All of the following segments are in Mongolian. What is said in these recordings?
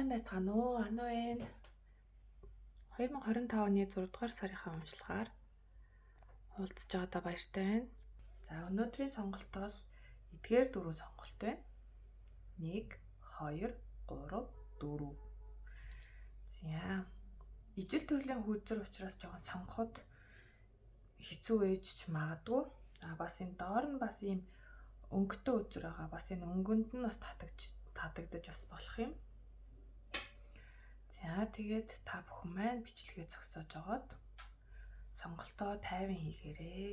Сайн байцгаана уу? Ануу энэ 2025 оны 6 дугаар сарынхаа уншлагаар уулзж байгаадаа баяртай байна. За өнөөдрийн сонголтоос эдгээр дөрвөн сонголт байна. 1, 2, 3, 4. За ижил төрлийн хүйдзэр учраас жоохон сонгоход хэцүү ээж ч магадгүй. Бас энэ доор нь бас ийм өнгөтэй үзэр байгаа. Бас энэ өнгөнд нь бас татагдаж бас болох юм. За тэгээд та бүхэн маань бичлэгээ зогсоож жагаад сонголтоо тайван хийгээрэй.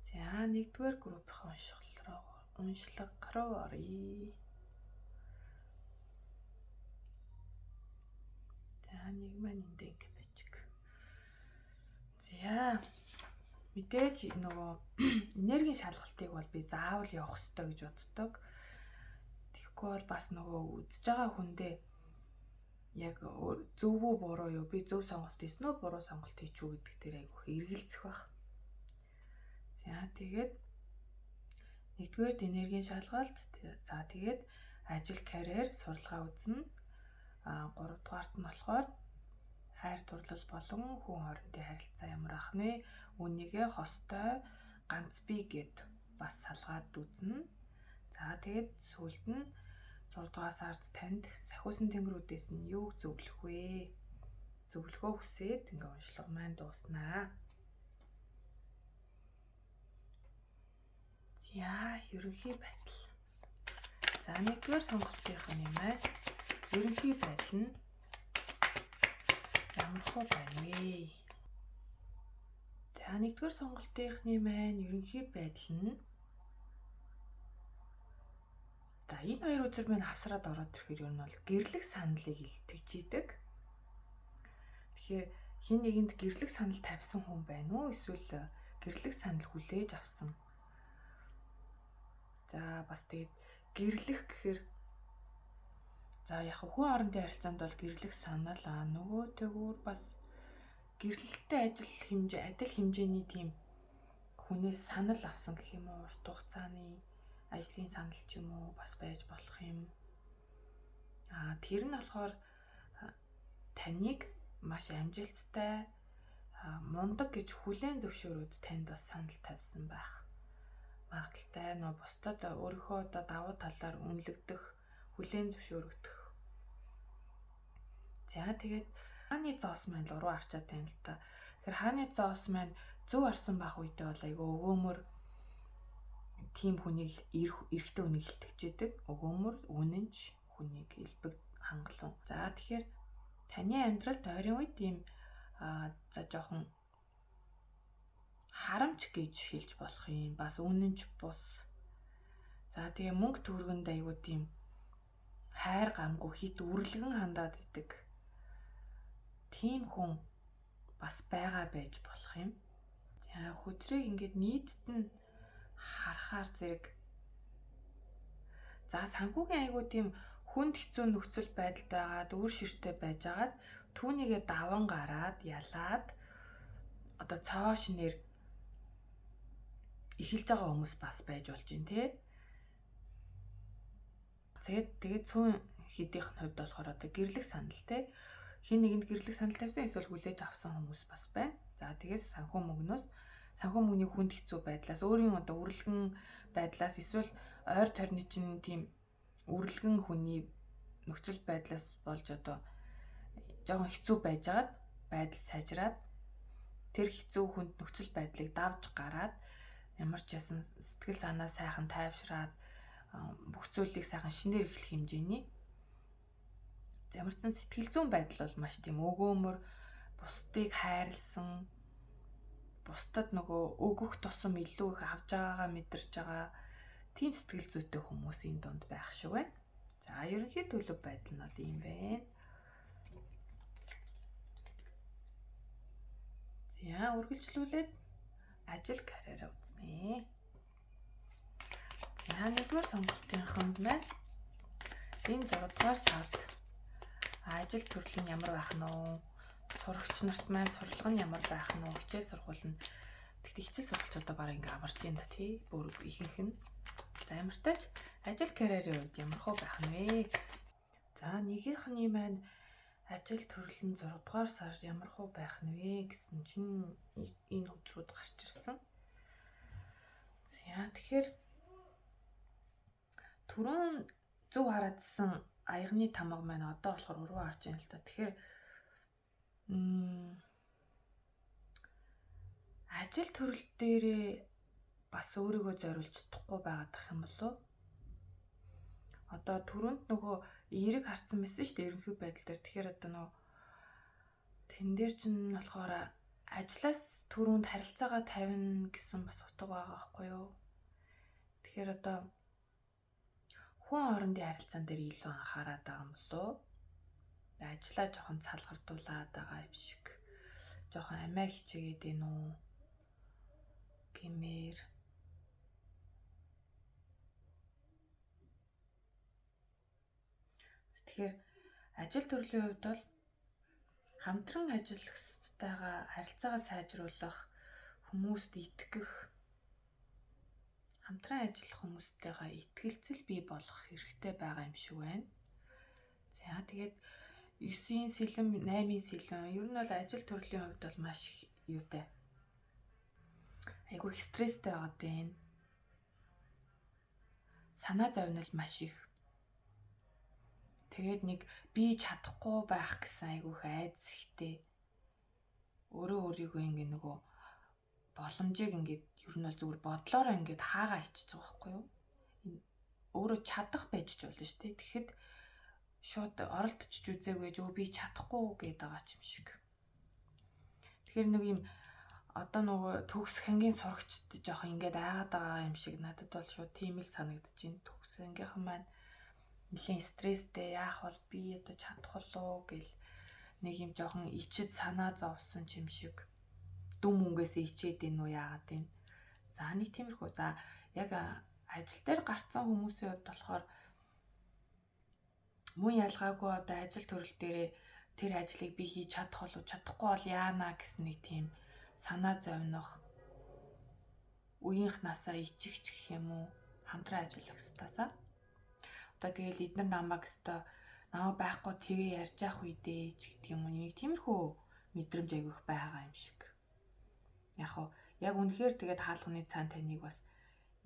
За нэгдүгээр группийн уншлага руу оръё. За нэг маань энд ингэ байж. За мэдээж нөгөө энергийн шалгалтыг бол би заавал явах хэрэгтэй гэж боддог. Тэгэхгүй бол бас нөгөө үзэж байгаа хүндээ яг зөв үү буруу юу, би зөв сонголт хийсэн үү, буруу сонголт хийчихв гэдэг дээр айгүйх эргэлзэх байх. За тэгээд нэгдүгээрт энергийн шалгалт, за тэгээд ажил, карьер, сурлагаа үзнэ. 3 дугаарт нь болохоор хайр дурлал болон хүн хоорондын харилцаа ямар ах вэ? Үнийгээ хостой ганц би гэд бас салгаад үзнэ. За тэгээд сүүлд нь 6 дугаар сард танд сахиусан тэнгэрүүдээс нь юуг зөвлөх вэ? Зөвлөгөө хүсээд ингээ уншлага маань дууснаа. За ерөнхий байдал. За нэгдүгээр сонголтын юм аа. Ерөнхий байдал нь ямар хөө байна вэ? За нэгдүгээр сонголтын маань ерөнхий байдал нь за энэ хоёр үзэр маань хавсраад ороод ирэхээр ер нь бол гэрлэх саналыг илтгэж идэг. Тэгэхээр хин нэгэнд гэрлэх санал тавьсан хүн байна уу? Эсвэл гэрлэх санал хүлээж авсан? За бас тэгээд гэрлэх гэхээр за яг хүн хоорондын харилцаанд бол гэрлэх санал нөгөөтэйгүүр бас гэрлэлттэй адил хэмжээний тийм хүнээс санал авсан гэх юм уу? Урт хугацааны ажлын санал ч юм уу бас байж болох юм. Тэр нь болохоор таныг маш амжилттай мундаг гэж хүлээн зөвшөөрөөд танд бас санал тавьсан байх магадaltaй. Бусдад өөрийнхөө давуу талаар үнэлэгдэх, хүлээн зөвшөөрөгдөх. За тэгээд хааны зоос маань руу арчаад тань л та. Тэгэхээр хааны зоос маань зөв арсан байх үедээ бол айгүй өгөөмөр тийм хүнийг эрэгтэй хүнийг илтгэж идэг. Өгөөмөр үнэнч хүнийг илбэг хангалуун. За тэгэхээр таны амьдралд ойрын үед тийм за жоохон харамч гэж хэлж болох юм. Бас үнэнч бус. За тэгээ мөнгө төгрөгөнд айгүй тийм хайр гамгүй хит үрлэгэн хандаад идэг. Тийм хүн бас байгаа байж болох юм. За хөдрийг ингээд нийтэд нь харахаар зэрэг за санхүүгийн айгүй тийм хүнд хэцүү нөхцөл байдалд байгаад үр ширтээ байжгаад түүнийгээ даван гараад ялаад одоо цоо шинээр эхэлж байгаа хүмүүс бас байж болж байна тий. Тэгээд цөөн хэдийнх нь хувьд болохоор одоо гэрлэх санал тий. Хин нэгэнд гэрлэх санал тавьсан эсвэл хүлээж авсан хүмүүс бас байна. За тэгээс санхүү мөнгний хүнд хэцүү байдлаас өөрийн одоо үрлэгэн байдлаас эсвэл ойр тойрны чинь тийм үрлэгэн хүний нөхцөл байдлаас болж одоо жоохон хэцүү байжгаад байдал сайжраад тэр хэцүү хүнд нөхцөл байдлыг давж гараад ямар ч ясан сэтгэл санаа сайхан тайвшраад бүх зүйлийг сайхан шинээр эхлэх хэмжээний ямар ч сэтгэл зүйн байдал бол маш тийм өгөөмөр, бусдыг хайрлсан, бусдад нөгөө өгөх тусам илүү их авж байгаагаа мэдэрч байгаа тийм сэтгэл зүйтэй хүмүүсийн дунд байх шиг байна. За ерөнхий төлөв байдал нь бол ийм байна. За үргэлжлүүлээд ажил, карьераа үзнэ. За нэгдүгээр сонголтынханд маань энэ 6 дугаар сард ажил төрөл нь ямар байх нь вэ? Сурагч нарт маань сургалга нь ямар байх нь вэ? Хичээл сургууль нь Тэгтээ хичээл судалж одоо бараг ингээ амарч байна да тий. Бүр ихэнх нь. За ямартайч ажил карьерийн үед ямар хөө байх нь вэ? За нэгийнхний маань ажил төрөл нь 6 дугаар сар ямар хөө байх нь вэ гэсэн чинь энэ өдрүүд гарч ирсэн. За тэгэхээр түрүүн зөв хараадсан аягны тамга маань одоо болохоор уруу харж байна л та. Тэгэхээр ажил төрөл дээрээ бас өөрийгөө зориулж чадахгүй байгаад ах юм болов. Одоо түрүүнд нөгөө эерэг харцсан байсан шүү дээ ерөнхий байдал дээр. Тэгэхээр одоо нөгөө тэн дээр чинь болохоор ажлаас түрүүнд харилцаагаа тавина гэсэн бас утга байгаа байхгүй юу? Тэгэхээр одоо хүн хоорондын харилцаан дээр илүү анхаарат байгаа юм болов. Ажлаа жоохон цалгартуулаад байгаа юм шиг. Жоохон амиа хичээгээд байна уу? Гэмээр. Тэгэхээр ажил төрлийн хувьд бол хамтран ажиллагчтайгаа харилцаагаа сайжруулах, хүмүүст итгэх, хамтран ажиллах хүмүүстэйгээ итгэлцэл бий болгох хэрэгтэй байгаа юм шиг байна. За тэгээд 9-ийн сэлэм, 8-ийн сэлэм ер нь бол ажил төрлийн хувьд бол маш юутай. Айгүй стресстэй байгаа дээ. Санаа зовнил маш их. Тэгээд нэг би чадахгүй байх гэсэн айгүйх айдас ихтэй. Өөрийгөө ингээ нөгөө боломжийг ингээд ер нь бол зүгээр бодлоороо ингээд хаагаа ичиж байгаа байхгүй юу? Өөрөө чадах байж ч болно шүү дээ. Тэгэхэд шууд оролдож үзээгүй жөө би чадахгүй гэдэг байгаа юм шиг. Тэгэхээр нэг юм одоо нөгөө төгс хангийн сурагчд жоох ингээд айгаад байгаа юм шиг надад бол шууд тийм л санагдаж байна. Төгс хангийнхан маань нэлийн стресстэй яах бол би одоо чадах болоо гэл нэг юм жоохон ичид санаа зовсон юм шиг. Дүм өнгөөсөө ичээд ийн үү яагаад юм. За нэг тиймэрхүү. За яг ажил дээр гарцсан хүмүүсийн хувьд болохоор мөн ялгаагүй одоо ажил төрөл дээрээ тэр ажлыг би хийж чадах болов чадахгүй бол яана гэсэн нэг тийм санаа зовнох үеийнхнаасаа ичих гэх юм уу хамтран ажиллах стасаа. Одоо тэгэл эднэр намайг өстой намайг байхгүй тгээ ярьж явах үедээ ч гэдэг юм уу нэг тиймэрхүү мэдрэмж айгүйх байгаа юм шиг. Яг үнэхээр тэгээд хаалганы цаан таныг бас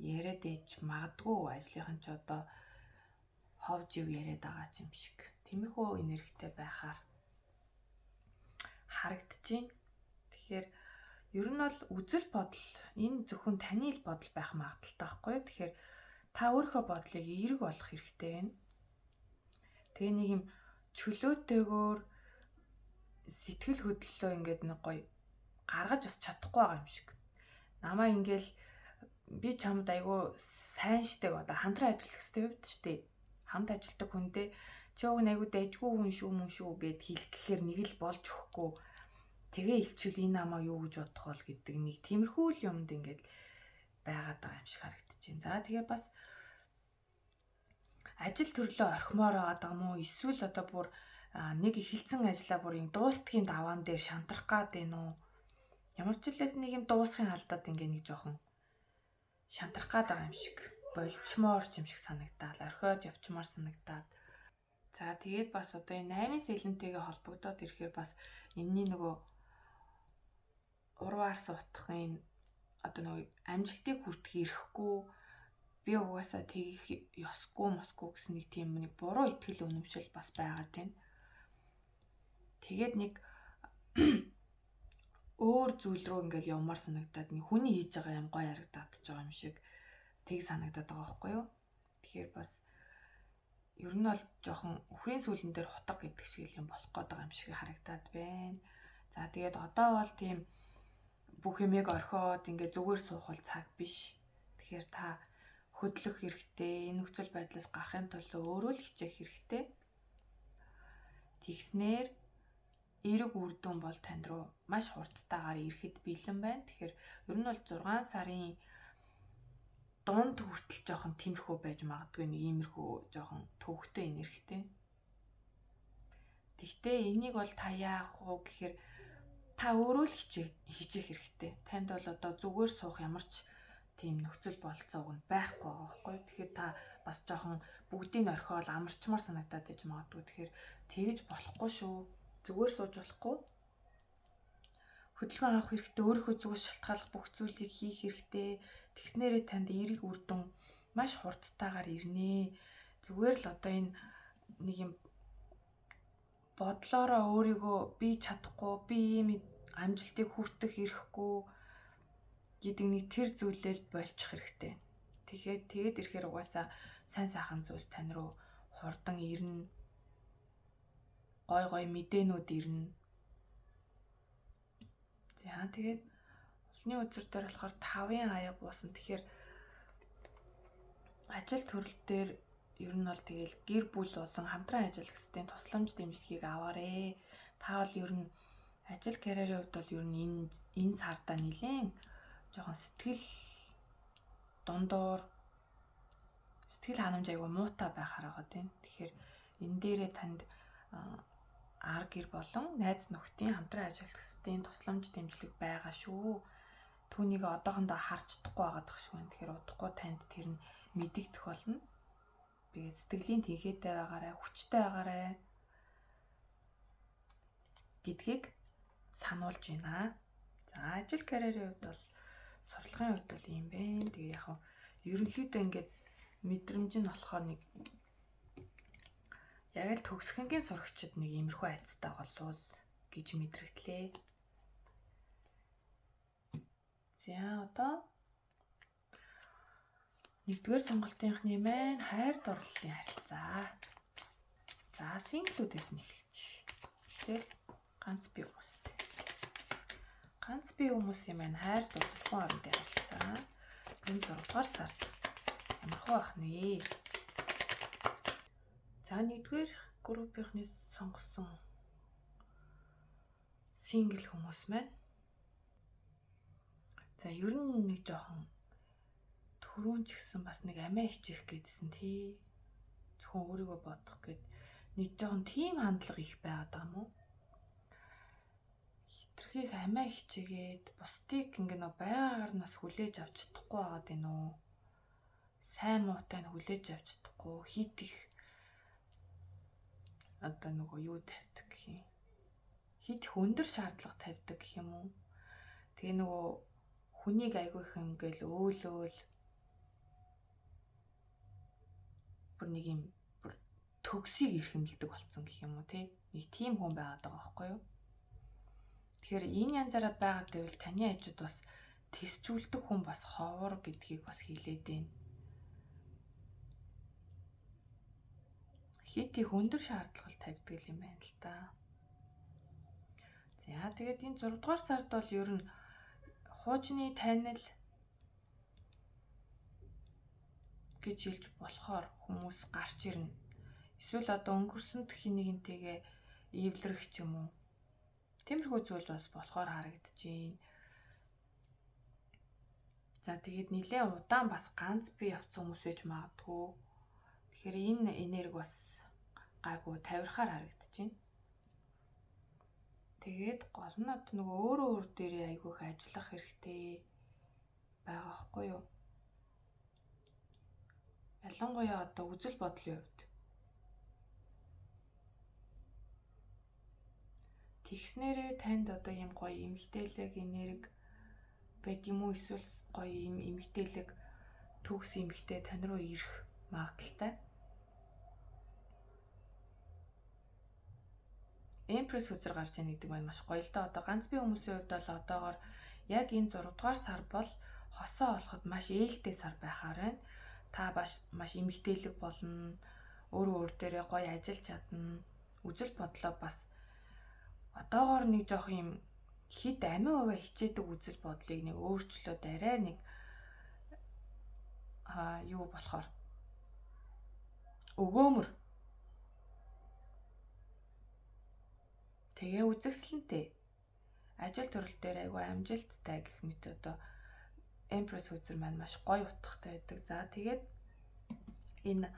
яриад ээж магадгүй ажлынхан ч одоо хов жив яриад байгаа юм шиг. Тиймэрхүү энергитэй байхаар харагдаж байна. Тэгэхээр ер нь бол үзэл бодол энэ зөвхөн таны л бодол байх магадaltaй байхгүй юу? Тэгэхээр та өөрийнхөө бодлыг эерэг болох хэрэгтэй байна. Тэгээ нэг юм чөлөөтэйгээр сэтгэл хөдлөлөө ингээд нэг гоё гаргаж бас чадахгүй байгаа юм шиг. Намаа ингээл би чамд айгүй сайн штэ одоо хамтран ажиллах хэрэгтэй хувьд штэ. Хамт ажилладаг хүндээ чи өг айгүй дайггүй хүн шүү мөн шүү гэд хэлэх гэхээр нэг л болж өгөхгүй. Тэгээ илчүүл энэ намаа юу гэж бодох бол гэдэг нэг тиймэрхүү л юмд ингээд байгаад байгаа юм шиг харагдаж байна. За тэгээ бас ажил төрлөө орхимоор байгаа юм уу? Эсвэл одоо бүр нэг эхэлсэн ажлаа бүр дуустгийн даваан дээр шантрах гад байна уу? Ямар ч хэлээс нэг юм дуусхын алдаад ингээ нэг жоохон шантрах гад байгаа юм шиг, болчмоор юм шиг санагдаад, орхиод явчмаар санагдаад. За тэгээд бас одоо энэ 8-ын сэлэнтэйгээ холбогдоод ирэхээр бас энэний нөгөө уруу арс утгын одоо нөгөө амжилтыг хүртэх ирэхгүй би угаасаа тэгэх ёсгүй мосгүй гэсэн нэг тийм нэг буруу итгэл үнэмшил бас байгаад байна. Тэгээд нэг өөр зүйл рүү ингээл явмаар санагдаад нэг хүний хийж байгаа юм гоё харагдаад ч байгаа юм шиг тэг санагдаад байгаа байхгүй юу? Тэгэхээр бас ер нь бол жоохон үхрийн сүүлэн дээр хутга гэдэг шиг юм болох гээд байгаа юм шиг харагдаад байна. За тэгээд одоо бол тийм бүх юмыг орхиод ингээ зүгээр суухал цаг биш. Тэгэхээр та хөдлөх хэрэгтэй. Энэ нөхцөл байдлаас гарахын тулд өөрөө л хичээх хэрэгтэй. Тэгснээр эерэг үр дүн бол танд руу маш хурдтайгаар ирэхэд бэлэн байна. Тэгэхээр ер нь бол 6 сарын дунд хүртэл жоохон тиймэрхүү байж магадгүй нэг иймэрхүү жоохон төвөгтэй энергитэй. Тэгтээ энийг бол та яах вэ гэхээр та өөрөө л хичээх хэрэгтэй. Танд бол одоо зүгээр суух ямар ч тийм нөхцөл болцоог нь байхгүй байгаа байхгүй. Тэгэхээр та бас жоохон бүгдийг орхиол амарчмаар санагдаад иж магадгүй. Тэгэхээр тэгж болохгүй шүү. Зүгээр сууж болохгүй. Хөдөлгөөн авах хэрэгтэй, өөрийнхөө зүгээс шалтгааллах бүх зүйлийг хийх хэрэгтэй. Тэгснээрээ танд эерэг үр дүн маш хурдтайгаар ирнэ. Зүгээр л одоо энэ нэг юм бодлороо өөрийгөө би чадахгүй, би ийм амжилтыг хүртэх ирэхгүй гэдэг нэг тэр зүйлээ болчих хэрэгтэй. Тэгээд ирэхээр угаасаа сайн сайхан зүйлс тань руу хурдан ирнэ. Гой мэдээнүүд ирнэ. За тэгээд олонний үзэр дээр болохоор 5-ын аяга буусан. Тэгэхээр ажил төрөл дээр ер нь бол тэгэл гэр бүл болон хамтран ажиллах гэстэй тусламж дэмжлэгийг аваарэ. Та бол ер нь ажил карьерийн хувьд бол ер нь энэ сарда нэлээд жоохон сэтгэл дундуур сэтгэл ханамж айгу муутай байхаар байгаа тийм. Тэгэхээр энэ дээрээ танд ар гэр болон найз нөхдийн хамтран ажиллах гэстэй тусламж дэмжлэг байгаа шүү. Түүнийг одоохондоо харж чадахгүй байгаад тах шүү. Тэгэхээр удахгүй танд тэр нь мэдэгдэх болно. Тэгээд сэтгэлийн тэнхээтэй байгаарай, хүчтэй байгаарай гэдгийг сануулж байна. За ажил карьерийн хувьд бол сурлагын хувьд бол юм бэ. Тэгээ яг ерөнхийдөө ингээд мэдрэмж нь болохоор нэг яг л төгсгөнгийн сурагчид нэг иймэрхүү айцтай болов гэж мэдрэгдлээ. За одоо 1-р сонголтынхны маань хайр дурлалын харилцаа. За синглүүдээс нь эхэлж. Тэгэхээр ганц бие хүмүүстэй. Ганц бие хүмүүсийн маань хайр дурлал хүн хоорондын харилцаа. Энэ 6-р сард ямархуу байх нь вэ? За 1-р группийнхний сонгосон сингл хүмүүс маань. За ер нь нэг жоохон түрүүн ч гэсэн бас нэг амиа хичээх гэдсэн тий. Зөвхөн өөрийгөө бодох гэд нэг жоохон тийм хандлага их байгаад байгаа юм уу? Хитрхийх амиа хичээгээд бусдыг ингээ байгаар нас хүлээж авч чадахгүй байгаад байна уу? Сайн муутай нь хүлээж авч чадахгүй хит их одоо нөгөө юу тавьдаг гэх юм. Хит их өндөр шаардлага тавьдаг гэх юм уу? Тэгээ нөгөө хүнийг айгүй их ингээл өөлөөл бүр нэг юм төгсийг эрхэмлдэг болсон гэх юм уу те. Нэг тийм хүн байгаад байгаа байхгүй юу? Тэгэхээр энэ янзаараа байгаад байвал таны ажид бас тэсчүүлдэг хүн бас ховор гэдгийг бас хэлээд байна. Хит их өндөр шаардлага тавьдаг юм байна л та. За тэгээд энэ 6-р сард бол ер нь хуучны танил гэж хэлж болохоор хүмүүс гарч ирнэ. Эсвэл одоо өнгөрсөнд хин нэгнтэйгээ эвлэрэх ч юм уу. Тиймэрхүү зүйл бас болохоор харагдчихээн. За тэгээд нэлээд удаан бас ганц бие явцсан хүмүүс ээж магадгүй. Тэгэхээр энэ энерги бас гайгүй тавирхаар харагдчихээн. Тэгээд гол нь одоо нөгөө өөр дээрээ айгүйх ажиллах хэрэгтэй байгаа байхгүй юу? Ялангуяа одоо үзэл бодлын хувьд. Тэгснээрээ танд одоо юм гоё эмгтээлэг энерги байд юм уу? Эсвэл гоё юм эмгтээлэг төгс эмгтээ тань руу ирэх магадaltaй. Эмпресс үзэр гарч яа гэдэг маань маш гоё л да. Одоо ганц бие хүмүүсийн хувьд бол одоогоор яг энэ 6-р сар бол хосоо олоход маш ээлтэй сар байхаар байна. Та маш эмгтээлэг болно. Өөр дээрээ гоё ажиллаж чадна. Үзэл бодлоо бас одоогоор нэг жоох юм хит амин хуваа хичээдэг үзэл бодлыг нэг өөрчлөөд арай нэг юу болохоор өгөөмөр тэгээ үзэгсэлэнтэй ажил төрөл дээр айгүй амжилттай гэх мэт одоо Empress үзэр маань маш гоё утгатай байдаг. За тэгээд энэ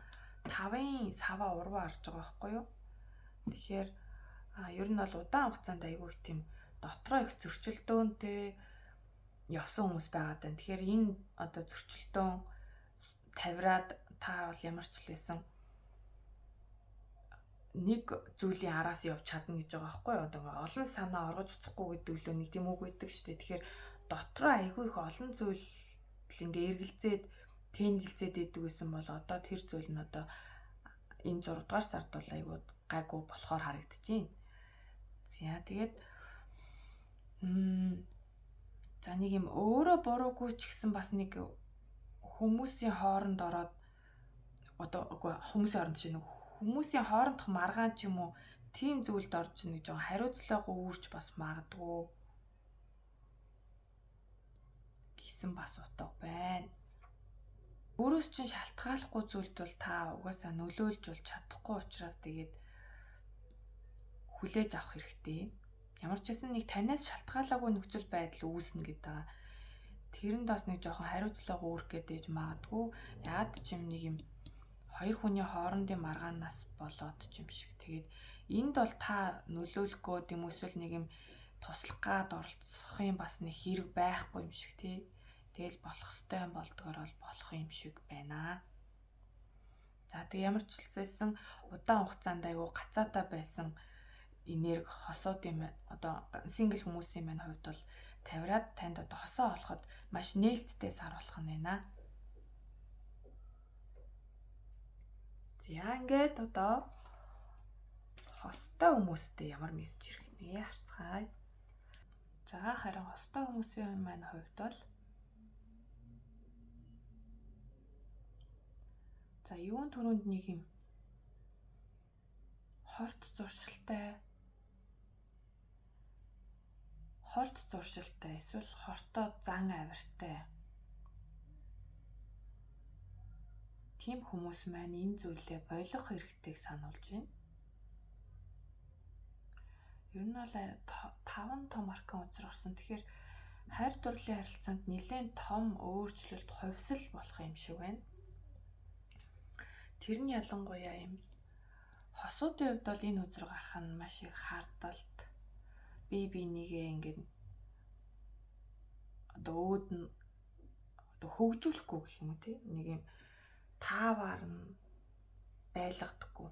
5-ын сава уруу харж байгаа байхгүй юу? Тэгэхээр ер нь бол удаан хугацаанд айгүй их тийм дотроо их зөрчилдөөнтэй явсан хүмүүс байгаад байна. Тэгэхээр энэ одоо зөрчилдөөн тавираад та бол ямар ч л байсан нэг зүйлийн араас явж чадна гэж байгаа байхгүй юу? Одоо олон санаа оргож уцахгүй гэдэг л нэг тийм үг байдаг шүү дээ. Тэгэхээр дотроо айгүй их олон зүйл ингээ эргэлзээд тэнглзээд идэг гэсэн бол одоо тэр зүйл нь одоо энэ 6 дугаар сард бол айгүй гайгүй болохоор харагдчихээн. За тэгээд за нэг юм өөрөө буруугүй ч гэсэн бас нэг хүмүүсийн хооронд ороод одоо хүмүүсийн хооронд чинь хүмүүсийн хоорондох маргаан ч юм уу тийм зүйлд орж нэг жоо хариуцлагаа үүрч бас магадгүй гэсэн бас утга байна. Өөрөөс чинь шалтгааллахгүй зүйлд бол та угаасаа нөлөөлж бол чадахгүй учраас тэгээд хүлээж авах хэрэгтэй. Ямар ч гэсэн нэг танаас шалтгаалаагүй нөхцөл байдал үүснэ гэдэг. Тэрэнд бас нэг жоохон хариуцлага үүрэх гэдэг магадгүй. Яад ч юм нэг юм хоёр хүний хоорондын маргаанаас болоод ч юм шиг. Тэгээд энд бол та нөлөөлөхөө гэм эсвэл нэг юм туслах гад оролцох юм бас нэг хэрэг байхгүй юм шиг тий. Тэгэл болох ёстой юм болдгоор бол болох юм шиг байна. За тэг ямар ч хэлсэн удаан хугацаанд аягүй гацаатай байсан энерги хосоодын одоо сингл хүмүүсийн маань хувьд бол тавираад танд одоо хосоо олоход маш нээлттэй сар болох нь байна. За ингээд одоо хостой хүмүүстэй ямар мессеж ирэх юм бэ харцгаая. За харин хостой хүмүүсийн маань хувьд бол за юун түрүүнд нэг юм хорт зуршилтай эсвэл хортой зан авиртай тийм хүмүүс маань энэ зүйлээ болох хэрэгтэйг сануулж байна. Ер нь бол 5 том аркан үзэр орсон. Тэгэхээр хайр дурлалын харилцаанд нэлээд том өөрчлөлт хувьсэл болох юм шиг байна. Тэр нь ялангуяа юм хосуудын хувьд бол энэ үзэр гарах нь маш их хардалт бие бинийгээ ингээд одоо өөд нь одоо хөгжүүлэхгүй гэх юм уу те нэг юм таавар нь байлгадаггүй.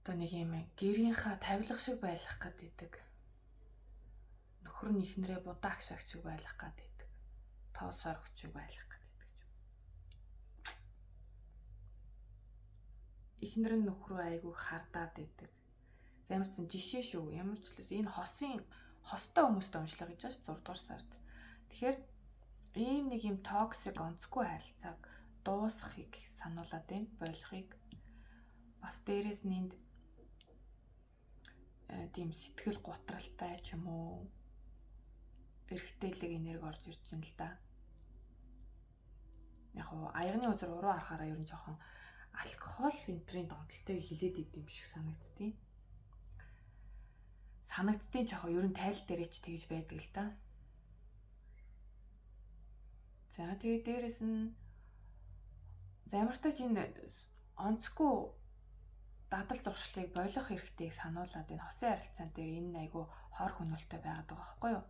Одоо нэг юм гэрийнхаа тавилга шиг байлгах гэдэг. Нөхөр нь ихнэрээ будаа агшаагч шиг байлгах гэдэг. Тоос орогч шиг байлгах гэдэг юм. Ихнэр нь нөхрөө айгүй хардаад байдаг. Ямар ч жишээ шүү. Ямар ч л энэ хостой хүмүүстэй уншлаа гэж байна 6 дугаар сард. Тэгэхээр ийм нэг юм токсик онцгүй харилцааг дуусгахыг сануулад байна, болохыг. Бас дээрэс нь энд тийм сэтгэл гутралтай ч юм уу эргэтэлэг энерги орж ирж байна л да. Яг уу аягны үзэр уруу харахаараа ер нь жоохон алкогол энтрийн донтолтойг хилээд идэм шиг санагдтiin. Санагдтiin жоохон ер нь тайл дээрээ ч тэгж байдаг л да. За тэгээ дээрэс нь замартаж энэ онцгүй дадал зуршлыг болох хэрэгтэйг сануулад энэ хосын харилцаан дээр энэ айгу хор хөнөөлтэй байгаад байгаа байхгүй юу?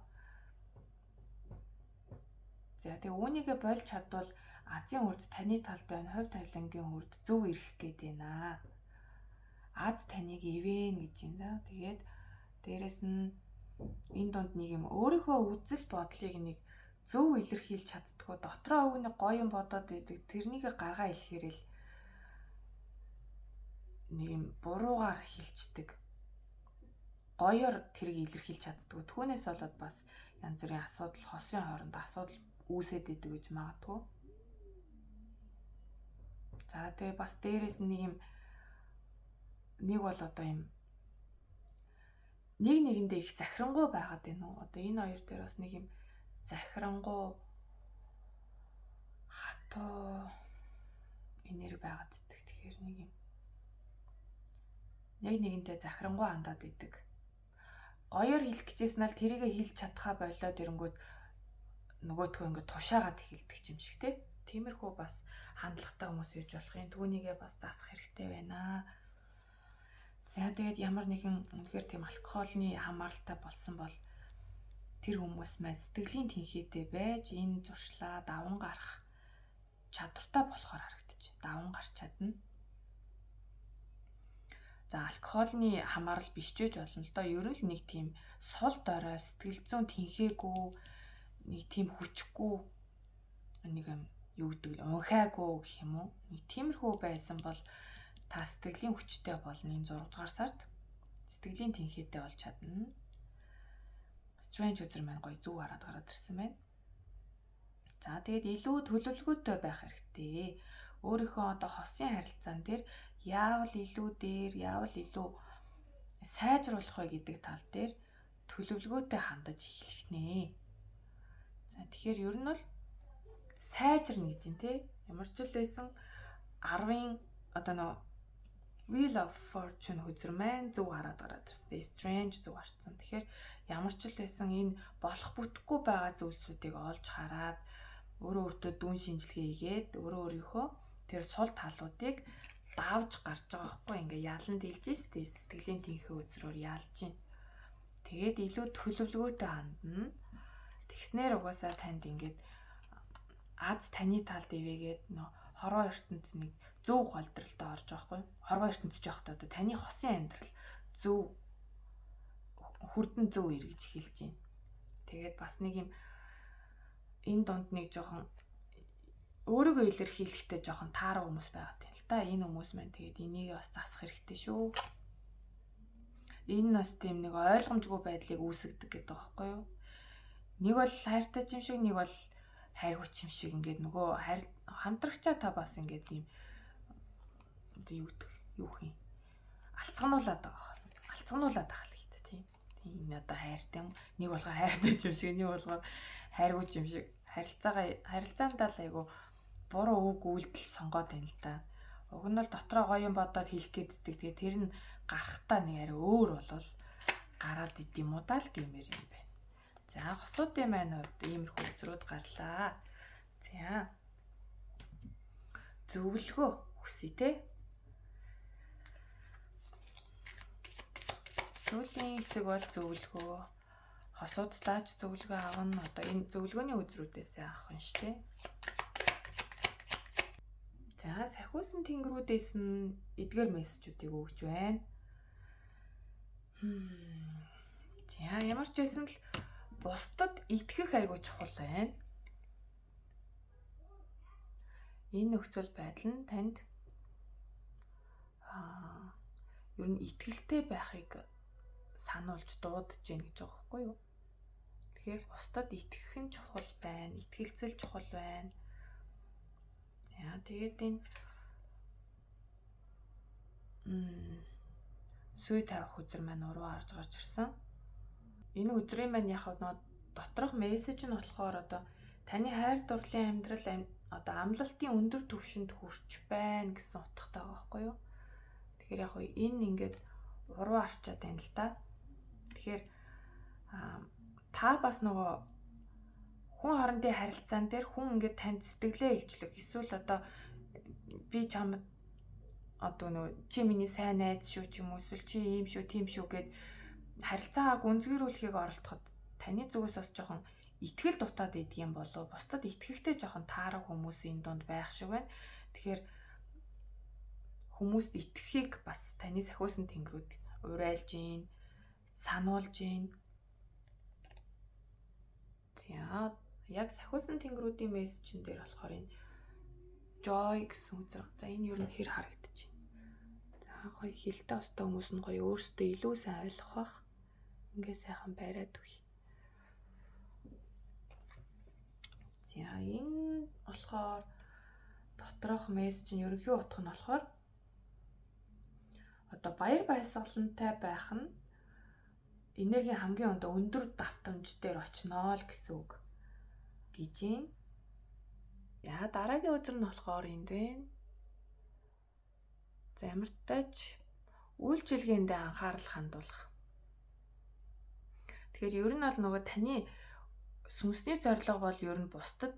За тэгээ үүнийгээ болж чадвал Азийн үрд таны талд байна, хувь тавилангийн үрд зөв ирэх гээд байна. Аз таныг ивэн гэж юм. За тэгээд дээрэс нь энэ донд нэг юм өөрийнхөө үзэл бодлыг нэг зөв илэрхийлж чаддгүй дотроо өгнө гоё юм бодоод идэг тэрнийг гаргаа хэлэхээр л нэг юм буруугаар хэлцдэг. Гоёор тэрийг илэрхийлж чаддгүй. Түүнээс болоод бас янз бүрийн асуудал хосын хооронд асуудал үүсээд идэг гэж магадгүй. За тэгээ бас дээрэс нь нэг бол одоо юм нэгэндээ их захирангуй байгаад байна уу? Одоо энэ хоёр дээр бас нэг юм захирангуй хатуу энерги байгаад идэг. Тэгэхээр нэгэндээ захирангуй хандаад идэг. Гоёор хэлэх гэжсэн л тэрийгэ хэлж чадхаа болоод ирэнгүүт нөгөөтгөө ингээд тушаагаад эхэлдэг юм шиг те. Тиймэрхүү бас хандлагатай хүмүүс ийж болох юм. Түүнийгээ бас заасах хэрэгтэй байна. За тэгээд ямар нэгэн үнэхээр тийм алкогольны хамааралтай болсон бол тэр хүмүүс маань сэтгэлийн тэнхээтэй байж энэ зуршлаа даван гарах чадвартай болохоор харагдчих. Даван гарч чадна. За алкогольны хамаарал биш ч гэж болно л доо. Ер нь л нэг тийм сул дорой сэтгэл зүйн тэнхээгүй нэг тийм хүчгүй нэг юм юу гэдэг л унхаагүй гэх юм уу. Нэг тиймэрхүү байсан бол та сэтгэлийн хүчтэй болно энэ 6 дугаар сард. Сэтгэлийн тэнхээтэй болж чадна. Strange үзэр маань гоё зүг хараад гараад ирсэн байна. За тэгээд илүү төлөвлөгөөтэй байх хэрэгтэй. Өөрийнхөө одоо хосын харилцаан дээр яавал илүү дээр, яавал илүү сайжруулах вэ гэдэг тал дээр төлөвлөгөөтэй хандаж эхлэх нэ. За тэгэхээр ер нь бол сайжирна гэж юм те. Ямар ч л байсан 10-ын одоо нөө Wheel of Fortune хөзөр маань зүг хараад гараад ирсэн. Strange зүг харцсан. Тэгэхээр ямар ч л байсан энэ болох бүтэхгүй байгаа зүйлсүүдийг олж хараад өөрөө өөртөө дүн шинжилгээ хийгээд өөрөө өөрийнхөө тэр сул талуудыг давж гарч байгаа байхгүй ингээ ялан дэлж штэ сэтгэлийн тэнхээ үзрээр ялж гин. Тэгээд илүү төлөвлөгөөтэй хандна. Тэгснээр угаасаа танд ингээд аз таны талд ивэгээд нөө хорвоо ертөнцийн зөв голдролтой орж байгаа хгүй. Хорвоо ертөнцөж явахдаа одоо таны хосын амьдрал зөв хүрдэн зөв эргэж эхэлж байна. Тэгээд бас нэг юм энэ донд нэг жоохон өөрийгөө илэрхийлэхдээ жоохон таараа хүмүүс байгаа тийм л та. Энэ хүмүүс маань тэгээд энийг бас засах хэрэгтэй шүү. Энэ бас тийм нэг ойлгомжгүй байдлыг үүсгдэг гэдэг байгаа байхгүй юу? Нэг бол хайртай юм шиг, нэг бол хайргүй юм шиг ингээд нөгөө хамтрагчаа та бас ингээд ийм одоо юу гэдэг юу хин алцгануулаад байгаа. Алцгануулаад байгаа л гэдэг тийм. Тийм одоо хайртай юм. Нэг болохоор хайртай юм шиг, нэг болохоор хайргүй юм шиг. Харилцаандаа л айгу буруу үг үйлдэл сонгоод байна л да. Уг нь бол дотроо гоё юм бодоод хэлэх гээддэг. Тэгээ тэр нь гарахтаа нэг арай өөр болвол гараад идэм уу даа л гэмээр юм байна. За хосуудын маань иймэрхүү үзрүүд гарлаа. За зөвлөгөө хүсье те. Сүүлийн хэсэг бол зөвлөгөө. Хосуудтаач зөвлөгөө авна. Одоо энэ зөвлөгөөний үзрүүдээс авах юм шүү те. За сахиусан тэнгэрүүдээс нь эдгээр мессежүүдийг өгч байна. За ямар ч байсан л бусдад итгэх айгүй чухал байна. Энэ нөхцөл байдал нь танд ер нь итгэлтэй байхыг сануулж дуудаж гин гэж байгаа байхгүй юу? Тэгэхээр бусдад итгэх нь чухал байна, итгэлцэл чухал байна. За тэгээд энэ сүй тавих үзэр маань уруу харж гарч ирсэн. Энэ үзрийн маань яг нөө доторх мессеж нь болохоор одоо таны хайр дурлалын амьдрал одоо амлалтын өндөр түвшинд хүрч байна гэсэн утгатай байгаа байхгүй юу? Тэгэхээр яг энэ ингээд уруу арчаад байна л да. Тэгэхээр та бас нөгөө хүн хоорондын харилцаан дээр хүн ингээд танд сэтгэлээ илчлэг эсвэл одоо би чамд одоо нөгөө чи миний сайн найз шүү ч юм уу эсвэл чи ийм шүү тийм шүү гэд харилцаагаа гүнзгийрүүлэхийг оролдоход таны зүгээс бас жоохон итгэл дутаад идэг юм болов бусдад итгэхтэй жоохон таарах хүмүүс энэ донд байх шиг байна. Тэгэхээр хүмүүст итгэхийг бас таны сахиусан тэнгэрүүд урайлж гин, сануулж гин. За яг сахиусан тэнгэрүүдийн мессежн дээр болохоор энэ joy гэсэн үзэр. За энэ юу н хэр харагдаж байна. За гоё хилтэй өстой хүмүүс нь гоё өөрсдөө илүү сайн ойлгох бах. Ингээ сайхан байраад үгүй. За энэ болохоор доторх мессеж нь ерөнхий утга нь болохоор одоо баяр баясгалантай байх нь энергийн хамгийн өндөр давтамж дээр очиноо л гэсэн үг гэж юм. За дараагийн үзэр нь болохоор энд байна. За ямар ч тач үйлчилгээндээ анхаарал хандуулах. Тэгэхээр ер нь бол нөгөө таны сүнсний зорилго бол ер нь бусдад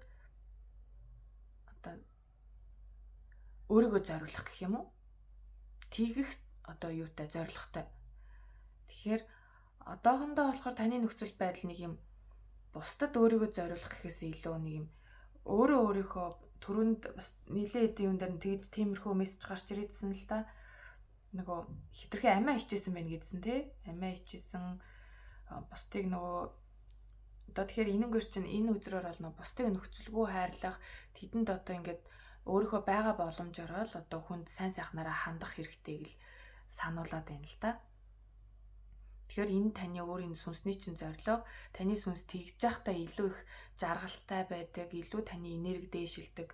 одоо өөрийгөө зориулах гэх юм уу? Тэгэх одоо юутай зоригтой. Тэгэхээр одоохондоо болохоор таны нөхцөл байдал нэг юм бусдад өөрийгөө зориулах гэхээс илүү нэг юм өөрийнхөө түрүүнд бас нилээ эдийн юм дээр нь тэгж тиймэрхүү мессеж гарч ирээдсэн л да. Нөгөө хитрхи амиа хичээсэн байна гэдсэн тий. Амиа хичээсэн бусдыг нөгөө одоо тэгэхээр энэгээр чинь энэ үзрээр бол нөгөө бусдыг нөхцөлгүй хайрлах тэдэнд одоо ингээд өөрийнхөө байгаа боломжоор л одоо хүнд сайн сайхнараа хандах хэрэгтэйг л сануулад байна л да. Тэгэхээр энэ таны өөрийн сүнсний чинь зорилго, таны сүнс тэгж явахдаа илүү их жаргалтай байдаг, илүү таны энерги дээшилдэг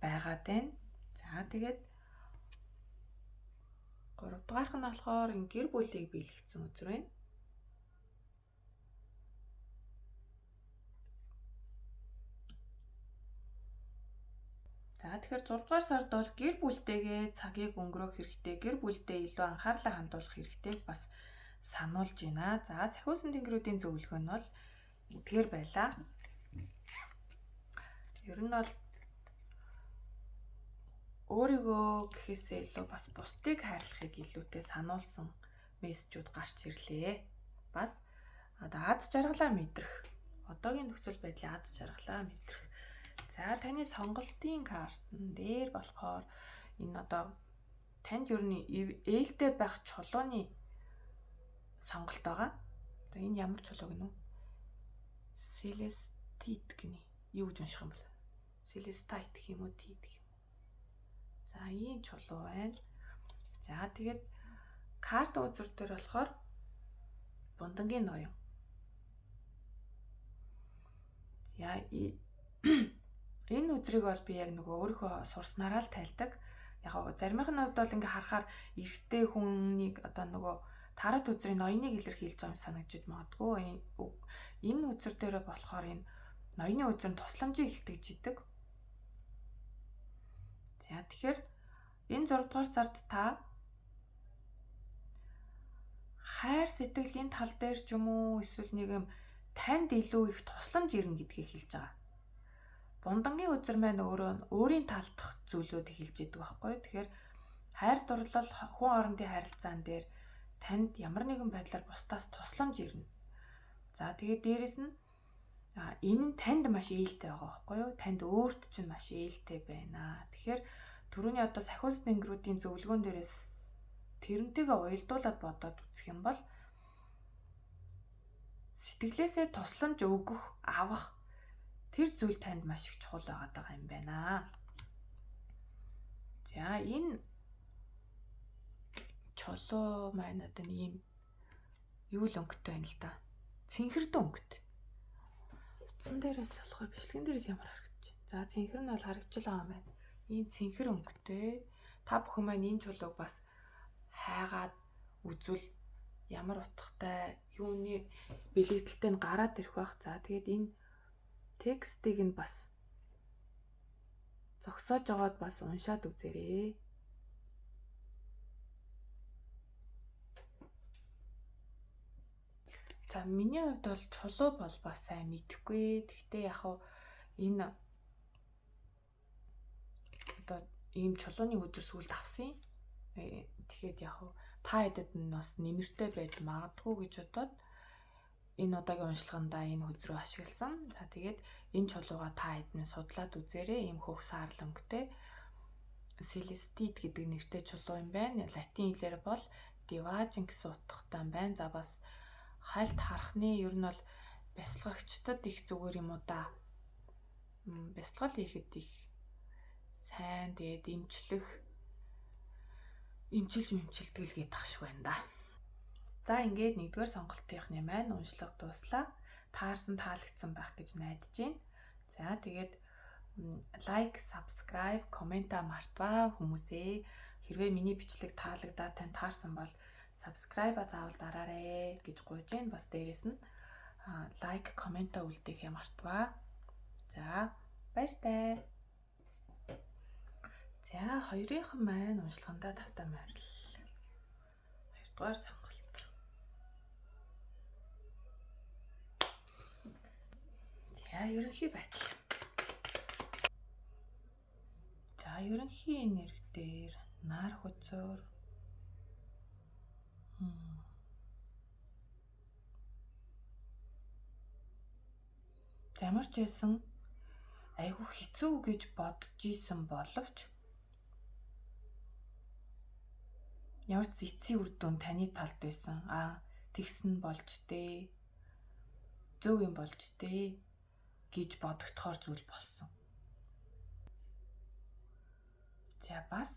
байгаад байна. За тэгээд 3 дугаарх нь болохоор энэ гэр бүлийг биелэгдсэн үзэр байна. За тэгэхээр 6 дугаар сард бол гэр бүлтэйгээ цагийг өнгөрөөх хэрэгтэй, гэр бүлдээ илүү анхаарлаа хандуулах хэрэгтэй бас сануулж байна. За сахиусан тэнгэрүүдийн зөвлөгөө нь бол эдгээр байлаа. Ер нь бол өөрийгөө гэхээсээ илүү бас бусдыг хайрлахыг илүүтэй сануулсан мессежүүд гарч ирлээ. Бас одоо аз жаргалаа мэдрэх. Одоогийн нөхцөл байдлын аз жаргалаа мэдрэх. За таны сонголтын картн дээр болохоор энэ одоо танд ер нь ээлтэй байх чулууны сонголт байгаа. За энэ ямар чулуу гэнэ үү? Celestite гинэ. Юу гэж унших юм бол? Celestite гэх юм уу, Tite гэх юм. За ийм чулуу байна. За тэгээд карт үзэр дээр болохоор бундангийн ноён. За энэ үзрийг бол би яг нөгөө өөрийнхөө сурснараа л тайлдаг. Яг заримын хувьд бол ингээ харахаар эрэгтэй хүнийг одоо нөгөө тарад үзрийн ноёныг илэрхийлж байгаа юм санагдаж магадгүй. Энэ үзэр дээр болохоор энэ ноёны үзэр нь тусламжийг илтгэж идэг. За тэгэхээр энэ 6 дугаар сард та хайр сэтгэлийн тал дээр ч юм уу эсвэл нэг юм танд илүү их тусламж ирнэ гэдгийг хэлж байгаа. Бундангийн үзэр маань өөрөө өөрийн талдах зүйлүүд хэлж идэг байхгүй. Тэгэхээр хайр дурлал хүн хоорондын харилцаан дээр танд ямар нэгэн байдлаар бусдаас тусламж ирнэ. За тэгээд дээрэс нь энэ нь танд маш ээлтэй байгаа байхгүй юу? Танд өөрт чинь маш ээлтэй байна. Тэгэхээр түрүүний одоо сахиус тэнгэрүүдийн зөвлөгөөн дээрээс тэрнтэйгээ уялдуулаад бодоод үзэх юм бол сэтгэлээсээ тусламж өгөх, авах тэр зүйл танд маш их чухал байгаа юм байна. За энэ чулуу маань одоо нэг юм юу л өнгөтэй байна л да. Цэнхэрдэн өнгөтэй. Утсан дээрээс болохоор бичлэгэн дээрээс ямар харагдаж байна. За цэнхэр нь бол харагдчихлаа юм байна. Ийм цэнхэр өнгөтэй. Та бүхэн маань энэ чулууг бас хайгаад үзвэл ямар утгатай юуны бэлэгдэлтэй нь гараад ирэх байх. За тэгээд энэ текстийг нь бас зогсоож аваад бас уншаад үзээрэй. За миний хувьд бол чулуу бол бас сайн мэдэхгүй. Гэхдээ яг энэ одоо ийм чулууны өдөр сүлд авсан. Тэгэхээр яг та хэдэд нь бас нэмэртэй байж магадгүй гэж бодоод энэ удаагийн уншлагандаа энэ хөзрөө ашигласан. За тэгээд энэ чулууга та хэд минь судлаад үзээрэй. Ийм хөвс саарл өнгөтэй Celestite гэдэг нэртэй чулуу юм байна. Латин хэлээр бол Divagin гэсэн утгатай юм байна. За бас хальт харахны ер нь бол бясалгагчдад их зүгээр юм уу да. Бясалгал хийхэд их сайн тэгээд имчилдэг л гээд тахш байна да. За ингээд 1-р сонголтынхны маань уншлага дуслаа. Таарсан таалагдсан байх гэж найдаж байна. За тэгээд лайк, subscribe, коммента мартваа хүмүүсээ. Хэрвээ миний бичлэг таалагдаад тань таарсан бол subscribe-а заавал дараарай гэж гуйж байна. Бас дээрэс нь лайк, коммента үлдээхээ мартваа. За баяртай. За хоёрынхан маань уншлагандаа тавтаа морил. 2-дугаар сонголт. За ерөнхий байдал. За ерөнхий энерги дээр нар хүзээр Ямар ч байсан айгүй хэцүү гэж бодож исэн боловч ямар ч эцсийн үр дүн таны талд байсан. Тэгсэн болж дээ. Зөв юм болж дээ гэж бодогдохоор зүйл болсон. За бас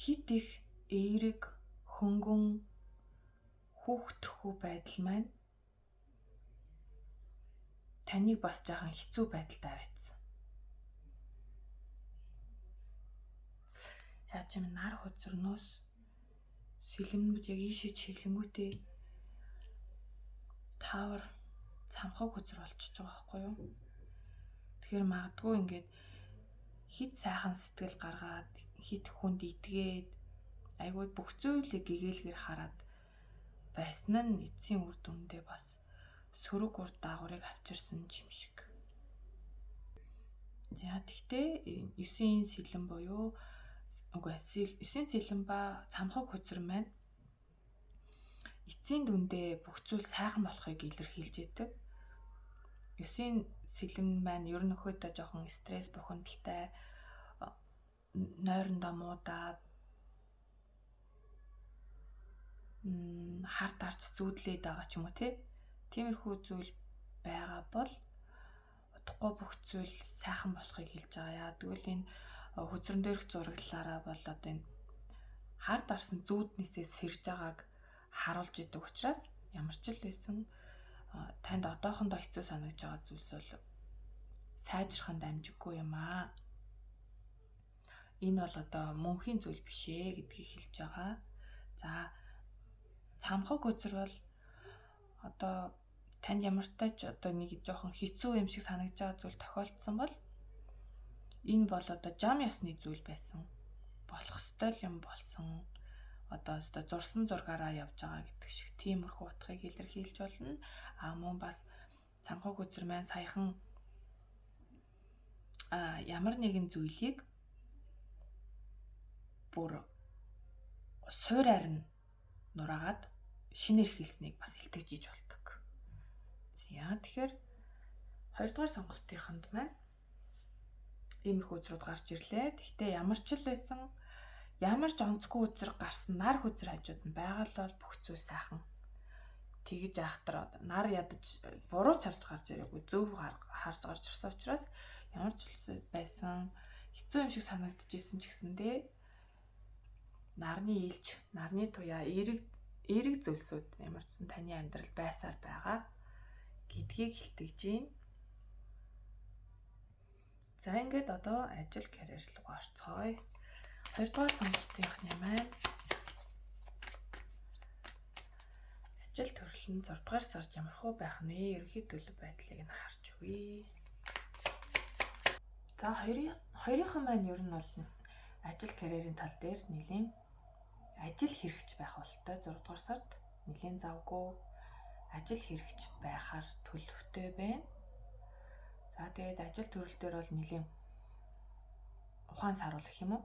хит их эерэг хөнгөн хүүхдэрхүү байдал маань таныг бас жаахан хэцүү байдалтай авчихсан. Яаж юм нар хөзөрнөөс сэлэмнүүд яг ийшээ чиглэнгүүтээ таавар цамхаг хөзөр болчихж байгаа байхгүй юу? Тэгэхээр магадгүй ингээд хит сайхан сэтгэл гаргаад хит хүнд итгээд айгүй бүх зүйлийг гэгээлгээр хараад байсан нь эцсийн үр дүндээ бас сөрөг урд дагаврыг авчирсан юм шиг. За тэгтээ 9-ийн сэлэм буюу 9-ийн сэлэм ба цамхаг хөзөр маань эцсийн дүндээ бүх зүйл сайхан болохыг илэрхийлж идэг. 9-ийн сэлэм маань ер нь өөдөө жоохон стресс бухимдалтай, нойрондоо муудаад хард арч зүүдлээд байгаа ч юм уу тиймэрхүү зүйл байгаа бол удахгүй бүх зүйл сайхан болохыг хэлж байгаа. Яа тэгвэл энэ хөзрөн дээрх зураглалаараа бол одоо энэ хард арсан зүүднээсээ сэрж байгааг харуулж идэг учраас ямар ч л байсан танд одоохондоо хэцүү санагдж байгаа зүйлс бол сайжраханд амжиггүй юм аа. Энэ бол одоо мөнхийн зүйл биш ээ гэдгийг хэлж байгаа. За цамхаг хөзөр бол одоо танд ямартай ч одоо нэг жоохон хэцүү юм шиг санагдж байгаа зүйл тохиолдсон бол энэ бол одоо жам ёсны зүйл байсан. Болох ёстой юм болсон. Одоо зурсан зургаараа явж байгаа гэдэг шиг тиймэрхүү утгыг илэрхийлж болно. Мөн бас цамхаг хөзөр маань саяхан ямар нэгэн зүйлийг бүр суураар нь нураагаад шинээр хэлснийг бас илтгэж иж болдог. За тэгэхээр 2 дугаар сонголтынд маань иймэрхүү үзрүүд гарч ирлээ. Гэхдээ ямар ч л байсан ямар ч онцгүй үзэр гарсан нар хөзөр хажууд нь байгаа л бол бүх зүйл сайхан тэгж айхтраад нар ядаж буруу чарж гарч ирээгүй зөв харж гарч ирсэн учраас ямар ч байсан хэцүү юм шиг санагдчихсэн ч гэсэндээ нарны илч, нарны туяа, эерэг зүйлсүүд ямар ч сан таны амьдрал байсаар байгаа гэдгийг хэлтгэж байна. За ингээд одоо ажил карьер руу орцгоё. 2 дугаар сонголтын маань ажил төрөл нь 6 дугаар сард ямархуу байх нэ ерөнхий төлөв байдлыг нь харж өгье. За хоёрынхан маань ер нь бол ажил карьерийн тал дээр нэлийн ажил хэрэгч байх болтой 6 дугаар сард нэлийн завгүй ажил хэрэгч байхаар төлөвтэй байна. За тэгээд ажил төрөл дээр бол нэлийн ухаан саруулах юм уу?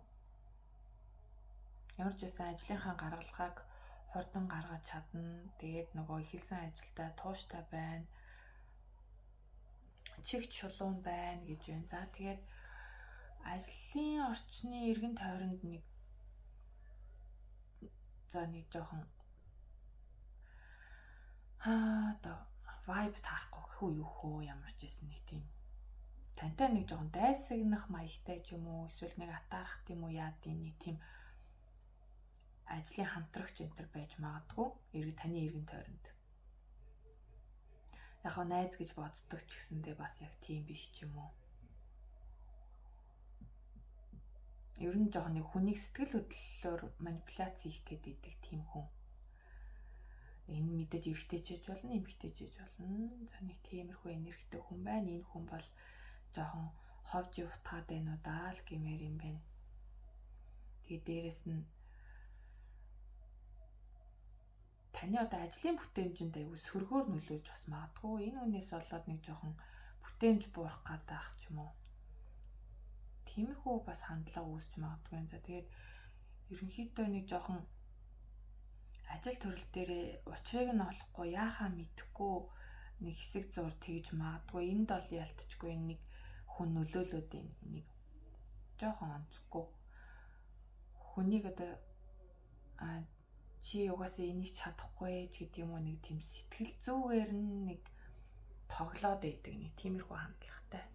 Ямар ч байсан ажлынхаа гаргалгааг хурдан гаргаж чадна. Тэгээд нөгөө ихэлсэн ажилдаа тууштай байна. Чигт шулуун байна гэж байна. За тэгээд ажлын орчны эргэн тойронд нэг жоохон одоо vibe таарахгүй хөө юу хөө ямар ч байсан нэг тийм тантай нэг жоохон дайсагнах маягтай ч юм уу эсвэл нэг атаарах тийм үү яа тийм нэг тийм ажлын хамтрагч энтер байж магадгүй таны эргэн тойронд. Яг гоо найз гэж боддог ч гэсэндээ бас яг тийм биш ч юм уу. Ер нь жоохон нэг хүнийг сэтгэл хөдлөлөөр манипуляц хийх гэдэг тийм хүн. Энэ мэдээж эрэгтэй ч гэж болно, эмэгтэй ч гэж болно. За нэг тиймэрхүү энергитэй хүн байна. Энэ хүн бол жоохон ховж утгаад байна уу даа л гэмээр юм байна. Тэгээ дээрэс нь таны одоо ажлын бүтээмжинд аягүй сөргөөр нөлөөж бас магадгүй. Энэ үнээс болоод нэг жоохон бүтээмж буурах гадаах ч юм уу. Тиймэрхүү бас хандлага үүсч магадгүй. За тэгээд ерөнхийдөө нэг жоохон ажил төрөл дээрээ учрыг нь олохгүй яахаа мэдэхгүй нэг хэсэг зур тэгж магадгүй энд бол ялтчгүй нэг хүн нөлөөлөд нэг жоохон онцгүй хүнийг одоо чи угаасаа энийг чадахгүй ч гэдэг юм уу нэг тийм сэтгэл зүгээр нэг тоглоод байдаг нэг тиймэрхүү хандлагатай.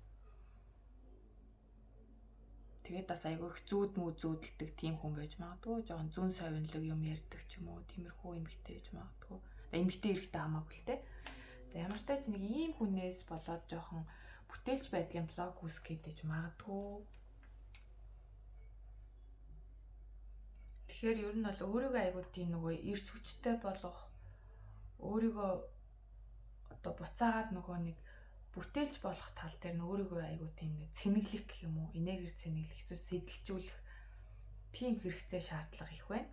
Тэгээд бас айгүй их зүүдэлдэг тийм хүн байж магадгүй. Жохон зүүн совинлог юм ярьдаг ч юм уу. Тиймэрхүү эмэгтэй байж магадгүй. Эмэгтэй эрэхтэй хамаагүй л те. За ямар ч тач нэг ийм хүнээс болоод жохон бүтээлч байдлын блог үүсгэж гэж магадгүй. Тэгэхээр ер нь бол өөрийгөө айгүй тийм нөгөө ирж хүчтэй болгох өөрийгөө одоо буцаагаад нөгөө нэг бүтээлч болох тал дээр нь өөрийгөө айгүй тийм нэг цэнэглэх гэх юм уу, энергиэр цэнэглэх, эсвэл сэтэлжүүлэх тийм хэрэгцээ шаардлага их байна.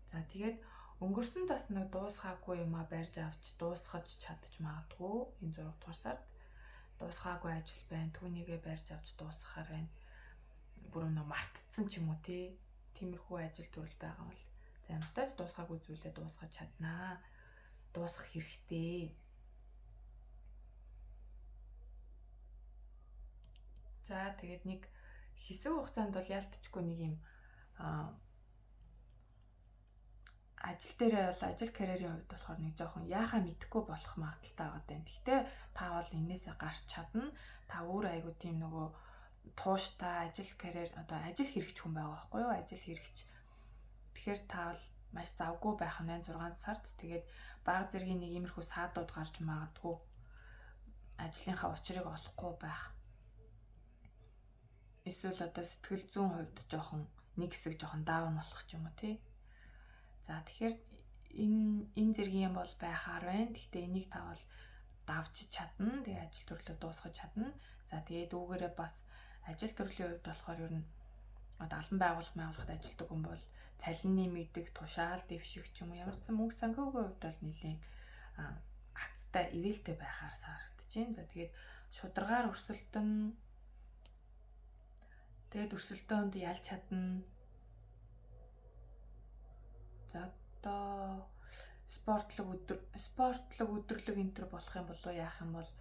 За тэгээд өнгөрсөнд бас нэг дуусгаагүй юмаа барьж авч дуусгаж чадчих магадгүй энэ 6 дугаар сард дуусгаагүй ажил байна. Түүнийгээ барьж авч дуусгахаар байна. Бүр нэг мартцсан ч юм уу тий. Тиймэрхүү ажил төрөл байгаа бол замтаж дуусгаагүй зүйлээ дуусгаж чаднаа. Дуусгах хэрэгтэй. За тэгээд нэг хэсэг хугацаанд бол ялтчгүй нэг юм ажил дээрээ бол ажил карьерийн хувьд болохоор нэг жоохон яахаа мэдэхгүй болох магадaltaй байгаа даа. Гэхдээ та бол энээсээ гарч чадна. Та өөр айгуу тийм нөгөө тууштай ажил карьер одоо ажил хэрэгч хүн байгаа байхгүй юу? Ажил хэрэгч. Тэгэхээр та бол маш завгүй байх нь 6 сард тэгээд бага зэргийн нэг иймэрхүү саадууд гарч магадгүй. Ажлынхаа учрыг олохгүй байх. Эсвэл одоо сэтгэл зүйн хувьд жоохон нэг хэсэг жоохон даун болох ч юм уу тий. За тэгэхээр энэ зэргийн юм бол байхаар байна. Гэхдээ энийг та бол давж чадна. Тэгээ ажил төрлөө дуусгаж чадна. За тэгээд дүүгээрээ бас ажил төрлийн хувьд болохоор ер нь албан байгууллагад ажилладаг хүн бол цалин нэмэгдэх, тушаал дэвших ч юм уу ямар ч мөнгө санхүүгийн хувьд бол нэлээд хацтай ивэлтэй байхаар санагдаж байна. За тэгээд шударгаар өрсөлдөн тэгээд өрсөлдөөнд ялж чадна. За одоо спортлог өдрлөг энэ төр болох юм болов яах юм бол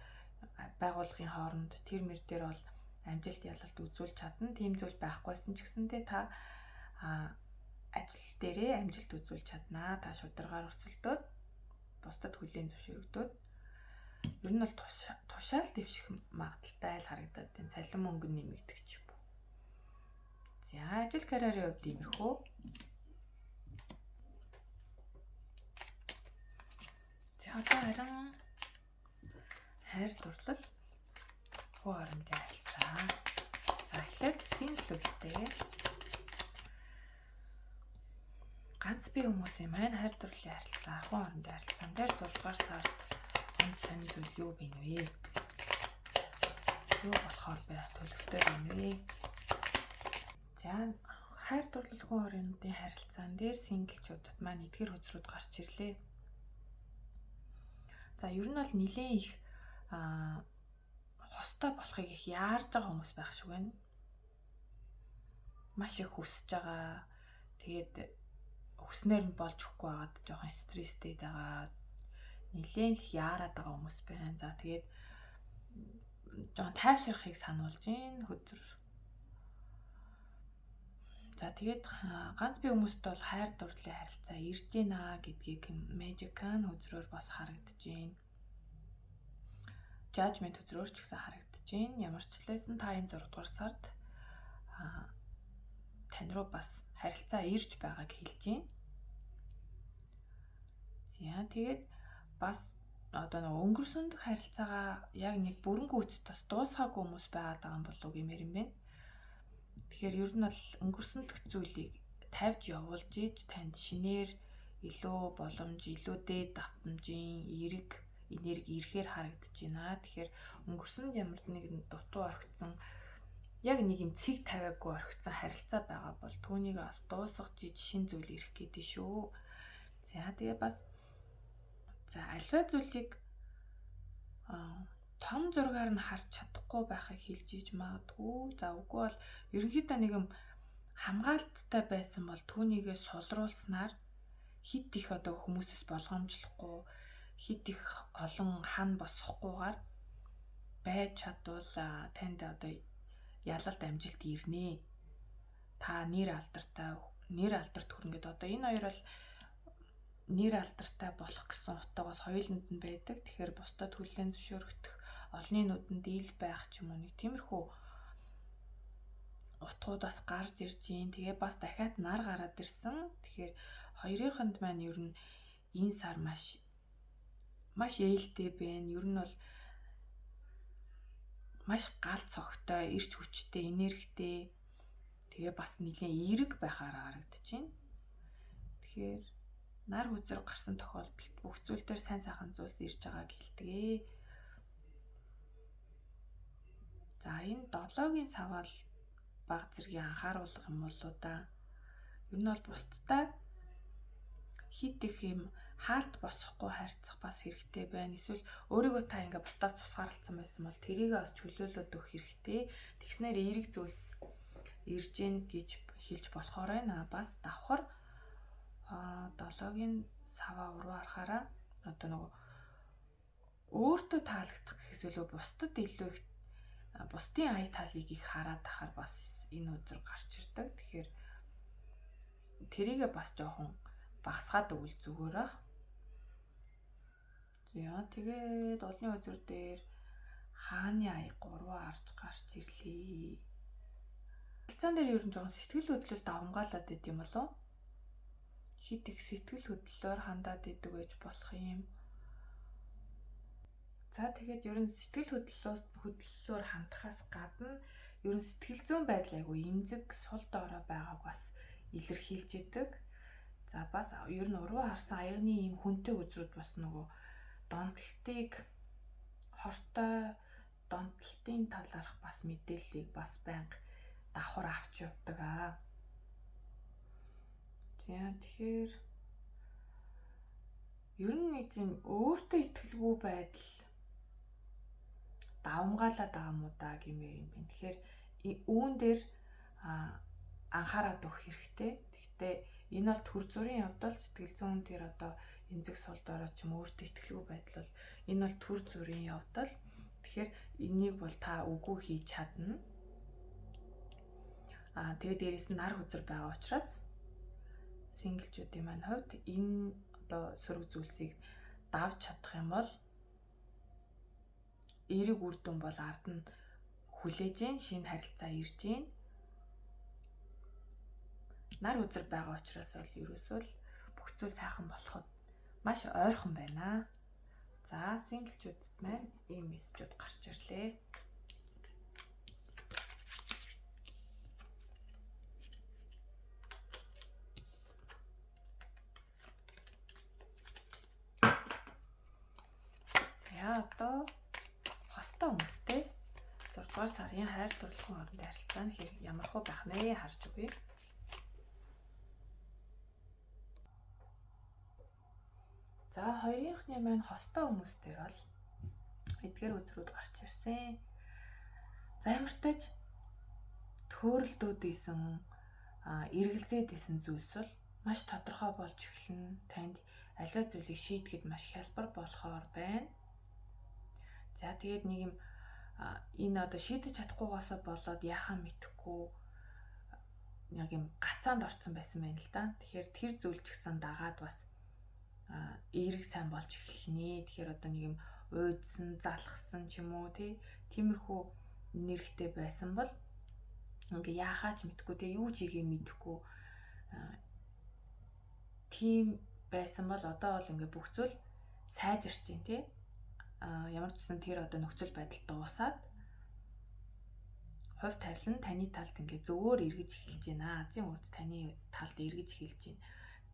байгууллагын хооронд тэр мөр дээр бол амжилт ялалт үзүүлж чадна. Тийм зүйл байхгүйсэн ч гэсэндээ та ажил дээрээ амжилт үзүүлж чаднаа. Та шударгаар өрсөлдөөд бусдад хүлээн зөвшөөрөгдөөд ер нь бол тушаал дэвших магадaltaй л харагдаад байна. Цалин мөнгө нэмэгдэх ч юм уу. За ажил карьерийн хувьд иймэрхүү. За одоо харин хайр дурлал хүү хоорондын харилцаа. За эхлээд сингл үстэй. Ганц бие хүмүүсийн маань хайр дурлалын харилцаа, хүү хоорондын харилцаан дээр 6 дугаар сард онд сонь зүйл юу бийнэ вэ? Юу болохоор төлөвтэй байна вэ? За хайр дурлал хүү хоорондын харилцаан дээр синглчуудад маань эдгээр хөзрүүд гарч ирлээ. За ер нь бол нэлээд их хостой болохыг их яарж байгаа хүмүүс байх шиг байна. Маш их хүсэж байгаа. Тэгээд хүснээр нь болж өгөхгүй байгаад жоохон стресстэй байгаа. Нэлээд их яарад байгаа хүмүүс байна. За тэгээд жоохон тайвширхыг сануулж гин хөдөр. За тэгээд ганц бие хүмүүст бол хайр дурлалын харилцаа ирж гинэ гэдгийг Magic-ан хөзрөөр бас харагдаж байна. Judgment хөзрөөр ч гэсэн харагдаж байна. Ямар ч хэлсэн та энэ 6 дугаар сард тань руу бас харилцаа ирж байгааг хэлж байна. За тэгээд бас одоо нэг өнгөрсөнд харилцаагаа яг нэг бүрэн гүйцэд бас дуусгаагүй хүмүүс байгаад байгаа юм болов уу гэмээр юм байна. Тэгэхээр ер нь бол өнгөрсөнд зүйлийг тавьж явуулж иж танд шинээр илүү боломж, илүү дээд давтамжийн эерэг энерги ирэхээр харагдаж байна. Тэгэхээр өнгөрсөнд ямар нэгэн дутуу орхицсон яг нэг юм цэг тавиаггүй орхицсон харилцаа байгаа бол түүнийг бас дуусгаж иж шин зүйл ирэх гэдэг шүү. За тэгээ бас альва зүйлийг том зургаар нь харж чадахгүй байхыг хэлж иж магадгүй. За үгүй бол ерөнхийдөө нэг юм хамгаалттай байсан бол түүнийгээ сулруулснаар хит их одоо хүмүүсээс болгоомжлохгүй, хит их олон хан босохгүйгээр байж чадвал танд одоо ялалт амжилт ирнэ. Та нэр алдарт хүрнэ гэдэг. Одоо энэ хоёр бол нэр алдартай болох гэсэн утгаас хоёуланд нь байдаг. Тэгэхээр бусдад хүлээн зөвшөөрөгдөх, олонний нүдэнд ил байх ч юм уу нэг тиймэрхүү утгуудаас гарч ирж гин. Тэгээ бас дахиад нар гараад ирсэн. Тэгэхээр хоёрынд маань ер нь энэ сар маш ээлтэй байна. Ер нь бол маш гал цогтой, эрч хүчтэй, энергитэй. Тэгээ бас нэлийн эерэг байхаар харагдаж байна. Тэгэхээр нар хүзэр гарсан тохиолдолд бүх зүйл дээр сайн сайхан зүйлс ирж байгааг хэлдэг. За энэ 7-гийн саваал баг зэргийн анхааруулга юм болоо да. Ер нь бол бусдтай хит их юм хаалт босохгүй харьцах бас хэрэгтэй байна. Эсвэл өөрийгөө та ингээ бусдаас тусгаарлцсан байсан бол тэрийгээ бас чөлөөлөд өгөх хэрэгтэй. Тэгснээр эерэг зүйлс ирж гин гэж хэлж болохоор байна. Бас давхар 7-гийн саваа уруу харахаараа одоо нөгөө өөртөө таалагдах гэхээс илүү бусдад илүү их бусдын ая талыг их хараад тахаар бас энэ үзэр гарч ирдэг. Тэгэхээр тэрийгээ бас жоохон багасгаад өгвөл зүгээр ах. За тэгээд олонний үзэр дээр хааны ая 3 харж гарч ирлээ. Хэлцэн дээр ер нь жоохон сэтгэл хөдлөл давмгаалаад байд юм болов? Хит их сэтгэл хөдлөлөөр хандаад идэг байж болох юм. За тэгээд ер нь сэтгэл хөдлөлөөр хандахаас гадна ер нь сэтгэл зүйн байдал айгүй эмзэг сул доороо байгааг бас илэрхийлж идэг. За бас ер нь уруу харсан аягны ийм хүнтэй үзрүүд бас нөгөө хортой донтолтын талаарх бас мэдээллийг бас байнга давхар авч явдаг аа. За тэгэхээр ер нь нэг юм өөртөө итгэлгүй байдал давмгаалаад байгаа юм уу да гэмээр юм байна. Тэгэхээр үүн дээр анхаарал өгөх хэрэгтэй. Гэхдээ энэ бол төр зүрийн явдал сэтгэл зүйн тэр одоо эмзэг сул дорой ч юм өөртөө итгэлгүй байдал бол энэ бол төр зүрийн явдал. Тэгэхээр энийг бол та үгүй хийж чадна. Тэгээд дээрээс нь нар хүзэр байгаа учраас синглчүүдийн маань хувьд энэ одоо сөрөг зүйлсийг давж чадах юм бол эерэг үр дүн бол ард нь хүлээж гин, шинэ харилцаа ирж гин. Нар үзэр байгаа учраас бол ерөөсөө л бүх зүйл сайхан болоход маш ойрхон байна. За синглчүүдэд маань ийм мессежүүд гарч ирлээ. За одоо хостой хүмүүстэй 6 дугаар сарын хайр дурлалын хоорондын харилцаа нь ямар хөө байх нэ харж үгүй. За хоёрынхны маань хостой хүмүүстээр бол эдгээр үзрүүд гарч ирсэн. За ямартаж төөрөлдөөдийсэн эргэлзээдийсэн зүйлс бол маш тодорхой болж эхэлнэ. Танд аливаа зүйлийг шийдэхэд маш хялбар болохоор байна. За тэгээд нэг юм энэ одоо шийдэж чадахгүйгаасаа болоод яхаа мэдэхгүй нэг юм гацаанд орсон байсан байна л да. Тэгэхээр тэр зүйл ч гэсэн дагаад бас эерэг сайн болж эхэлнэ. Тэгэхээр одоо нэг юм уйдсан, залхсан ч юм уу тиймэрхүү нэрхтэй байсан бол ингээ яахаач мэдэхгүй юу ч хийгээ мэдэхгүй тийм байсан бол одоо бол ингээ бүх зүйл сайжирч байна ямар ч гэсэн тэр одоо нөхцөл байдал дуусаад хувь тавилан таны талд ингээ зөвөр эргэж эхэлж байна. Азийн урд таны талд эргэж эхэлж байна.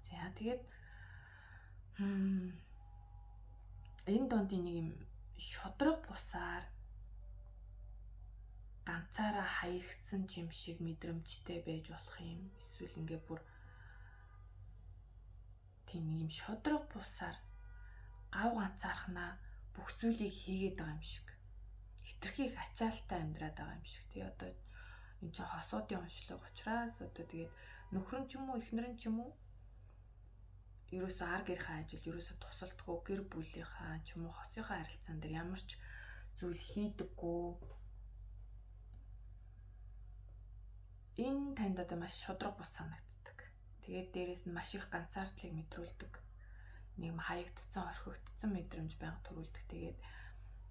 За тэгээд энэ дондын нэг юм шудраг бусаар ганцаараа хаягдсан юм шиг мэдрэмжтэй байж болох юм. Эсвэл ингээ бүр тийм нэг юм шудраг бусаар гав ганцаархнаа бүх зүйлийг хийгээд байгаа юм шиг. Хитрхийг ачаалтаа амьдраад байгаа юм шиг. Тэгээ одоо энэ чинь хосуудын онцлог учраас одоо тэгээд нөхөр нь ч юм уу эхнэр нь ч юм уу ерөөсөө ар гэрийнхээ ажилд ерөөсөө тусалдаггүй, гэр бүлийнхаа ч юм уу хосынхаа харилцаан дээр ямар ч зүйл хийдэггүй. Энэ танд одоо маш шудраг бус санагддаг. Тэгээд дээрэс нь маш их ганцаардлыг мэдрүүлдэг. Нэг юм хаягдсан, орхигдсон мэдрэмж байнга төрүүлдэг. Тэгээд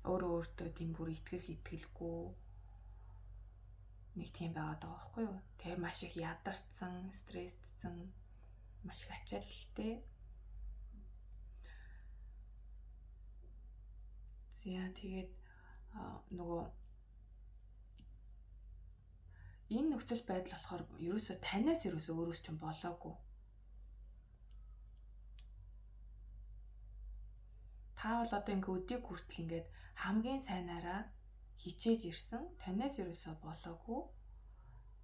өөрөө өөртөө тийм бүр итгэлгүй нэг тийм байгаад байгаа байхгүй юу? Тэгээ маш их ядарсан, стрессдсэн, маш их ачааллтай. За тэгээд нөгөө энэ нөхцөл байдал болохоор ерөөсөө танаас ерөөсөө өөрөөс чинь болоогүй. Та бол одоо ингээ өдийг хүртэл ингээд хамгийн сайнаараа хичээж ирсэн, танаас ерөөсөө болоогүй.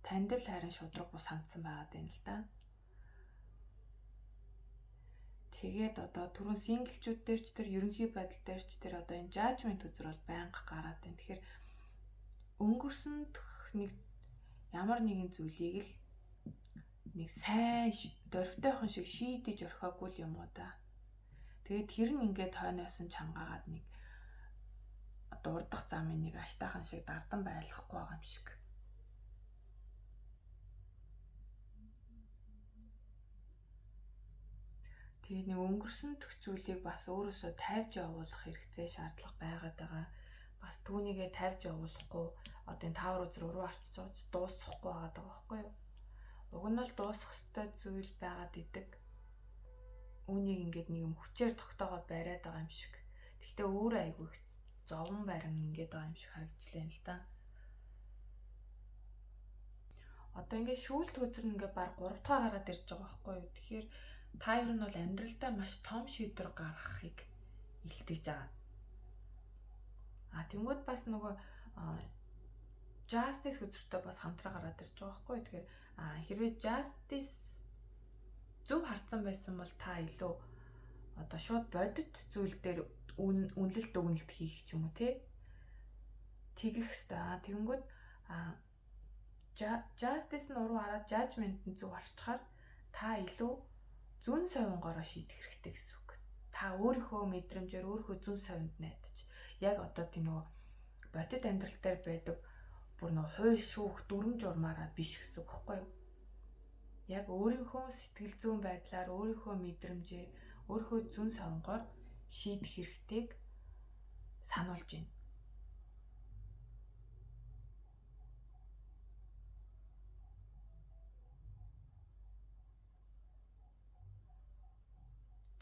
Танд л харин шудраг бус хандсан байгаад байна л да. Тэгээд одоо түрүүн синглчүүд дээр ч тэр ерөнхий байдал дээр ч тэр одоо энэ жажмент үзэр бол байнга гараад байна. Тэгэхээр өнгөрсөнд нэг ямар нэгэн зүйлийг л нэг сайн дөрвтойхон шиг шийдэж орхиогүй юм уу да. Тэгээд тэр нь ингээд хойноос нь чангаагаад нэг дурдах замын нэг аштайхан шиг дардан байлгахгүй байгаа юм шиг. Тэгээд нэг өнгөрсөн төгсүүлийг бас өөрөөсөө тавьж явуулах хэрэгцээ шаардлага байгаад байгаа. Бас түүнийгээ тавьж явуулахгүй одоо энэ таавар үзэр уруу арчиж байгаа ч дуусахгүй байгаад байгаа байхгүй юу? Уг нь л дуусах ёстой зүйл байгаад идэг. Үүнийг ингээд нэг юм хүчээр тогтоогоод бариад байгаа юм шиг. Гэхдээ өөрөө айгүй их зовон барин ингээд байгаа юм шиг харагдлаа л да. Одоо ингээд шүүлт үзэр ингээд баг 3 дахь гараад ирж байгаа байхгүй юу? Тэгэхээр та ер нь бол амьдралдаа маш том шийдвэр гаргахыг илтгэж байгаа. Тэнгүүд бас нөгөө justice үзэртэй бас хамтраа гараад ирж байгаа байхгүй юу? Тэгэхээр хэрвээ justice зөв харцсан байсан бол та илүү одоо шууд бодит зүйл дээр үнэлэлт өгнөлт хийх ч юм уу те тэгэх хэвээр. Тэнгүүд justice нь уруу хараад judgment нь зөв харчаар та илүү зүүн совингороо шийдэх хэрэгтэй гэсэн үг. Та өөрийнхөө мэдрэмжээр өөрийнхөө зүүн совинд найдаж яг одоо тийм нөгөө бодит амьдрал дээр байдаг бүр нөгөө хууль шүүх дүрм журмаараа биш гэсэн үг байхгүй юу? Яг өөрийнхөө сэтгэл зүйн байдлаар өөрийнхөө мэдрэмжээр өөрийнхөө зүүн совингоор шийдэх хэрэгтэйг сануулж байна.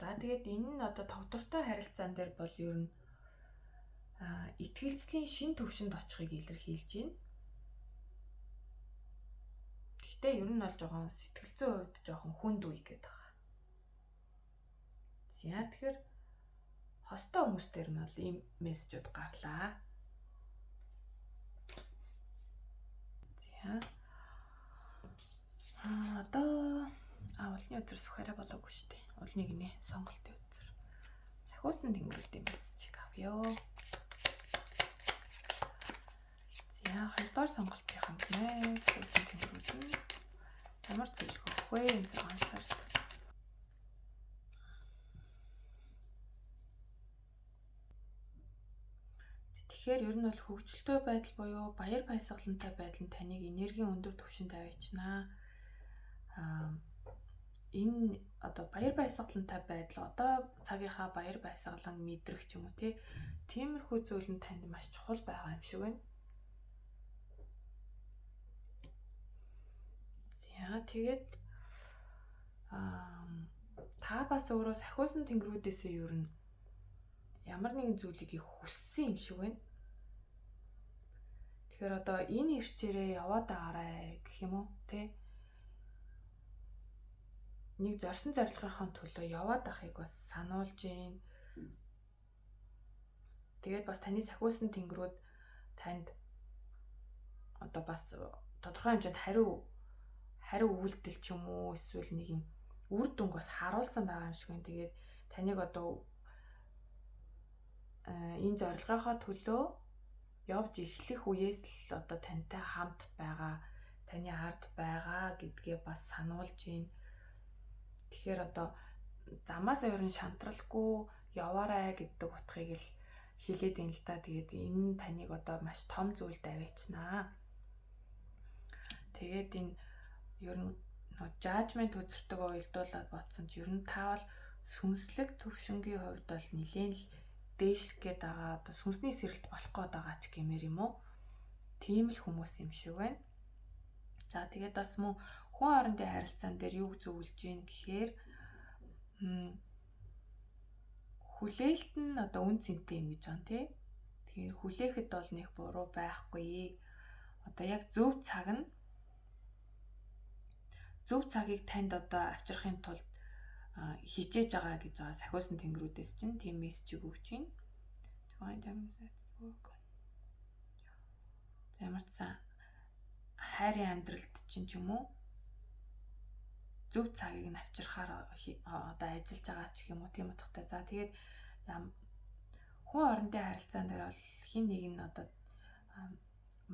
За тэгээд энэ нь одоо тогтвортой харилцаан дээр бол ер нь итгэлцлийн шин төвшөнд очихыг илэрхийлж байна. Гэхдээ ер нь бол жоохон сэтгэл зүйн хувьд жоохон хүнд үе гэдэг байгаа. За тэгэхээр хостой хүмүүс дээр нь бол ийм мессежүүд гарлаа. За одоо улны өдөр сухараа болоогүй шүү дээ. Улны гинэ сонголтын өдөр. Сахиусан тэнгэрүүдийн мессежийг авъя. За хоёрдугаар сонголтын гинэ сахиусан тэнгэрүүд нь ямар зүйл хөх вэ энэ 6 сард. Тэгэхээр ер нь бол хөгжилтэй байдал буюу баяр баясгалантай байдал нь таныг энергийн өндөр түвшинд тавьчихнаа. Энэ одоо баяр баясгалантай байдал одоо цагийнхаа баяр баясгалан мэдрэх ч юм уу тиймэрхүү зүйл нь танд маш чухал байгаа юм шиг байна. За тэгээд та бас өөрөө сахиусан тэнгэрүүдээсээ ер нь ямар нэгэн зүйлийг их хүссэн юм шиг байна. Тэгэхээр одоо энэ ирчээрээ яваад байгаарай гэх юм уу нэг зорьсон зорилгынхаа төлөө яваад ахыг бас сануулж гин. Тэгээд бас таны сахиусан тэнгэрүүд танд одоо бас тодорхой хэмжээнд хариу үйлдэл ч юм уу эсвэл нэг юм үр дүнг бас харуулсан байгаа юм шиг байна. Тэгээд таныг одоо энэ зорилгынхаа төлөө явж эхлэх үеэс л одоо тантай хамт байгаа таны ард байгаа гэдгээ бас сануулж гин. Тэгэхээр одоо замаас ер нь шантралгүй яваарай гэдэг утгыг л хэлээд юм л да. Тэгээд энэ таныг одоо маш том зүйлд авчинаа. Тэгээд энэ ер нь жажмент үзэртэйгөө уялдуулаад бодсон ч ер нь та бол сүнслэг төвшингийн хувьд бол нэлээд л дээшлэх гээд байгаа. Одоо сүнсний сэрэлт болох гээд байгаа ч гэмээр юм уу? Тийм л хүмүүс юм шиг байна. За тэгээд бас мөн хүн хоорондын харилцаан дээр юу зөвлөж гин гэхээр хүлээлт нь одоо үн цэнтэй юм гэж байна тий. Тэгэхээр хүлээхэд бол нэг буруу байхгүй. Одоо яг зөв цагийг танд одоо авчрахын тулд хичээж байгаа гэж байгаа сахиусан тэнгэрүүдээс чинь тийм мессежийг өгч гин. Ямар ч сан хайрын амьдралд чинь ч юм уу зөв цагийг нь авчрахаар одоо ажиллаж байгаа ч юм уу тийм утгатай. За тэгээд хүн хоорондын харилцаан дээр бол хин нэг нь одоо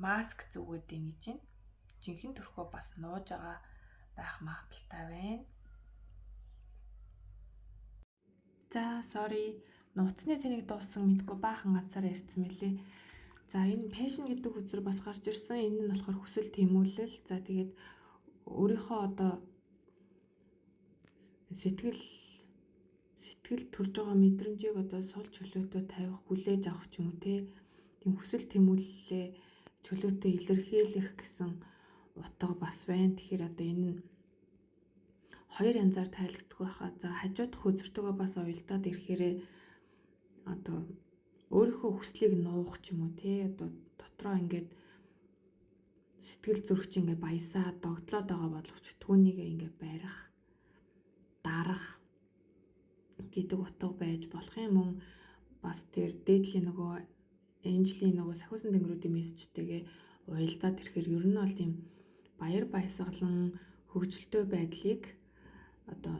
маск зүгээд ийн гэж байна. Жинхэнэ төрхөө бас нууж байгаа байх магадaltaй байна. За sorry нууцны цэнийг дууссан мэдгүй баахан ганцаар ярьсан мэлээ. За энэ passion гэдэг үзэр бас гарч ирсэн. Энэ нь болохоор хүсэл тэмүүлэл. За тэгээд өөрийнхөө одоо сэтгэл төрж байгаа мэдрэмжийг одоо сул чөлөөтэй тавих, хүлээж авах ч юм уу те. Тийм хүсэл тэмүүллээ чөлөөтэй илэрхийлэх гэсэн утга бас байна. Тэгэхээр одоо энэ нь хоёр янзаар тайлагддаг байхаа. За хажуудах үзэртэйгөө бас уялдаад ирэхээрээ одоо өөрийнхөө хүслийг нуух ч юм уу те. Одоо дотроо ингээд сэтгэл зүрх чинь ингээд баясаа догтлоод байгаа боловч түүнийг ингээд барих, дарах гэдэг утга байж болох юм. Мөн бас тэр дээдлийн нөгөө энжлийн нөгөө сахиусан тэнгэрүүдийн мессежтэйгээ уялдаад ирэхээр ер нь бол юм баяр баясгалан хөгжилтэй байдлыг одоо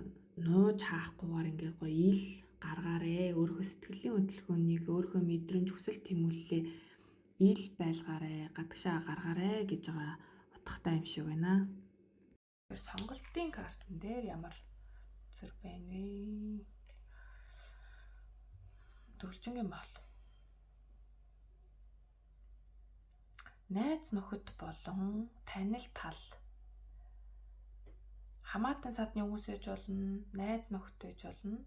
нууж хаахгүйгээр ингээд гоё ил гаргаарэ. Өөрийнхөө сэтгэлийн хөдөлгөөнийг, өөрийнхөө мэдрэмж хүсэл тэмүүллээ ил байлгаарэ, гадагшаа гаргаарэ гэж байгаа утгатай юм шиг байна. Тэр сонголтын картн дээр ямар зүр байна вэ? Дөрвөлжингийн бол найз нөхөд болон танил тал хамаатан садны хүмүүс ээж болно, найз нөхөд ээж болно.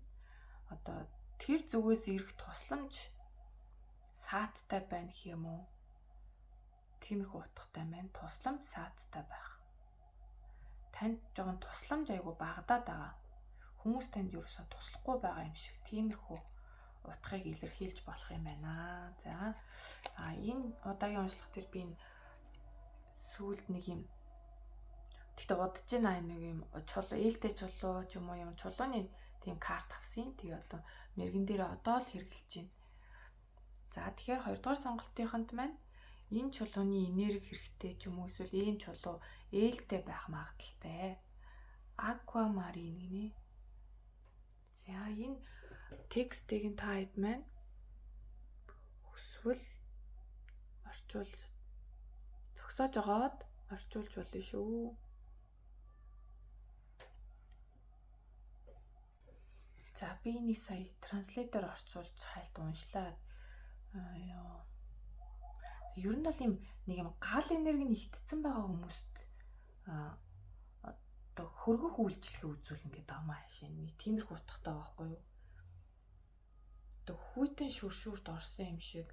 Одоо тэр зүгээс ирэх тусламж сааттай байна гэх юм уу? Тиймэрхүү утгатай байна. Тусламж сааттай байх. Танд жоохон тусламж айгу багдаад байгаа. Хүмүүс танд ерөөсө туслахгүй байгаа юм шиг. Тиймэрхүү утгыг илэрхийлж болох юм байна. За энэ удаагийн уншлах дээр би энэ сүүлд нэг юм тэгтээ удаж байна нэг юм чулуу ээлтэй чулуу ч юм уу юм чулууны тийм карт авсан. Тэгээ одоо мэрэгэн дээр одоо л хэрэглэж байна. За тэгэхээр 2 дугаар сонголтынханд маань энэ чулууны энерги хэрэгтэй ч юм уу эсвэл ийм чулуу ээлтэй байх магадaltaй. Аквамарин гинэ. За энэ текстийг нь та хэд маань хүсвэл орчуул зогсоож агаад орчуулж болно шүү. За би нэг сая транслейтер орчуулж хайлт уншлаад ер нь бол юм нэг юм гал энерги нь ихтсэн байгаа хүмүүст одоо хөргөх үйлчлэгээ үзүүлнэ гэдэг амаа хашийн нэг тиймэрхүү утгатай байгаа байхгүй юу? Одоо хүйтэн шүршүрт орсон юм шиг.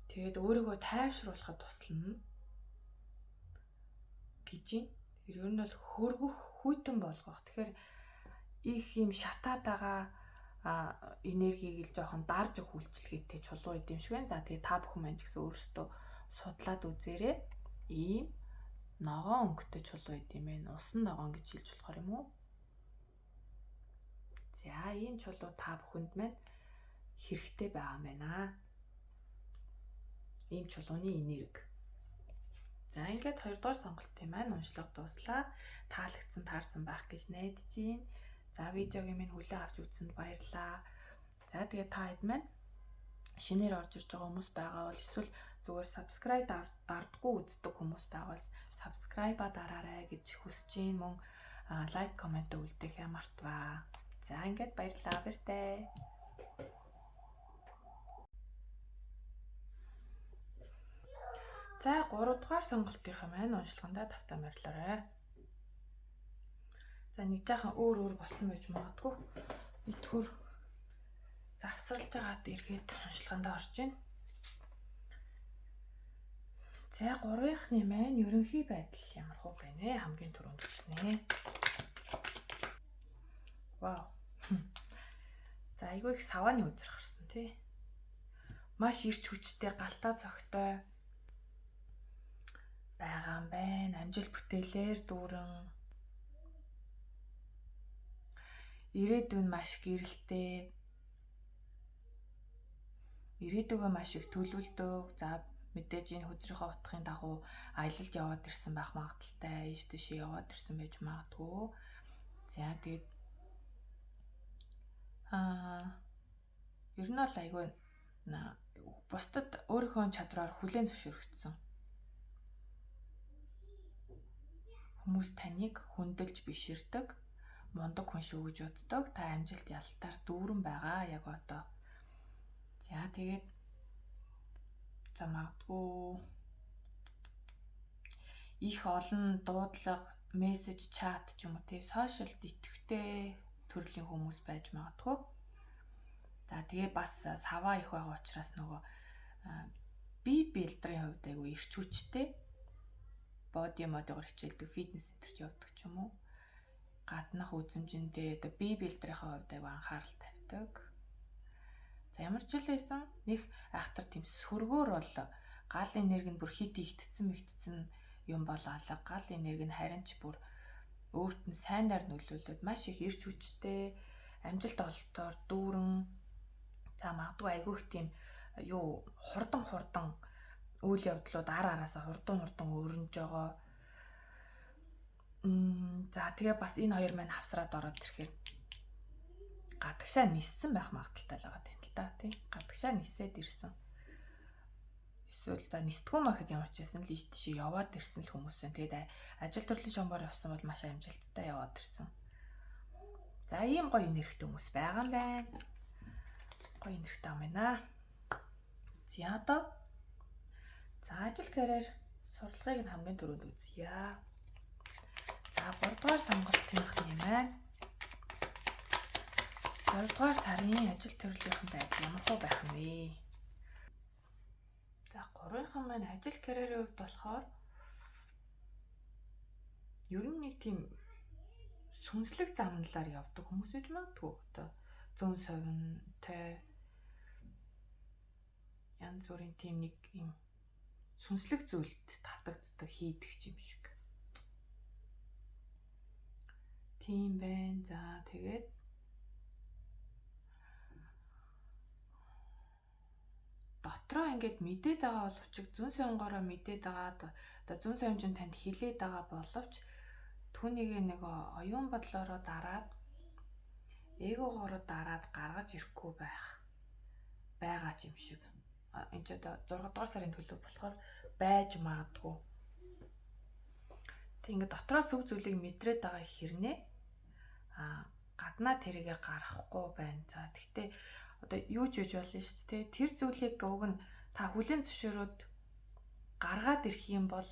Тэгээд өөрийгөө тайвшруулахад туслана гэж юм. Тэр ер нь бол хөргөх, хүйтэн болгох. Тэгэхээр их юм шатаад байгаа энергийг л жоохон дарж өгөх үйлчлэгээтэй чулуу идэм шиг байна. За тэгээ та бүхэн маань ч гэсэн өөрсдөө судлаад үзээрэй. Ийм ногоон өнгөтэй чулуу идэм байх. Усан ногоон гэж хэлж болохоор юм уу? За ийм чулуу та бүхэнд маань хэрэгтэй байгаа юм байна. Ийм чулууны энерги. За ингээд 2 дугаар сонголтын маань уншлага дуслаа. Таалагдсан таарсан байх гэж найдаж байна. За видеогийн минь хүлээн авч үзсэнд баярлалаа. За тэгээ та хэд маань шинээр орж ирж байгаа хүмүүс байгаа бол эсвэл зүгээр subscribe дардггүй үздэг хүмүүс байвал subscribe дараарай гэж хүсэж байна. Мөн лайк, комент үлдэхээ мартваа. За ингээд баярлалаа. Баяртай. За 3 дугаар сонголтынхаа маань уншлагандаа тавтаа морилоорой. За нэг жаахан өөр болсон байж магадгүй. Би төр завсарлаж байгаад эргээд уншлагандаа орж байна. За 3-ны маань ерөнхий байдал ямар хөө байна вэ? Хамгийн түрүүнд үзснэ. Вау. За айгүй их савааны үзэр гарсан тий. Маш ирч хүчтэй галтаа цогтой байгаа юм байна. Амжилт бүтээлээр дүүрэн ирээдүйн маш гэрэлтэй. Ирээдүгөө маш их төлөвлөдөг. За мэдээж энэ хөдрийнхөө утгын дагуу аялалд яваад ирсэн байх магадaltaй. Ийш тийш яваад ирсэн байж магадгүй. За тэгээд ер нь бол айгүй бусдад өөрийнхөө чадвараар хүлээн зөвшөөрөгдсөн. Хүмүүс таныг хүндэлж биширдэг, мундаг хүн шүү гэж үздэг. Та амжилт ялтаар дүүрэн байгаа яг одоо. За тэгээд за магадгүй их олон дуудлага, мессеж, чат ч юм уу тий сошиалд идэвхтэй төрлийн хүмүүс байж магадгүй. За тэгээ бас саваа их байгаа учраас нөгөө бие бэлтрийн хувьд айгүй ирч хүчтэй боди модоор хичээлдэг, фитнес центрт явдаг ч юм уу. Гаднах үзмжиндээ одоо бие бэлтрийнхээ хувьд айгүй анхаарал тавьдаг. За ямар ч л байсан нэг айхтар тийм сөргөөр бол гал энерги нь бүр хит игдсэн юм бол алга. Гал энерги нь харин ч бүр өөрт нь сайнаар нөлөөлөд маш их ирч хүчтэй амжилт ололтоор дүүрэн за магадгүй айгүйх тийм хурдан үйл явдлууд араасаа хурдан өрнөж байгаа. За тэгээ бас энэ хоёр маань хавсраад ороод ирэхээр гадагшаа ниссэн байх магадaltaй л байгаа юм л да тий. Гадагшаа нисээд ирсэн. Эсвэл за нисдэггүй махад ямар ч байсан л ийш тийш яваад ирсэн л хүмүүс байна. Тэгээд ажил төрлийн шомбоор явсан бол маш амжилттай яваад ирсэн. За ийм гоё энергитэй хүмүүс байгаа юм байна. Гоё энергитэй юм байна. За одоо за ажил карьер сурлагыг нь хамгийн түрүүнд үзье. За 3 дугаар сонголтын маань 2 дугаар сарын ажил төрлийн байдал ямар хөө байх юм бэ? За 3-ын маань ажил карьерийн хувьд болохоор ер нь нэг тийм сүнслэг замналаар явдаг хүмүүс гэж магадгүй. Одоо зүүн совинтай янз бүрийн тийм нэг юм сүнслэг зүйлд татагддаг хийдэг юм шиг. Тийм байна. За тэгээд дотроо ингээд мэдээд байгаа боловч зүүн совингороо мэдээд байгаа. Одоо зүүн совинч танд хилээд байгаа боловч түүнийг нэг оюун бодлороо дараад эгоогоороо дараад гаргаж ирэхгүй байгаа юм шиг. Энд ч одоо 6 дугаар сарын төлөв болохоор байж магадгүй. Тэг ингээд дотроо зөв зүйлийг мэдрээд байгаа хэрнээ гаднаа тэрийгэ гаргахгүй байна. За тэгтээ одоо юу ч хийж болно шүү дээ. Тэр зүйлийг уг нь та хүлээн зөвшөөрөөд гаргаад ирэх юм бол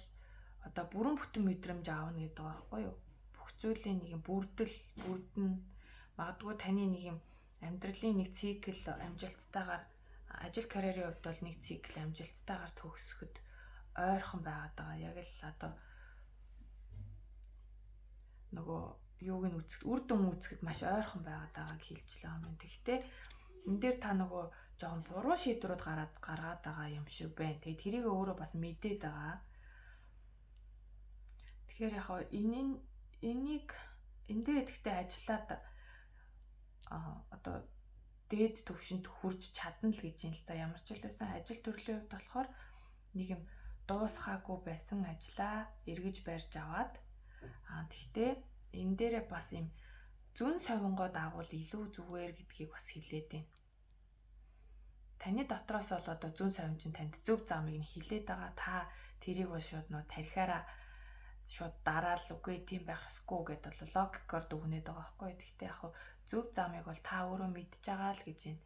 одоо бүрэн бүтэн мэдрэмж аавна гэдэг байгаа байхгүй юу? Бүх зүйлийн нэг юм бүрдэн магадгүй таны нэг юм амьдралын нэг цикл амжилттайгаар ажил карьерийн хувьд бол нэг цикл амжилттайгаар төгсөхөд ойрхон байгаад байгаа. Яг л одоо нөгөө юуг нь үр дүн үүсгэхэд маш ойрхон байгаад байгааг хэлжлээ юм. Тэгэхдээ энэ дээр та нөгөө жоохон буруу шийдвэрүүд гаргаад байгаа юм шиг байна. Тэгээ тэрийг өөрөө бас мэдээд байгаа. Тэгэхээр яг энийг энэ дээр ихтэй ажиллаад одоо дээд төвшөнд хүрч чадна л гэж юм л да. Ямар ч л байсан ажил төрлийн хувьд болохоор нэг юм дуусгаагүй байсан ажлаа эргэж барьж аваад тэгтээ энэ дээрээ бас юм зүүн совингоо дагуул илүү зүгээр гэдгийг бас хэлээд байна. таны дотроос бол одоо зүүн совин чинь танд зөв замыг нь хилээд байгаа. Та тэрийг бол шууд нөө тарихаараа шууд дараал үгүй тийм байх ёсгүй гэдээ бол логикоор дүгнээд байгаа байхгүй. Гэхдээ яг зөв замыг бол та өөрөө мэдж байгаа л гэж байна.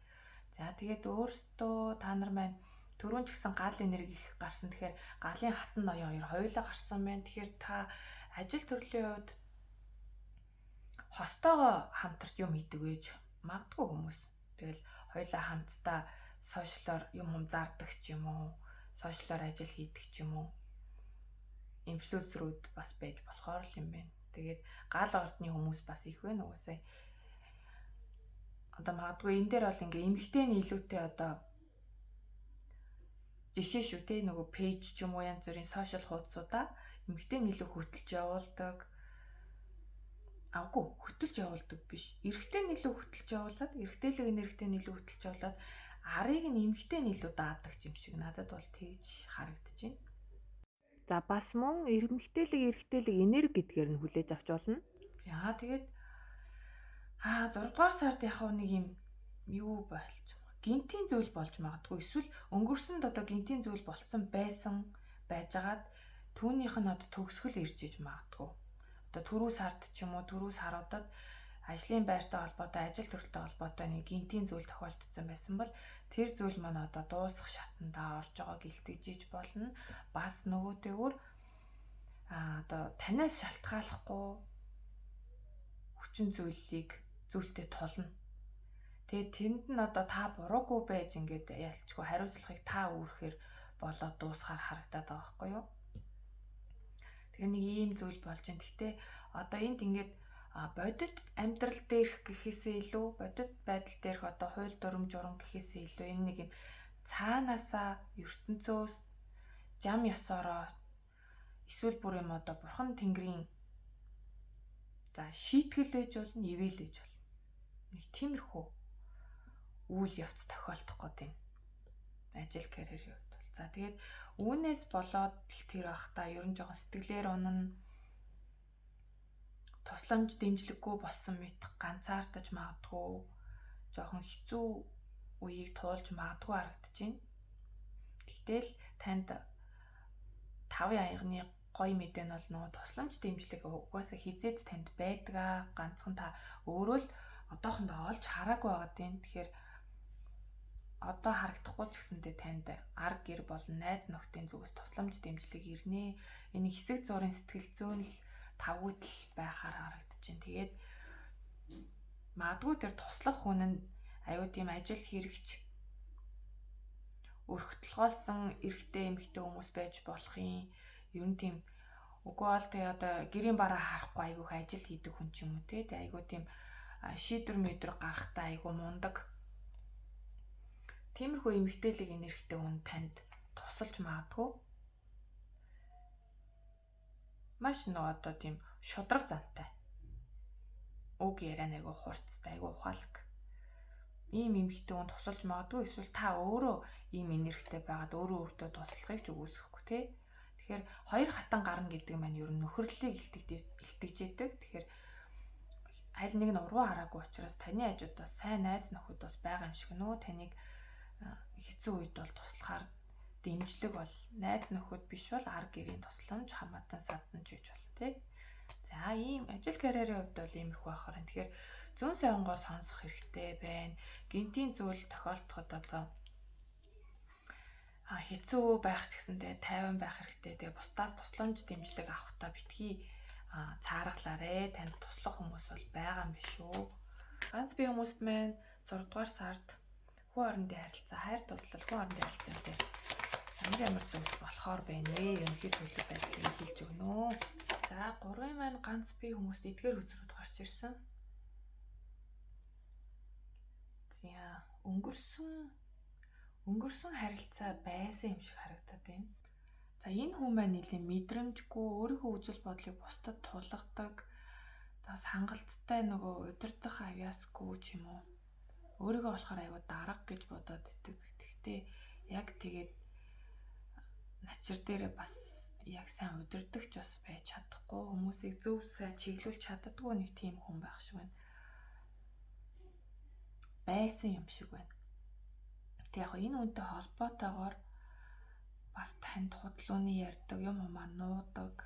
За тэгээд өөртөө та нар маань түрүүн ч гэсэн гал энерги их гарсан. Тэгэхээр галын хатан ноён хоёр хоёулаа гарсан байна. Тэгэхээр та ажил төрлийн хувьд хостойгоо хамтарч юм хийдэг байж магадгүй хүмүүс. Тэгэл хоёулаа хамтдаа сошиалор юм зардаг ч юм уу, сошиалор ажил хийдэг ч юм уу. Инфлюенсерүүд бас байж болохоор л юм байна. Тэгээд гал ордны хүмүүс бас их байна угаасаа. Одоо магадгүй энэ дээр бол ингээ эмэгтэйний илүүтэй одоо жишээ шүү те нөгөө пэйж ч юм уу янз бүрийн сошиал хуудасуудаа эмэгтэйний илүү хөтлж явуулдаг. Аггүй хөтлж явуулдаг биш. Эрэгтэйний илүү хөтлж явуулаад, эрэгтэйлэг энергитэй илүү хөтлж явуулаад арыг нь эмэгтэйний илүү даадаг юм шиг надад бол тэгж харагдаж байна. За бас мөн эрэгтэйлэг энерги гэдгээр нь хүлээж авч болно. За тэгээд 6 дугаар сард яг нэг юм юу болж гинтийн зүйл болж магадгүй. Эсвэл өнгөрсөнд одоо гинтийн зүйл болцсон байсан байжгаад түүнийх нь одоо төгсгөл ирж иж магадгүй. Одоо түрүү сард ч юм уу түрүү саруудад ажлын байртай холбоотой, ажил төрөлтэй холбоотой нэг гинтийн зүйл тохиолдсон байсан бол тэр зүйл маань одоо дуусах шатандаа орж байгааг илтгэж болно. Бас нөгөөтэйгүр одоо танаас шалтгааллахгүй хүчин зүйлтэй тулна. Тэгээд тэнд нь одоо та буруугүй байж ингээд ялчгүй хариуцлагыг та үүрхээр болоод дуусахаар харагдаад байгаа байхгүй юу? Тэгэхээр нэг ийм зүйл болж байна. Гэхдээ одоо энд ингээд бодит амьдрал дээрх гэхээсээ илүү бодит байдал дээрх одоо хууль дүрм журам гэхээсээ илүү энэ нэг юм цаанаасаа ертөнцөөс зам ёсороо эсвэл бүр юм одоо бурхан тэнгэрийн за шийтгэл байж болно, ивэл байж болно. Нэг тиймэрхүү үйл явц тохиолдох гэдэг юм. Ажил карьерийн хувьд бол. За тэгээд үүнээс болоод л тэр ахта ерөн жоохон сэтгэлээр унана, тусламж дэмжлэггүй болсон мэт ганцаардаж магадгүй, жоохон хэцүү үеийг туулж магадгүй харагдаж байна. Гэтэл танд 5 аягны гоё мэдээ нь бол нөгөө тусламж дэмжлэг угаасаа хизээд танд байдгаа, ганцхан та өөрөө л одоохондоо олж хараагүй байгаа тийм. Тэгэхээр одоо харагдахгүй ч гэсэндээ танд арга гэр болон найз нөхдийн зүгээс тусламж дэмжлэг ирнэ. Энэ хэсэг зургийн сэтгэл зүйн л тавгүйтэл байхаар харагдаж байна. Тэгээд магадгүй тэр туслах хүн нь аюу тийм ажил хэрэгч өрхтлгоосон эрэгтэй эмэгтэй хүмүүс байж болох юм. Ер нь тийм үгүй бол тэгээ одоо гэрийн бараа харахгүй айгүйх ажил хийдэг хүн ч юм уу те. Тэгээ айгүй тийм шийдвэр мэдрэг гарахтаа айгүй мундаг. Тиймэрхүү эмэгтэйлэг энергитэй хүн танд тусалж магадгүй. Маш нөгөө одоо тийм шудраг зантай. Уг яриа айгүй хурцтай, айгүй ухаалаг. Ийм эмэгтэй хүн тусалж магадгүй. Эсвэл та өөрөө ийм энергитэй байгаад өөрөө өөртөө туслахыг ч үгүйсэхгүй те. Тэгэхээр хоёр хатан гарна гэдэг маань ер нь нөхөрлөлийг илтгэж яадаг. Тэгэхээр аль нэг нь уруу хараагүй учраас таны хажууд бас сайн найз нөхөд бас байгаа юм шиг нөө таныг хэцүү үед бол туслахаар дэмжлэг бол найз нөхөд биш бол арга гэрийн тусламж хамаатан саданж байж болно тий. За ийм ажил карьерийн хувьд бол иймэрхүү байхаар. Тэгэхээр зүүн сонгоо сонсох хэрэгтэй байна. Гинтийн зүйл тохиолдоход одоо хэцүү байх ч гэсэндээ тайван байх хэрэгтэй. Тэгээ бусдаас тусламж дэмжлэг авахтаа битгий цааргалаарэ. Танд туслах хүмүүс бол байгаа юм биш үү? Ганц бие хүмүүст маань 6 дугаар сард хүн хоорондын харилцаа, хайр дурлал, хүн хоорондын харилцаа дээр ямар зүйлс болохоор байна вэ? Ерөнхий төлөв байдлыг хэлж өгнө. За 3-ын маань ганц бие хүмүүст эдгээр үзрүүд гарч ирсэн. За өнгөрсөн харилцаа байсан юм шиг харагдаад байна. За энэ хүн маань нэлээд мэдрэмжгүй, өөрийнхөө үзэл бодлыг бусдад тулгадаг, бас хангалттай нөгөө удирдах авьяасгүй ч юм уу. Өөрийгөө болохоор аюу дарга гэж бодоод идэг. Гэхдээ яг тэгээд начир дээр бас яг сайн удирдахч бас байж чадахгүй, хүмүүсийг зөв сайн чиглүүлж чаддаггүй нэг тийм хүн байх шиг байна. Байсан юм шиг байна. Тэг яг энэ үнтэй холбоотойгоор бас танд худлууны ярьдаг юм уу нуудаг.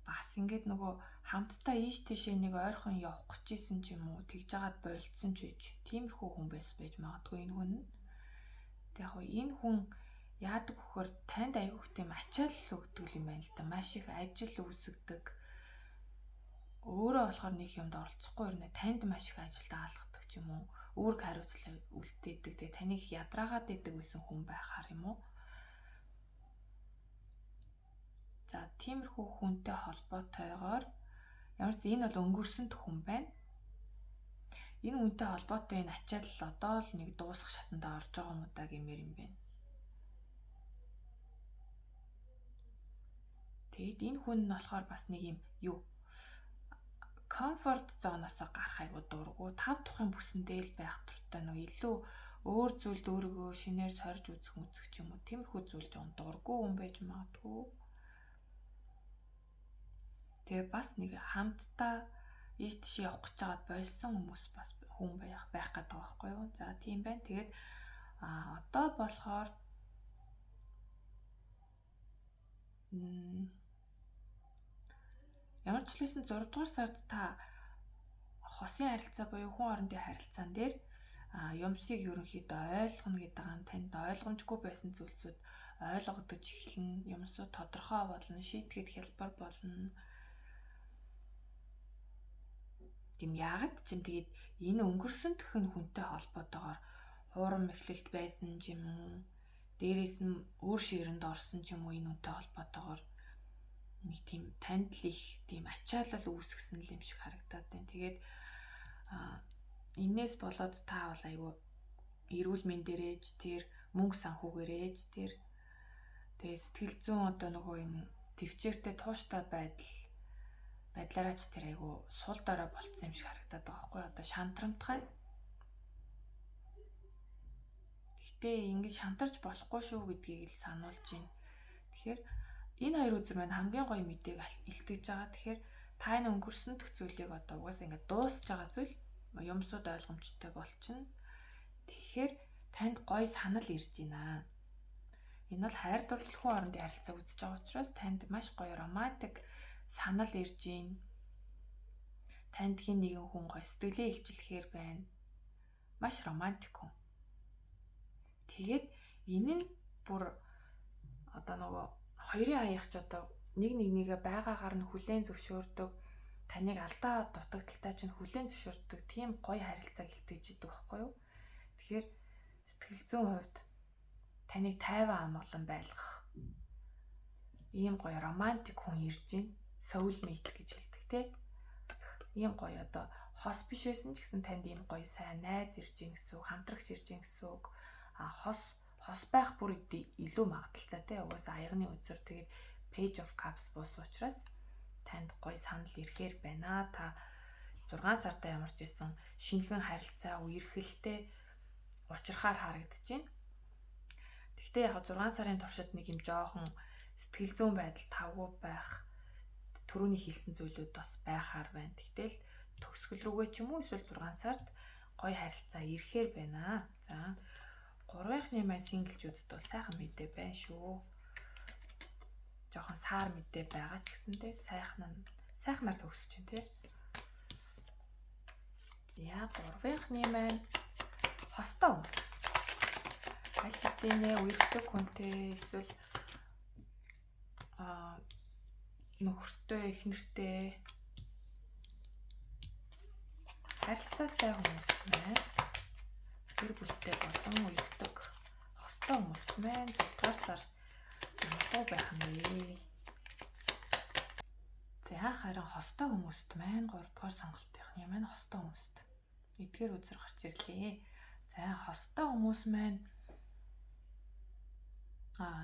Бас ингээд нөгөө хамтдаа ийш тийшээ нэг ойрхон явах гэжсэн ч юм уу тэгж жагаад болцсон ч байж. Тиймэрхүү хүн байж магадгүй энэ хүн нь. Тэг яг энэ хүн яадаг вөхөр танд айгүйх тийм ачаалал өгдөг юм байна л да. Маш их ажил үүсгдэг. Өөрөө болохоор нэг юмд оролцохгүй юм нэ танд маш их ажилд алгадаг ч юм уу. Үүрэг хариуцлага үлдээдэг. Тэгээ таныг ядраагаад идэг байсан хүн байхаар юм уу? За тиймэрхүү хүнтэй холбоотойгоор ямар ч энэ бол өнгөрсөнд хүн байна. Энэ хүнтэй холбоотой энэ ачаалал одоо л нэг дуусах шатанд орж байгаа юм удаа гэмээр юм байна. Тэгэд энэ хүн нь болохоор бас нэг юм юу комфорт зоноосоо гарах айгуу дургу тав тухайн бүсэндээ л байх дуртай нэг илүү өөр зүйлд өөрийгөө шинээр сорж үзэх ч юм уу тиймэрхүү зүйл жоон дургу хүн байж магадгүй. Тэгээ бас нэг хамтдаа ийш тийш явах гэж байгаад болсон хүмүүс бас хүн байх гэдэг байхгүй юу. За тийм байна. Тэгээд одоо болохоор ямар ч хэлсэн 6 дугаар сард та хосын харилцаа буюу хүн хоорондын харилцаан дээр юмсыг ерөнхийдөө ойлгоно гэдэг нь танд ойлгомжгүй байсан зүйлсүүд ойлгогдож эхэлнэ. Юмсууд тодорхой болно, шийдэхэд хялбар болно. Тийм яагаад ч юм тэгээд энэ өнгөрсөн төхөн хүнтэй холбоотойгоор хуурам эхлэлт байсан юм уу? Дээрээс нь өөр ширэнд орсон ч юм уу энэ үнтэй холбоотойгоор нэг тийм танд л их тийм ачаалал үүсгэсэн юм шиг харагдаад байна. Тэгээд энээс болоод та бол айгүй эрүүл мэндээрэж тэр мөнгө санхүүгээрэж тэр тэгээ сэтгэл зүйн одоо нөгөө юм төвчээртэй тууштай байдлаараа ч тэр айгүй сул дорой болцсон юм шиг харагдаад байгаа байхгүй одоо шантрамтгай. Гэхдээ ингэж шантарч болохгүй шүү гэдгийг л сануулж байна. Тэгэхээр энэ хоёр үзэр маань хамгийн гоё мэдээг илтгэж байгаа. Тэгэхээр та энэ өнгөрсөн дэх зүйлийг одоо угаасаа ингэ дуусж байгаа зүйл юмсууд ойлгомжтой болчихно. Тэгэхээр танд гоё санал ирж байна. Энэ бол хайр дурлал хүн хоорондын харилцаа үзэж байгаа учраас танд маш гоё романтик санал ирж байна. Танд хин нэгэн хүн гоё сэтгэлээ илчлэхээр байна. Маш романтик хүн. Тэгээд энэ нь бүр одоо нөгөө хоёрын аягач одоо нэгээ байгаагаар нь хүлээн зөвшөөрдөг, таныг алдаа дутагдaltaй чинь хүлээн зөвшөөрдөг тийм гоё харилцааг илтгэж идэг байхгүй юу? Тэгэхээр сэтгэл зүйн хувьд таныг тайван амгалан байлгах ийм гоё романтик хүн ирж байна. Soulmate гэж хэлдэг те. Ийм гоё одоо хос биш байсан ч гэсэн танд ийм гоё сайн найз ирж гин гэсэн үг, хамтрагч ирж гин гэсэн үг. Хос байх бүр илүү магадaltaй те. Угаасаа аягны үзэр тэгээд Page of Cups буусан учраас танд гоё санал ирэхээр байна. Та 6 сартаа ямар ч байсан шинэхэн харилцаа үерхэлтэй учрахаар харагдаж байна. Гэхдээ яг 6 сарын туршид нэг юм жоохон сэтгэл зүйн байдал тавгүй байх түрүүний хэлсэн зүйлүүд бас байхаар байна. Тэгтэл төгсгөл рүүгээ ч юм уу эсвэл 6 сард гоё харилцаа ирэхээр байна. За 3-ны маань синглжүүдэд бол сайхан мэдээ байна шүү. Жохон саар мэдээ байгаа ч гэсэнтэй сайхнаар төгсөж чинь тий. Яа 3-ны маань хостой хүмүүс. Аль хэдийнэ үерхдэг хүнтэй эсвэл нөхөртэй, эхнэртэй харилцаатай хүмүүс маань гэр бүлтэй болон үерхдэг хостой хүмүүс маань 6 сар ямар байх нэ. За харин хостой хүмүүст маань 3 дугаар сонголтын маань хостой хүмүүст эдгээр үзэр гарч ирлээ. За хостой хүмүүс маань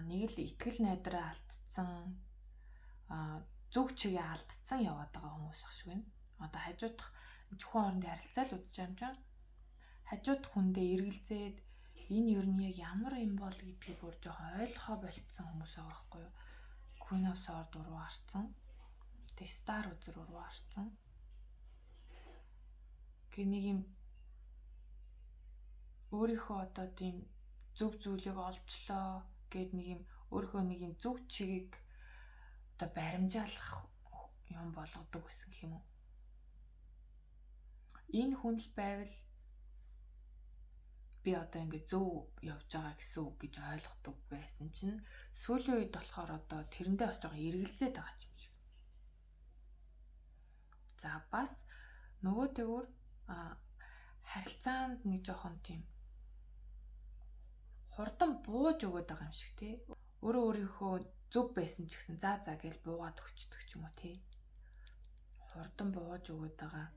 нэг л итгэл найдраа алдсан зүг чигээ алдсан яваад байгаа хүмүүс ах шиг байна. Одоо хажуудах зөвхөн хоорондын харилцаа л үзэж амжаа. Хажуудах хүндээ эргэлзээд энэ юу нь яг ямар юм бол гэдгийг бүр жоохон ойлгохоо болцсон хүмүүс байгаа байхгүй юу? Queen of Swords руу харцсан. Тэгээ Star үзэр руу харцсан. Гэ нэг юм өөрийнхөө одоо тийм зөв зүйлийг олжлоо гэд нэг юм өөрийнхөө нэг юм зөв чигийг одоо баримжаалах юм болгодог байсан гэх юм уу. Энэ хүнл байвал би одоо ингээд зөв явж байгаа гэсэн үг гэж ойлгодог байсан чинь сүүлийн үед болохоор одоо тэрэндээ бас жоохон эргэлзээд байгаа юм шиг. За бас нөгөө тэгвэр харилцаанд нэг жоохон тийм хурдан бууж өгöd байгаа юм шиг тий. Өөрийнхөө зөв байсан ч гэсэн за гэж буугаад өгчдөг ч юм уу тий. Хурдан бууж өгöd байгаа.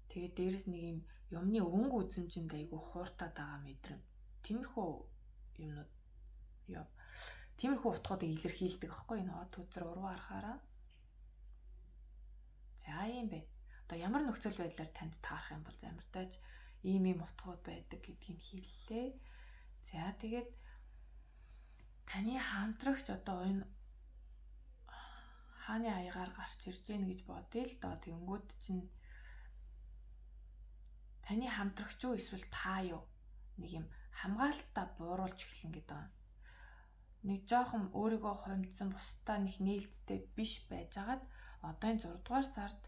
Тэгээд дээрэс нэг юм юмны өнгө үзэмжинд айгүй хууртаад байгаа мэдрэмж. Тиймэрхүү юмнууд яа. Тиймэрхүү утгуудыг илэрхийлдэг аахгүй энэ од үзэр уруу харахаараа. За юм бэ. Одоо ямар нөхцөл байдлаар танд таарах юм бол замартайч ийм утгууд байдаг гэдгийг хэллээ. За тэгээд таны хамтрагч одоо энэ хааны аягаар гарч ирж гэнэ гэж бодъё л доо. Тэнгүүд чинь таны хамтрагч юу эсвэл та юу нэг юм хамгаалтаа бууруулж эхлэн гэдэг юм. Нэг жоохон өөрийгөө хомдсон бусдаа нэг нээлттэй биш байжгаад одоо энэ 6 дугаар сард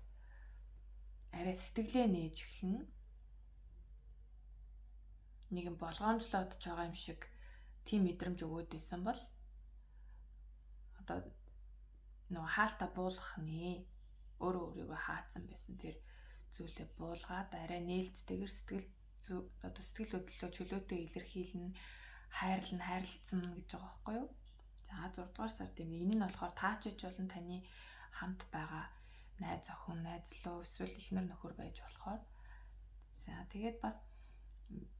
арай сэтгэлээ нээж эхэлнэ. Нэг юм болгоомжлоод байгаа юм шиг тийм мэдрэмж өгөөд байсан бол одоо нөгөө хаалтаа буулгах нэ өөрийгөө хаацсан байсан тэр зүйлээ буулгаад арай нээлттэйгээр сэтгэл хөдлөлөө чөлөөтэй илэрхийлнэ, хайрлцсан гэж байгаа байхгүй юу? За 6 дугаар сар тийм энэ нь болохоор таачиж болон таны хамт байгаа найз охин, найзлуу эсвэл эхнэр нөхөр байж болохоор. За тэгээд бас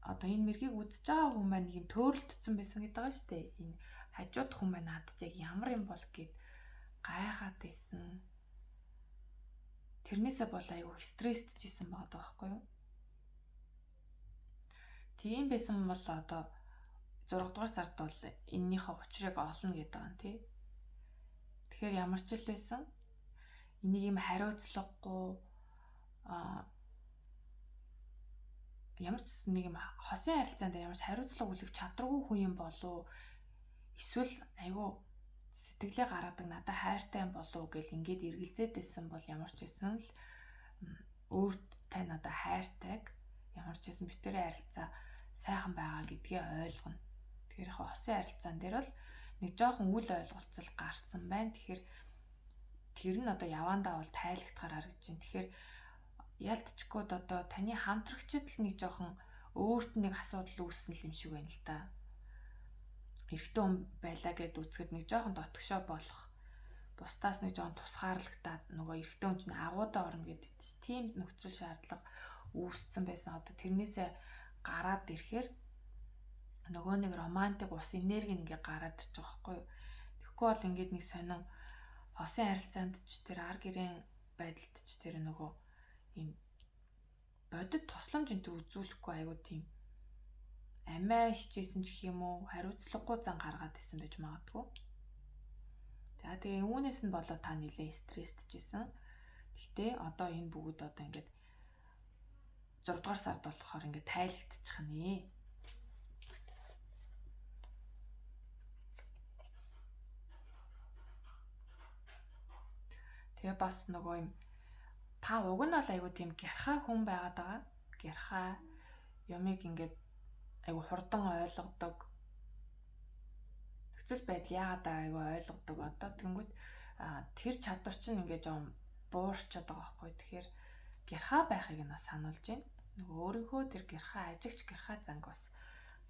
одоо энэ мэргийг үзэж байгаа хүн маань нэг юм төөрөлдсөн байсан гэдэг байгаа шүү дээ. Энэ хажууд хүн маань надад яг ямар юм бол гэд гайхаад байсан. Тэрнээсээ бол аюу стрессдчихсэн байгаа байхгүй юу? Тийм байсан бол одоо 6 дугаар сард бол эннийхээ учрыг олно гэдэг юм тий. Тэгэхээр ямар ч л байсан энийг юм хариуцлагагүй ямар ч нэг юм хосын харилцаан дээр ямар ч хариуцлага үлгэх чадваргүй хүн юм болов эсвэл айгүй сэтгэлээ гаргадаг надад хайртай юм болов гэл ингээд эргэлзээд байсан бол ямар ч байсан л өөрт тань надад хайртайг ямар ч байсан битэрийн харилцаа сайхан байгаа гэдгийг ойлгоно. Тэгэхээр яг хосын харилцаан дээр бол нэг жоохон үл ойлголцол гарсан байна. Тэгэхээр тэр нь одоо явандаа бол тайлагдахаар харагдаж байна. Тэгэхээр ялцчгүй одоо таны хамтрагчид л нэг жоохон өөрт нэг асуудал үүссэн юм шиг байна л да. Эрэгтэй хүн байлаа гэд үзэхэд нэг жоохон дотгошоо болох. Бусдаас нэг жоохон тусгаарлагдаад нөгөө эрэгтэй хүн чинь агуудаа орно гэдэг чинь тийм нөхцөл шаардлага үүссэн байсан. Одоо тэрнээсээ гараад ирэхээр нөгөө нэг романтик ус энерги ингээ гараад ирж байгаа байхгүй юу. Тэгэхгүй бол ингээд нэг сонин хосын харилцаанд ч тэр ар гэрийн байдалд ч тэр нөгөө ийм бодит тусламж энэ төр үзүүлэхгүй аюу тийм амиа хичээсэн ч гэх юм уу хариуцлагагүй зан гаргаад исэн байж магадгүй. За тэгээ үүнээс нь болоо та нэлээ стресстэйжсэн. Гэхдээ одоо энэ бүгд одоо ингээд 6 дугаар сард болохоор ингээд тайлагдчих нэ. Тэгээ бас нөгөө юм та уг нь бол айгу тийм гярхаа хүн байгаад байгаа. Гярхаа юмыг ингээд айгу хурдан ойлгодог. Нөхцөл байдал яагаад айгу ойлгодог. Одоо тэнгуут тэр чадвар чинь ингээд жоом буурчаад байгаа байхгүй. Тэгэхээр гярхаа байхыг нь бас сануулж байна. Нөгөө өөрийнхөө тэр гярхаа ажигч гярхаа занг бас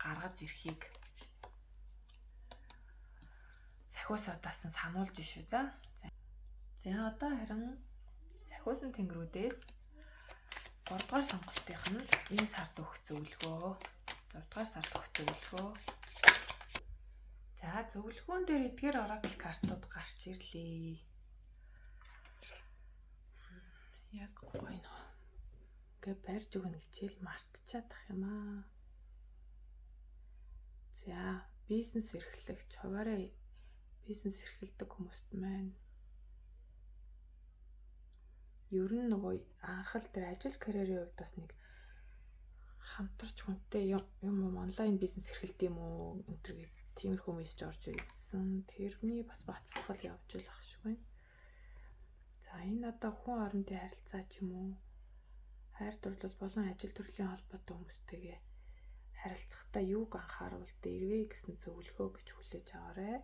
гаргаж ирэхийг сахиусуудаас нь сануулж шүү за. За одоо харин сахиусан тэнгэрүүдээс 3 дугаар сонголтынх нь энэ сард өгөх зөвлөгөө. 6 дугаар сард өгөх зөвлөгөө. За зөвлөгөөн дээр эдгээр оракл картууд гарч ирлээ. Яг гоё нөө. Гэ барьж өгнө хичээл мартчихад ах юм аа. За бизнес эрхлэгч хуваараа бизнес эрхэлдэг хүмүүст маань ер нь нөгөө анхал дээр ажил карьерийн хувьд бас нэг хамтарч хүнтэй юм онлайн бизнес эрхэлт юм уу өнтер гэх тиймэрхүү мессеж орж ирсэн. Тэрний бас бацлал явж болох шиг байна. За энэ одоо хүн хоорондын харилцаа ч юм уу хайр дурлал болон ажил төрлийн холбоотой хүмүүстэйгээ харилцахдаа юуг анхааруул дээрвэ гэсэн зөвлөгөө гэж хүлээж аваарай.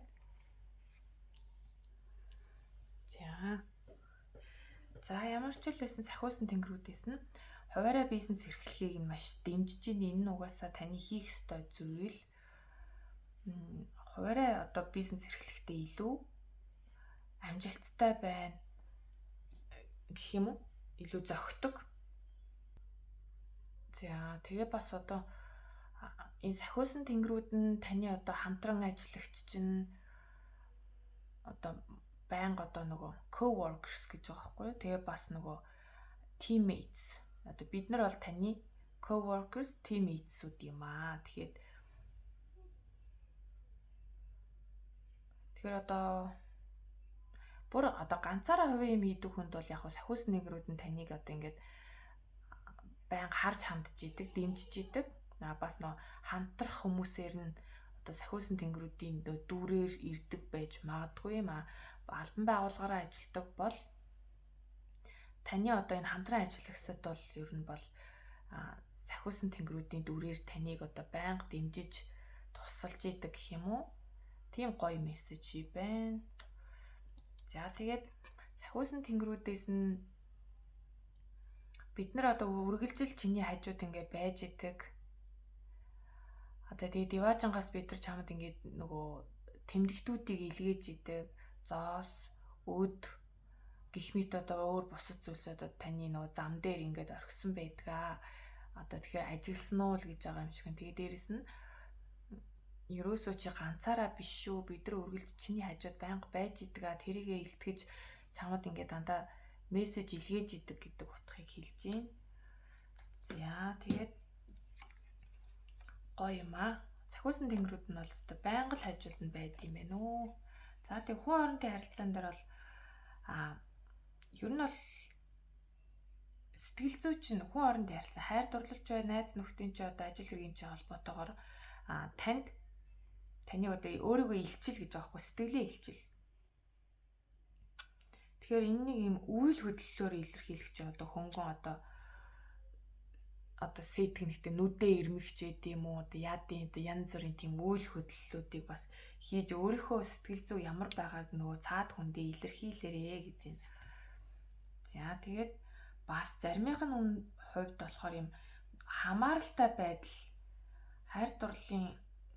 За ямар ч л байсан сахиусан тэнгэрүүдээс нь хуваарай бизнес эрхлэхийг нь маш дэмжиж ийн. Энэ нь угаасаа таны хийх ёстой зүйл. Хуваарай одоо бизнес эрхлэхдээ илүү амжилттай байна гэх юм уу? Илүү зөгтөг. За тэгээ бас одоо энэ сахиусан тэнгэрүүд нь таны одоо хамтран ажиллагч чинь одоо байнга одоо нөгөө co-workers гэж байгаа байхгүй юу? Тэгээ бас нөгөө teammates. Одоо бид нар бол таны co-workers, teammates-үүд юм аа. Тэгэхээр одоо бүр одоо ганцаараа хувийн юм хийдэг хүнд бол яг хөө сахиусан тэнгэрүүд нь таныг одоо ингээд байнга харж хандж идэг, дэмжиж идэг. Бас нөө хамтрах хүмүүсээр нь одоо сахиусан тэнгэрүүдийн дүүрээр ирдэг байж магадгүй юм аа. Албан байгууллагаараа ажилладаг бол таны одоо энэ хамтран ажиллагсад бол ер нь бол сахиусан тэнгэрүүдийн дүүрээр таныг одоо байнга дэмжиж тусалж идэг гэх юм уу? Тийм гоё мессеж байна. За тэгээд сахиусан тэнгэрүүдээс нь бид нар одоо үргэлжил чиний хажууд ингээ байж идэг. Одоо тэгээд диваажангаас бид нар чамд ингээд нөгөө тэмдэгтүүдийг илгээж идэг. Зоос, өд гэх мэт одоо өөр бусад зүйлсүүд одоо таны нөгөө зам дээр ингээд орхисон байдгаа. Одоо тэгэхээр ажигласан уу л гэж байгаа юм шиг байна. Тэгээд дээрэс нь ерөөсөө чи ганцаараа биш шүү. Бид нар үргэлж чиний хажууд байнга байж идэгаа. Тэрийгэ илтгэж чамд ингээд дандаа мессеж илгээж идэг гэдэг утгыг хэлж байна. За тэгээд гоё юм аа. Сахиусан тэнгэрүүд нь бол өстой байнга л хажууд нь байд юм байна уу. За тэг хүн хоорондын харилцаан дээр бол ер нь бол сэтгэл зүй чинь хүн хоорондын харилцаа хайр дурлалч бай, найз нөхдийн ч одоо ажил хэргийн ч холбоотойгоор таны одоо өөрийгөө илчил гэж байгаа хгүй сэтгэлээ илчил. Тэгэхээр энэ нэг юм үйл хөдлөлөөр илэрхийлэх чинь одоо хөнгөн одоо сэтгэнэгтэй нүдээ ирмэгч байд юм уу одоо яадын одоо янз бүрийн тийм үйл хөдлөлүүдийг бас хийж өөрийнхөө сэтгэл зүй ямар байгааг нөгөө цаад хүндээ илэрхийлээрэ гэж байна. За тэгээд бас заримынх нь хувьд болохоор юм хамааралтай байдал хайр дурлалын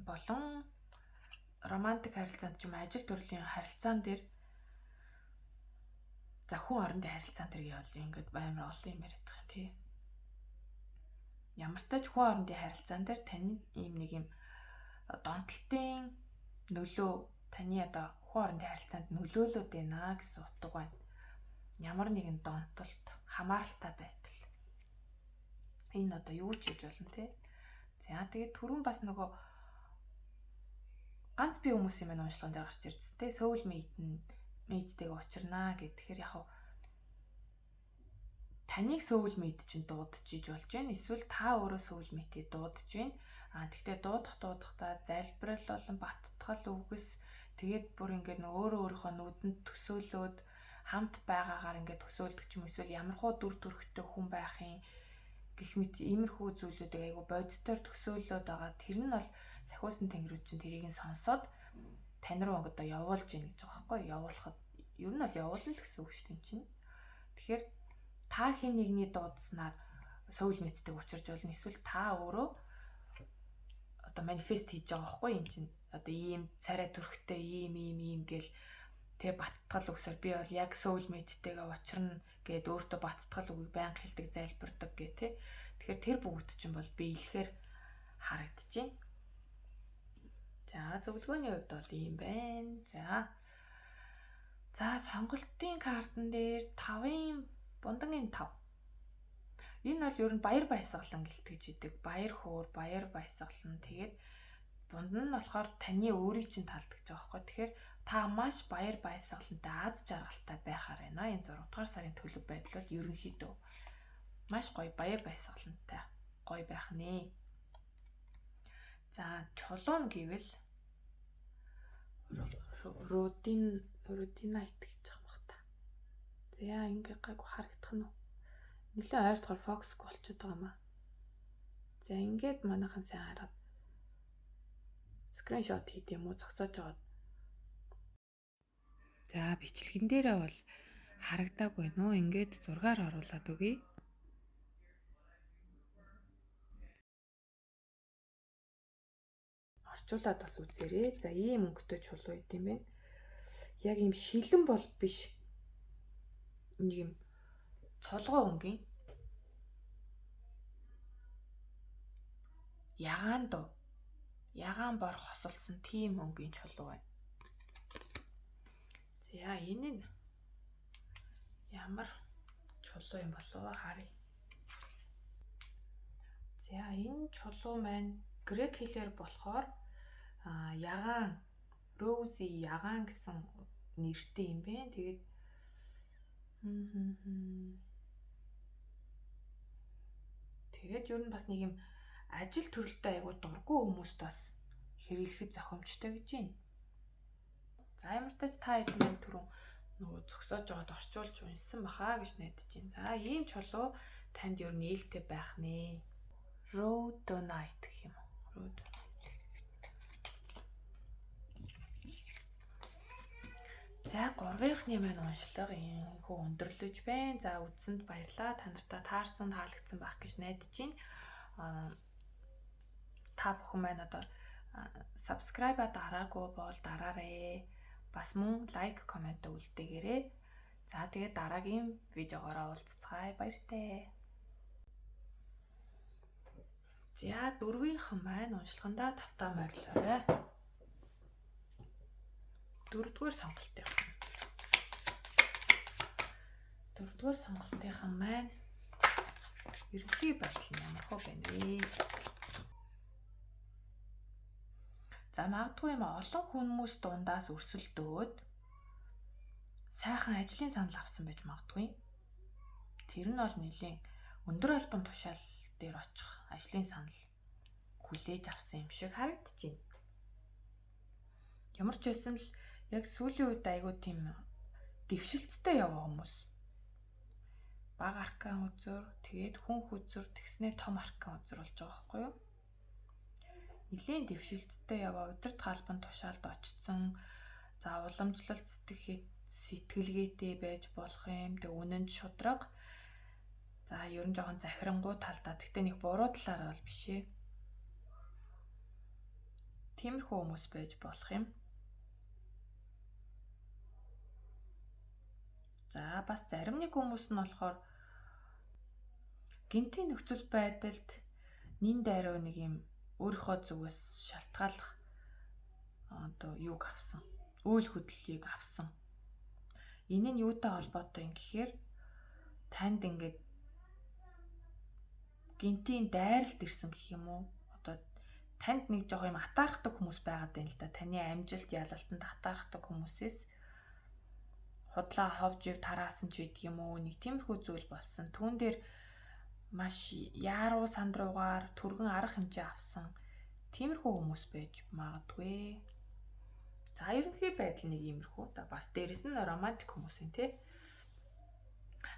болон романтик харилцаанд ч юм ажил төрлийн харилцаан дээр за хүн хоорондын харилцаан дээр явал ингээд амар олон юм яриад байгаа юм тий. Ямар ч тач хүн хоорондын харилцаан дээр таны ийм нэг юм донтолтын нөлөө таны одоо хүн хоорондын харилцаанд нөлөөлөд байна гэсэн утга байна. Ямар нэгэн донтолт, хамааралтай байдал. Энэ одоо юу ч хийж болно те. За тэгээд түрүүн бас нөгөө ганц бие хүмүүсийн мань уншлаган дээр гарч ирсэн те. Soul mate-тэйг учирнаа гэхээр яг таныг soul mate чинь дуудаж иж болж байна. Эсвэл та өөрөө soul mate-ийг дуудаж байна. Тэгтээ дуудахдаа залбирал болон баттгал үгс тэгээд бүр ингээд өөрийнхөө нүдэнд төсөөлөөд хамт байгаагаар ингээд төсөөлдөг ч юм эсвэл ямархуу дүр төрхтэй хүн байх юм гэх мэт иймэрхүү зүйлүүдийг айгу бодитоор төсөөлөөд байгаа. Тэр нь бол сахиусан тэнгэрүүд чинь тэрийг нь сонсоод тань руу одоо явуулж гин гэж байгаа байхгүй явуулахад ер нь бол явуулна л гэсэн үг шүү дээ чинь. Тэгэхээр та хин нэгний дуудснаар soul mate-тэй учирж болно. Эсвэл та өөрөө одоо манифест хийж байгаа байхгүй юм чинь. Одоо ийм царай төрхтэй ийм гэл тэгээ баттгал үгсээр би бол яг soul mate-тэйгээ учирна гэд өөртөө баттгал үгийг байнга хэлдэг залбирдаг гэ тэ. Тэгэхээр тэр бүгд чинь бол биелэхээр харагдаж байна. За зөвлөгөөний хувьд бол ийм байна. За сонголтын картан дээр 5-ын бундангийн 5. Энэ бол ер нь баяр баясгалан гэлтгэж идэг. Баяр хөөр, баяр баясгалан. Тэгээд бунд нь болохоор таны өөрийг чинь таалдаг гэж байгаа байхгүй. Тэгэхээр та маш баяр баясгалантай аз жаргалтай байхаар байна. Энэ 6 дугаар сарын төлөв байдал бол ерөнхийдөө маш гоё баяр баясгалантай гоё байх нэ. За чулуун гэвэл рутинайт гэж байгаа юм та. За ингээ гайгүй харагдах нь. Нилээ ойртохоор фокус болчиход байгаа юм аа. За ингээд манайхан сайн хараад скриншот хийх юм уу зогсоож байгаа. За бичлэгэн дээрээ бол харагдаагүй нөө ингээд зургаар оруулаад өгье. Орчуулад бас үзээрэй. За ийм өнгөтэй чулуу идэм бэ. Яг ийм шилэн бол биш. Нэг юм цолгоо өнгийн. Ягаан бор хосолсон тийм өнгийн чулуу байна. За энэ нь ямар чулуу юм болов харъя. За энэ чулуу маань грек хэлээр болохоор ягаан Роузи ягаан гэсэн нэртэй юм бэ. Тэгээд тэгээд ер нь бас нэг юм ажил төрөлтэй айгуу дургүй хүмүүст бас хэрэглэхэд зохимжтой гэж байна. За ямар ч тач та хэд маань түрүүн нөгөө зөксөж жоод орчуулж унсан баха гэж найдаж байна. За ийм чулуу танд ер нь ээлтэй байх нэ. Rhodonite гэх юм уу? За 3-ны маань уншлага юм хөө өндөрлөж байна. За үзсэнд баярлалаа. Та нартай таарсан таалагдсан байх гэж найдаж байна. Та бүхэн маань одоо subscribe-а дараагүй бол дараарай. Бас мөн лайк, комент үлдээгээрэй. За тэгээд дараагийн видеогоор уулзцгаая. Баяртай. За 4-ийнхэн маань уншлагандаа тавтаа морилоорой. 4-р сонголтын. 4-р сонголтынхан маань ерөнхий байдал нь ямар хөө байна вэ? За магадгүй юм олон хүмүүс дундаас өрсөлдөөд сайхан ажлын санал авсан байж магадгүй. Тэр нь бол нэлийн өндөр албан тушаал дээр очих ажлын санал хүлээж авсан юм шиг харагдаж байна. Ямар ч байсан л яг сүүлийн үед айгүй тийм дэвшилттэй яваа хүмүүс. Бага аркан үзүр, тэгээд хүнх үзүр, тэгснээ том аркан үзүр болж байгаа байхгүй юу? Нилийн дэвшилттэй яваа удирд хаалбан тушаалд очсон. За уламжлалт сэтгэлгээтэй байж болох юм. Тэг үнэнд шудраг. За ер нь жоохон захирангуй талдаа. Тэгтээ нэг буруу талаараа бол биш ээ. Тиймэрхүү хүмүүс байж болох юм. За бас зарим нэг хүмүүс нь болохоор гинтийн нөхцөл байдалд нин дайруу нэг юм өөрийнхөө зүгээс шалтгааллах одоо юуг авсан. Үйл хөдлөлийг авсан. Энэ нь юутай холбоотой юм гэхээр танд ингээд гинтийн дайралт ирсэн гэх юм уу? Одоо танд нэг жоо юм атаархдаг хүмүүс байгаад байна л да. Таны амжилт ялалтанд атаархдаг хүмүүсээс худлаа ховж ив тараасан ч гэдэг юм уу? Нэг тиймэрхүү зүйл болсон. Түүн дээр маш яаруу сандруугаар түргэн арга хэмжээ авсан. Тиймэрхүү хүмүүс байж магадгүй. За ерөнхий байдал нэг иймэрхүү. Бас дээрэс нь романтик хүмүүс юм тий.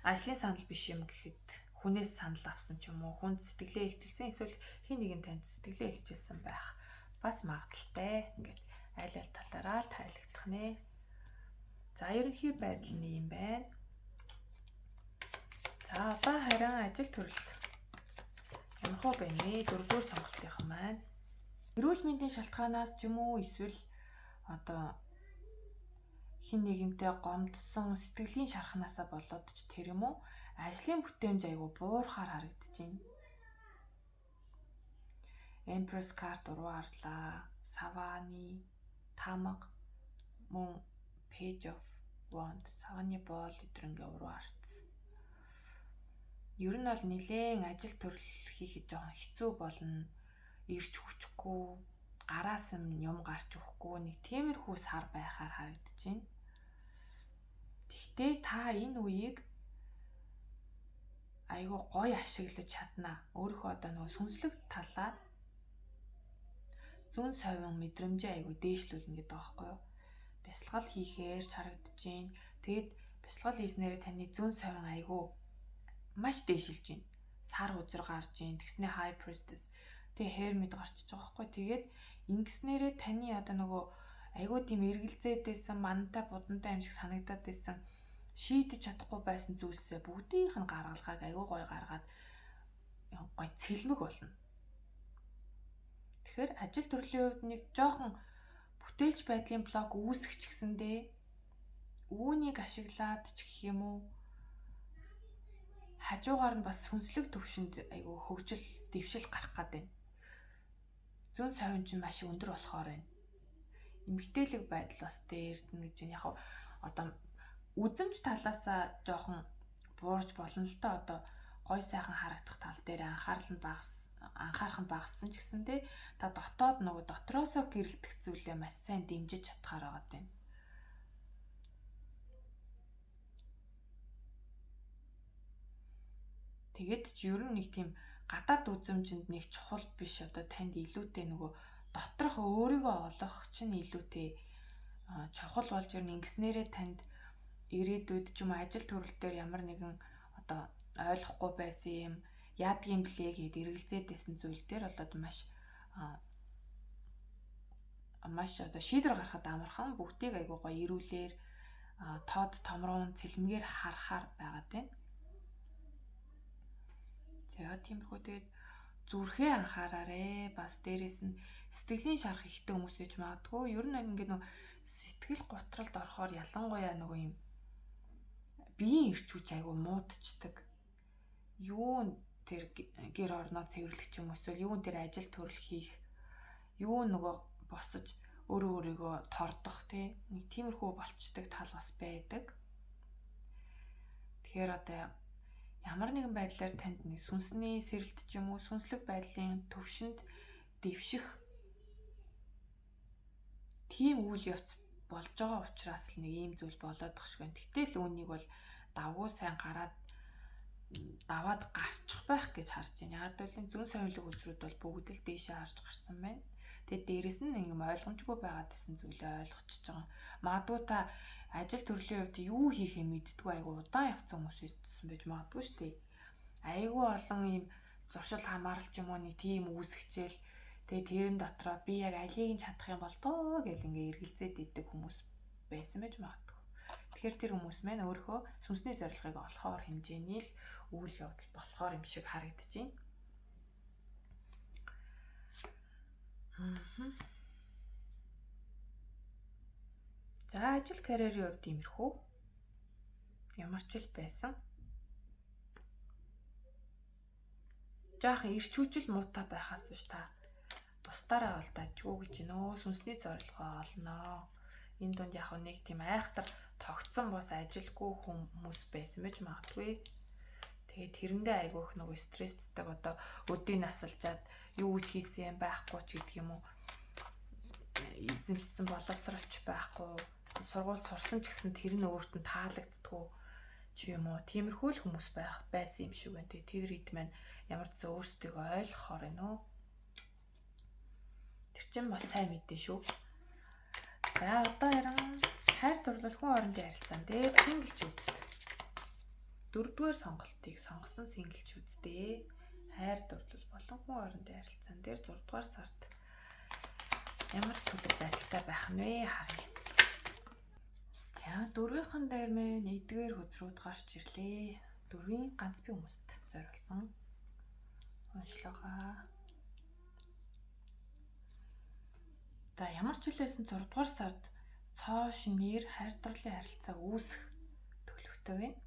Ажлын санал биш юм гэхэд хүнээс санал авсан ч юм уу, хүнд сэтгэлээ илчилсэн, эсвэл хин нэгэн танд сэтгэлээ илчилсэн байх бас магадaltaй. Ингээд аль аль талаараа л тайлагдах нэ. За ерөнхий байдал нь юм байна. За одоо харин ажил төрөл ямар хөө байна вэ? 4-р сонголтынхан маань эрүүл мэндийн шалтгаанаас ч юм уу, эсвэл одоо хин нэгэнтэй гомдсон сэтгэлийн шархнаасаа болоод ч тэр юм уу, ажлын бүтээмж айгүй буурахаар харагдаж байна. Empress card уруу харлаа. Саваны тамга мөн Page of Wands, саваны боол өдр ингээ уруу харцсан. Ер нь бол нилээн ажил төрөл хийхэд жоохон хэцүү болно. Ирч хүчгүй, гараас юм гарч өгөхгүй нэг тиймэрхүү сар байхаар харагдаж байна. Гэхдээ та энэ үеийг айгүй гоё ашиглаж чадна. Өөрийнхөө одоо нөгөө сүнслэг талаа зүүн совин мэдрэмжээ айгүй дээшлүүлнэ гэдэг байгаа байхгүй юу? Бясалгал хийхээр харагдаж байна. Тэгээд бясалгал хийснээр таны зүүн совин айгүй маш дээшилж байна. Сар үзэр гарч байна. Тэгснэ high priestess. Тэгээ hermit гарчиж байгаа байхгүй. Тэгээд ингэснээрээ таны одоо нөгөө айгүй тийм эргэлзээдсэн, мантай будантай юм шиг санагдаад байсан, шийдэж чадахгүй байсан зүйлсээ бүгдийнх нь гаргалгааг айгүй гоё гаргаад гоё цэлмэг болно. Тэгэхээр ажил төрлийн хувьд нэг жоохон бүтээлч байдлын блог үүсгэж гисэндээ үүнийг ашиглаад ч гэх юм уу хажуугаар нь бас сүнслэг төвшөнд айгүй хөгжил, дэвшил гарах гээд байна. Зүүн совин чинь маш өндөр болохоор байна. Эмгтээлэг байдал бас дээрдэн гэж байна. Яг одоо үзэмж талаасаа жоохон буурж болно л та одоо гой сайхан харагдах тал дээр анхаарах нь багассан ч гэсэндээ та дотоод нөгөө дотроосоо гэрэлтэх зүйлээ маш сайн дэмжиж чадхаар байгаа юм. Тэгээд ч ер нь нэг тийм гадаад үзэмжинд нэг чухал биш одоо танд илүүтэй нөгөө доторх өөрийгөө олох чинь илүүтэй чухал болж ирнэ. Ингэснээрээ танд ирээдүйд ч юм уу ажил төрөл дээр ямар нэгэн одоо ойлгохгүй байсан юм яадгийн блэ гэд эргэлзээдсэн зүйл дээр болоод маш одоо шийдвэр гаргахад амархан бүгдийг айгуу гоё ирүүлэр тод томруун цэлмгээр харахаар байгаад байна. За тиймэрхүү тэгээд зүрхээ анхаараарэ. Бас дээрэс нь сэтгэлийн шарах ихтэй хүмүүс гэж магадгүй. Ер нь ингээд нөө сэтгэл готролд орохоор ялангуяа нөгөө юм биеийн эрч хүч айгу муудчихдаг. Юу тэр гэр орноо цэвэрлэх ч юм уу эсвэл юу тэр ажил төрөл хийх, юу нөгөө босож өөрийгөө тордох тий нэг тиймэрхүү болчдөг тал бас байдаг. Тэгэхээр одоо ямар нэгэн байдлаар танд нэг сүнсний сэрэлт ч юм уу сүнслэг байдлын төвшөнд дэвших тийм үйл явц болж байгаа учраас л нэг ийм зүйл болоод тах шиг байна. Гэтэл үүнийг бол давгүй сайн даваад гарчих байх гэж харж байна. Яг л зүүн совинлог үзрүүд бол бүгд л дээшээ харж гарсан байна. Тэгээд дээрэс нь нэг юм ойлгомжгүй байгаад байсан зүйлээ ойлгочихж байгаа. Магадгүй та ажил төрлийн хувьд юу хийхээ мэддэггүй айгу удаан явцсан хүмүүс байсан байж магадгүй шүү дээ. Айгу олон ийм зуршил хамаарал ч юм уу нэг тийм үүсгчээл тэгээд тэрэн дотроо би яг алийг нь чадах юм бол доо гэл ингээ эргэлзээд идэг хүмүүс байсан байж магадгүй. Тэгэхээр тэр хүмүүс маань өөрийнхөө сүнсний зорилгыг олохоор хэмжээний л үйл явдал болохоор юм шиг харагдаж байна. За ажил карьерийн хувьд иймэрхүү ямар ч л байсан. Жаахан ирч хүчил муутай байхаас биш та бусдаараа алдажгүй гэж нөө сүнсний зорилгоо олноо. Энэ дунд яг нэг тийм айхтар тогтсон бос ажилгүй хүмүүс байсан байж магадгүй. Тэгээд тэрэндээ айгүйх нөгөө стресстэй одоо өдийг насалжаад юу ч хийсэн юм байхгүй ч гэдэг юм уу. Эзэмшсэн боловсролч байхгүй. Сургууль сурсан ч гэсэн тэр нь өөрт нь таалагддаггүй ч юм уу. Тиймэрхүү л хүмүүс байсан юм шиг байна. Тэр хэд маань ямар ч зэ өөрсдөө ойлгохоор байна уу. Тэр чинь бас сайн мэдээ шүү. За одоо яран хайр дурлал хүн хоорондын харилцаан дээр синглчүүдтэй. 4-р сонголтыг сонгосон синглчүүдтэй хайр дурлал болон хүн хоорондын харилцаан дээр 6-р сард ямар төлөв байдалтай байх нь вэ харъя. За 4-ийн дээр мэ 1-р хөзрүүд гарч ирлээ. 4-ийн ганц би хүмүүст зориулсан уншлагаа. За ямар ч үйл байсан 6-р сард цоо шинээр хайр дурлалын харилцаа үүсэх төлөвтэй байна.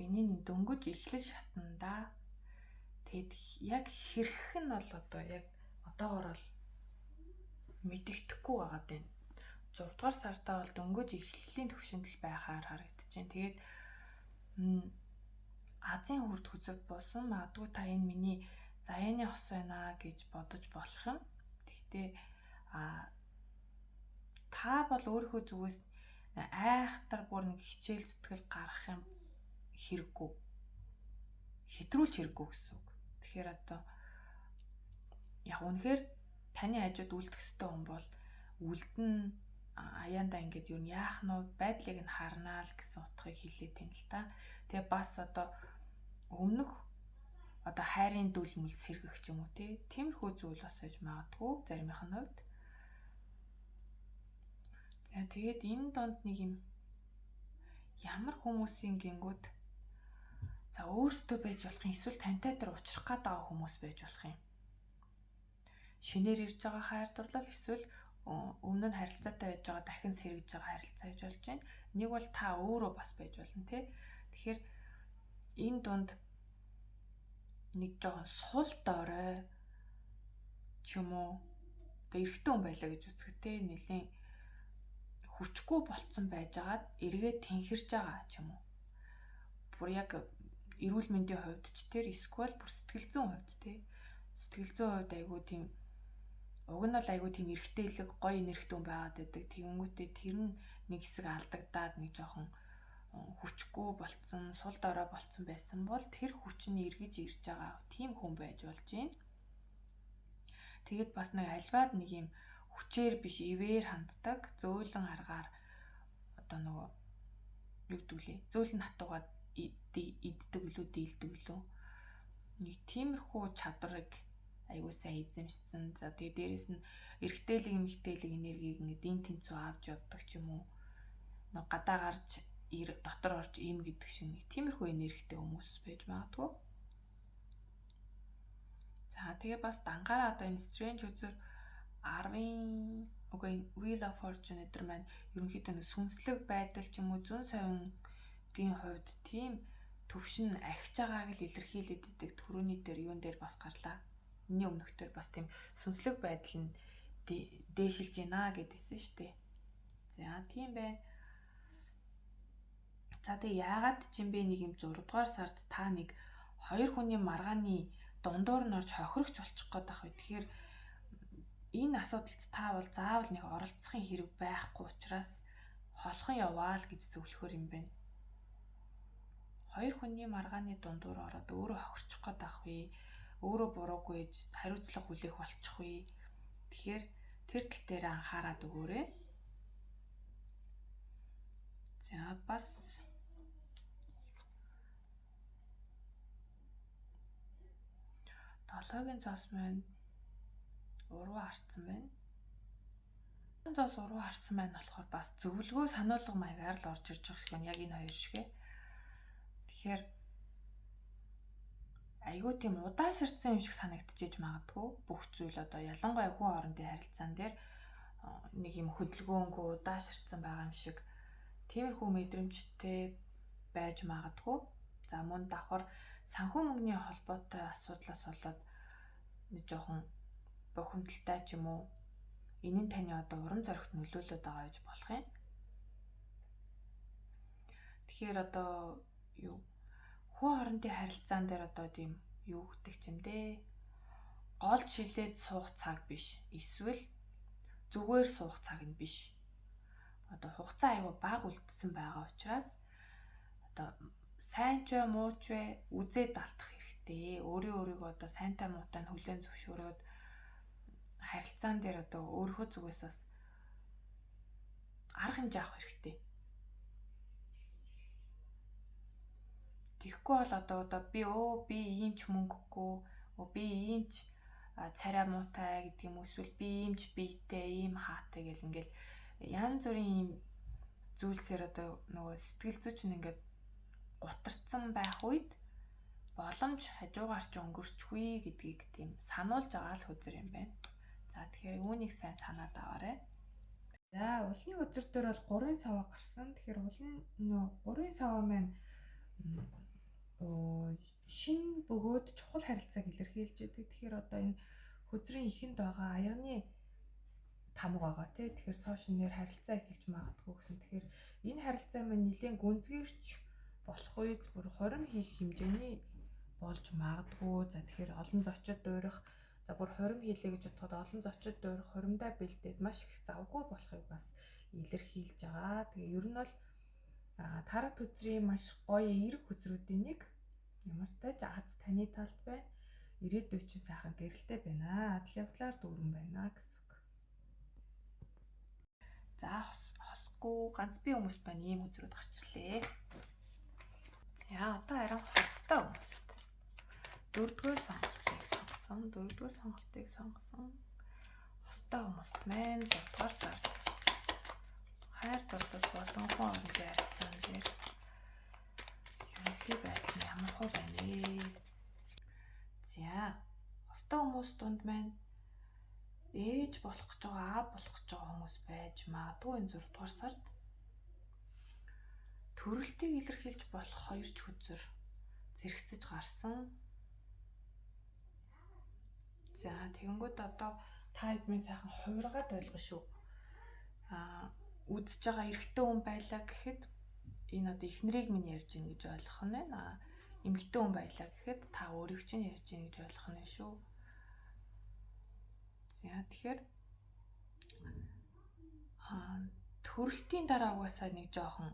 Энийн дөнгөж эхлэл шатнда тэгэд яг хэрхэн нь бол одоо яг одоогоор бол мэдэгдэхгүй байгаад байна. 6-р сартаа бол дөнгөж эхлэлийн төвшөнд л байхаар харагдаж байна. Тэгээд Азийн хүрд хүзэг буусан магадгүй та энэ миний заяаны хос байна гэж бодож болох юм. Гэхдээ та бол өөрийнхөө зүгээс айхтар бүр нэг хичээл зүтгэл гаргах юм хэрэггүй. Хэтрүүлж хэрэггүй гэсэн үг. Тэгэхээр одоо яг үнэхээр таны хажууд үлдэх ёстой хүн бол үлдэн аяандаа ингээд юу яах нь байдлыг нь харнаа л гэсэн утгыг хэлээд тань л та. Тэгээ бас одоо өмнөх одоо хайрын дүл мүл сэргэх ч юм уу тиймэрхүү зүйл бас аж магадгүй заримынх нь хувьд. За тэгээд энэ донд нэг юм ямар хүмүүсийн гингүүд за өөрсдөө байж болох юм эсвэл тантай дээр уулзах гээд байгаа хүмүүс байж болох юм. Шинээр ирж байгаа хайр дурлал эсвэл өмнө нь харилцаатай байж байгаа дахин сэргэж байгаа харилцаа гэж болж байна. Нэг бол та өөрөө бас байж болно тий. Тэгэхээр энэ дунд нэг жоохон сул дорой ч юм уу тэгээ эрэгтэй хүн байлаа гэж үзэх тий. Нэлийн хүчгүй болцсон байжгаад эргээд тэнхэрж байгаа ч юм уу. Бүр яг эрүүл мэндийн хувьд ч тэр эсвэл бүр сэтгэл зүйн хувьд тий. Сэтгэл зүйн хувьд айгүй тийм уг нь бол айгүй тийм эрэгтэйлэг гоё энергтэй хүн байгаад байдаг. Тэгэнгүүтээ тэр нь нэг хэсэг алдагдаад нэг жоохон хүчгүй болцсон, сул дорой болцсон байсан бол тэр хүч нь эргэж ирж байгаа тийм хүн байж болж байна. Тэгэд бас нэг альваад нэг юм хүчээр биш ивээр ханддаг, зөөлөн аргаар одоо нөгөө юу гэдэг лээ. Зөөлөн хатуугаад иддэг үлээ, дийлдэг үлээ. Нэг тиймэрхүү чадварыг аягүй сайн эзэмшсэн. За тэгээ дээрэс нь эрэгтэйлэг эмэгтэйлэг энергийг ингээд дин тэнцүү авч явдаг ч юм уу. Нэг гадаа гарч дотор орж ийм гэдэг шиг нэг тиймэрхүү энергитэй хүмүүс байж магадгүй. За тэгээ бас дангаараа одоо энэ Strange үзэр 10-ын Wheel of Fortune өдр маань ерөнхийдөө нэг сүнслэг байдал ч юм уу зүүн совингийн хувьд тийм төвшин ахиж байгааг л илэрхийлээд идэг төрөний дээр юун дээр бас гарлаа. Миний өмнөхдөр бас тийм сүнслэг байдал нь дээшилж байна гэдээсэн шүү дээ. За тийм байна. За тэгээ яагаад ч юм бэ нэг юм 6 дугаар сард та нэг хоёр хүний маргааны дундуур нь орж хохирогч болчих гээд байх вэ. Тэгэхээр энэ асуудалд та бол заавал нэг оролцохын хэрэг байхгүй учраас холхон яваа л гэж зөвлөхөр юм байна. Хоёр хүний маргааны дундуур ороод өөрөө хохирчих гээд байх вэ. Өөрөө буруугүй ээж хариуцлага хүлээх болчих вэ. Тэгэхээр тэр тал дээр анхаарад өгөөрэй. За бас долоогийн цаас маань уруу харцсан байна. Цаас уруу харсан байна болохоор бас зөвлөгөө сануулга маягаар л орж ирж байгаа шиг байна. Яг энэ хоёр шигэ. Тэгэхээр айгүй тийм удааширсан юм шиг санагдчихэж магадгүй. Бүх зүйл одоо ялангуяа хүн хоорондын харилцаан дээр нэг юм хөдөлгөөнгүй удааширсан байгаа юм шиг тиймэрхүү мэдрэмжтэй байж магадгүй. За мөн давхар санхүү мөнгөний холбоотой асуудлаас болоод нэг жоохон бохимдалтай ч юм уу энэ нь таны одоо урам зоригт нөлөөлөд байгаа гэж болох юм. Тэгэхээр одоо юу хүн хоорондын харилцаан дээр одоо тийм юу гэдэг ч юм дээ. Гол шилээд суух цаг биш. Эсвэл зүгээр суух цаг нь биш. Одоо хугацаа аюу бага үлдсэн байгаа учраас одоо сайн ч вэ муу ч вэ үзээд алдах хэрэгтэй. Өөрийгөө одоо сайнтай муутай нь хүлээн зөвшөөрөөд харилцаан дээр одоо өөрийнхөө зүгээс бас арга хэмжээ авах хэрэгтэй. Тэгэхгүй бол одоо би ийм ч мөнгөгүй, би ийм ч царай муутай гэдэг юм уу эсвэл би ийм ч биетэй, ийм хаатай гэл ингээл янз бүрийн ийм зүйлсээр одоо нөгөө сэтгэл зүйч нь ингээд гутарцсан байх үед боломж хажуугаар ч өнгөрчихгүй гэдгийг тийм сануулж байгаа л хөзөр юм байна. За тэгэхээр үүнийг сайн санаад аваарай. За улны үзэр дээр бол 3 сава гарсан. Тэгэхээр улны 3 сава маань шин бөгөөд чухал харилцааг илэрхийлж байдаг. Тэгэхээр одоо энэ хөзрийн ихэнд байгаа аяны тамга байгаа тий. Тэгэхээр цоошинээр харилцаа эхэлж магадгүй гэсэн. Тэгэхээр энэ харилцаа маань нэлээд гүнзгийрч болох үед бүр хорин хийх хэмжээний болж магадгүй. За тэгэхээр олон зочид дуурах За бүр хорим хийлээ гэж бодоход олон зочид дуурах хоримдаа бэлдээд маш их завгүй болохыг бас илэрхийлж байгаа. Тэгээ ер нь бол тарах төзрийн маш гоё эерэг хөзрүүдийн нэг ямар тач аз таны талд байна. Ирээдүйд чинь сайхан гэрэлтэй байна. Адал явдлаар дүүрэн байна гэсэн үг. За хосгүй ганц би хүмүүст байна ийм хөзрүүд гарч ирлээ. За одоо харин хостой хүмүүст. Дөрөвдүгээр сонголтыг сонгосон. Хостой хүмүүст маань 6 дугаар сард хайр дурлал болонхоо орны харилцаан дээр ерөнхий байдал нь ямар хөө байна вэ? За хостой хүмүүс дунд маань ээж болох гэж байгаа, аав болох гэж байгаа хүмүүс байж магадгүй энэ 6 дугаар сард төрөлтийг илэрхийлж болох 2 ч хөзөр зэрэгцэж гарсан. За тэгэнгүүт одоо та хэдмийн сайхан хувиргаад ойлгох шүү. Үзэж байгаа эрэгтэй хүн байлаа гэхэд энэ одоо эхнэрийг минь ярьж гин гэж ойлгох нь байна. Эмэгтэй хүн байлаа гэхэд та өөрийг чинь ярьж гин гэж ойлгох нь шүү. За тэгэхээр төрөлтийн дараа угаасаа нэг жоохон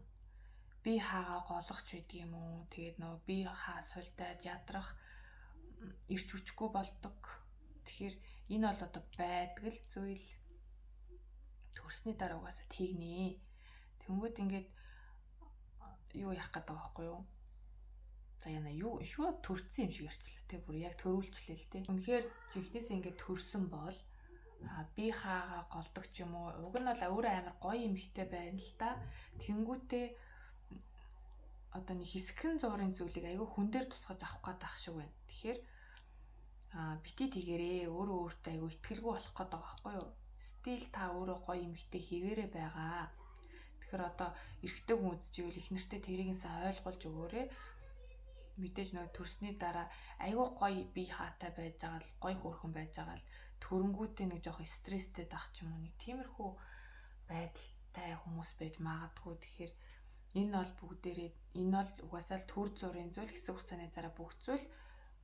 би хаагаа голгоч байдаг юм уу? Тэгээд нөө би хаа сулдаад ядрах ирч хүчгүй болдог. Тэгэхээр энэ бол одоо байдаг л зүйл. Төрсний дараа угаасаа тэгнэ. Тэнгүүд ингээд юу яах гээд байгаа байхгүй юу? За яна юу шүү төрсөн юм шиг ярьчлаа те бүр яг төрүүлчлээ л те. Үнэхээр чихнээс ингээд төрсөн бол би хаагаа голдог ч юм уу. Уг нь бол өөрөө амар гоё эмэгтэй байна л та. Тэнгүүтээ одоо нэг хэсгэн зуурын зүйлийг айгүй хүн дээр тусгаж авах гээд ах шиг байна. Тэгэхээр бити тэгэрээ өөрөө өөртөө айгүй ихтгэлгүй болох гээд байгаа байхгүй юу? Стил та өөрөө гоё эмэгтэй хэвээрээ байгаа. Тэгэхээр одоо эрэгтэй хүн үзчихвэл их нэртэй тэрийг нь сайн ойлгуулж өгөөрэй. Мэдээж нөгөө төрсний дараа айгүй гоё би хаатай байж байгаа л гоё хөөрхөн байж байгаа л төрөнгүүтээ нэг жоох стресстэй дах ч юм уу нэг тиймэрхүү байдалтай хүмүүс байж магадгүй. Тэгэхээр энэ бол бүгдээрээ энэ бол угаасаа л төр зургийн зүйл хэсэг хугацааны дараа бүх зүйл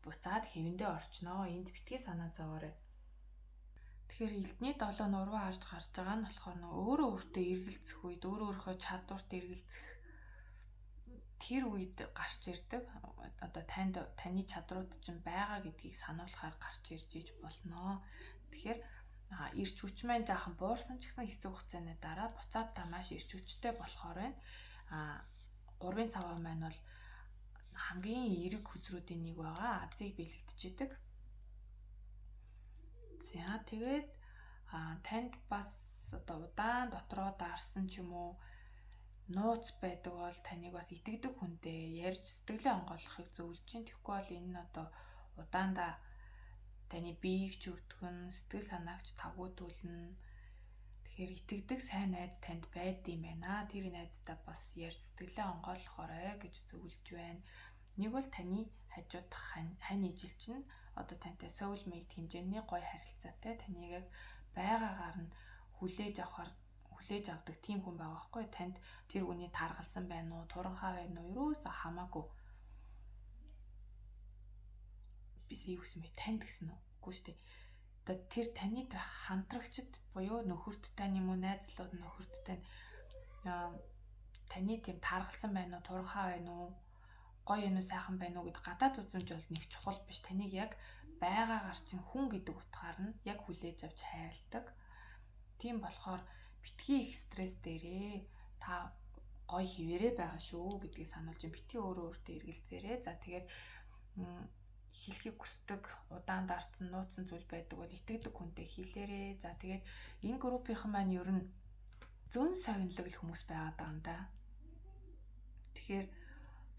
буцаад хэвэндээ орчноо. Энд битгий санаа зовоорой. Тэгэхээр элдний 7 нуруу харж гарч байгаа нь болохоор өөрөө өөртөө эргэлзэх үед өөрөө өөрийнхөө чадварт эргэлзэх тэр үед гарч ирдэг. Одоо таны чадрууд чинь байгаа гэдгийг сануулахаар гарч ирж иж болно. Тэгэхээр ирч хүч маань жаахан буурсан ч гэсэн хэсэг хугацааны дараа буцаад та маш ирч хүчтэй болохоор байна. 3-ын саваа маань бол хамгийн эерэг хөзрүүдийн нэг байгаа. Азийг бэлэгдчихэдэг. За тэгээд танд бас одоо удаан дотроо даарсан ч юм уу нууц байдаг бол таныг бас итгэдэг хүнтэй ярьж сэтгэлээ онгойлгохыг зөвлөж чинь. Тэгэхгүй бол энэ нь одоо удаандаа таны биеийг ч өвдгөн, сэтгэл санаагч тавгуутуулна. Тэгэхээр итгэдэг сайн найз танд байд юм байна. Тэр найзтай бас ярьж сэтгэлээ онгойлгохоорой гэж зөвлөж байна. Нэг бол таны хажууд хань ижил чинь одоо тантай soulmate хэмжээний гоё харилцаатай таныг яг байгаагаар нь хүлээж авдаг тийм хүн байгаа байхгүй. Танд тэр хүний таргалсан байна уу, туранхай байна уу, юусоо хамаагүй. Бис юу гэсэн бэ? Танд гэсэн үү? Үгүй шүү дээ. Одоо тэр таны хамтрагчд буюу нөхөрттэй юм уу, найзлууд нөхөрттэй таны тийм таргалсан байна уу, туранхай байна уу, гоё юм уу, сайхан байна уу гэдэг гадаад үзмж бол нэг чухал биш. Таныг яг байгаагаар чинь хүн гэдэг утгаар нь яг хүлээж авч хайрладаг. Тийм болохоор битгий их стресс дээрээ та гоё хിവэрэ байгаа шүү гэдгийг сануулж битгий өөрөө өөртөө эргэлзээрэй. За тэгээд хэлхийг хүсдэг удаан дарцсан нууцсан зүйл байдаг бол итгэдэг хүнтэй хэлээрэй. За тэгээд энэ группийнхан маань ер нь зүүн совинлог хүмүүс байгаад байгаа юм да. Тэгэхээр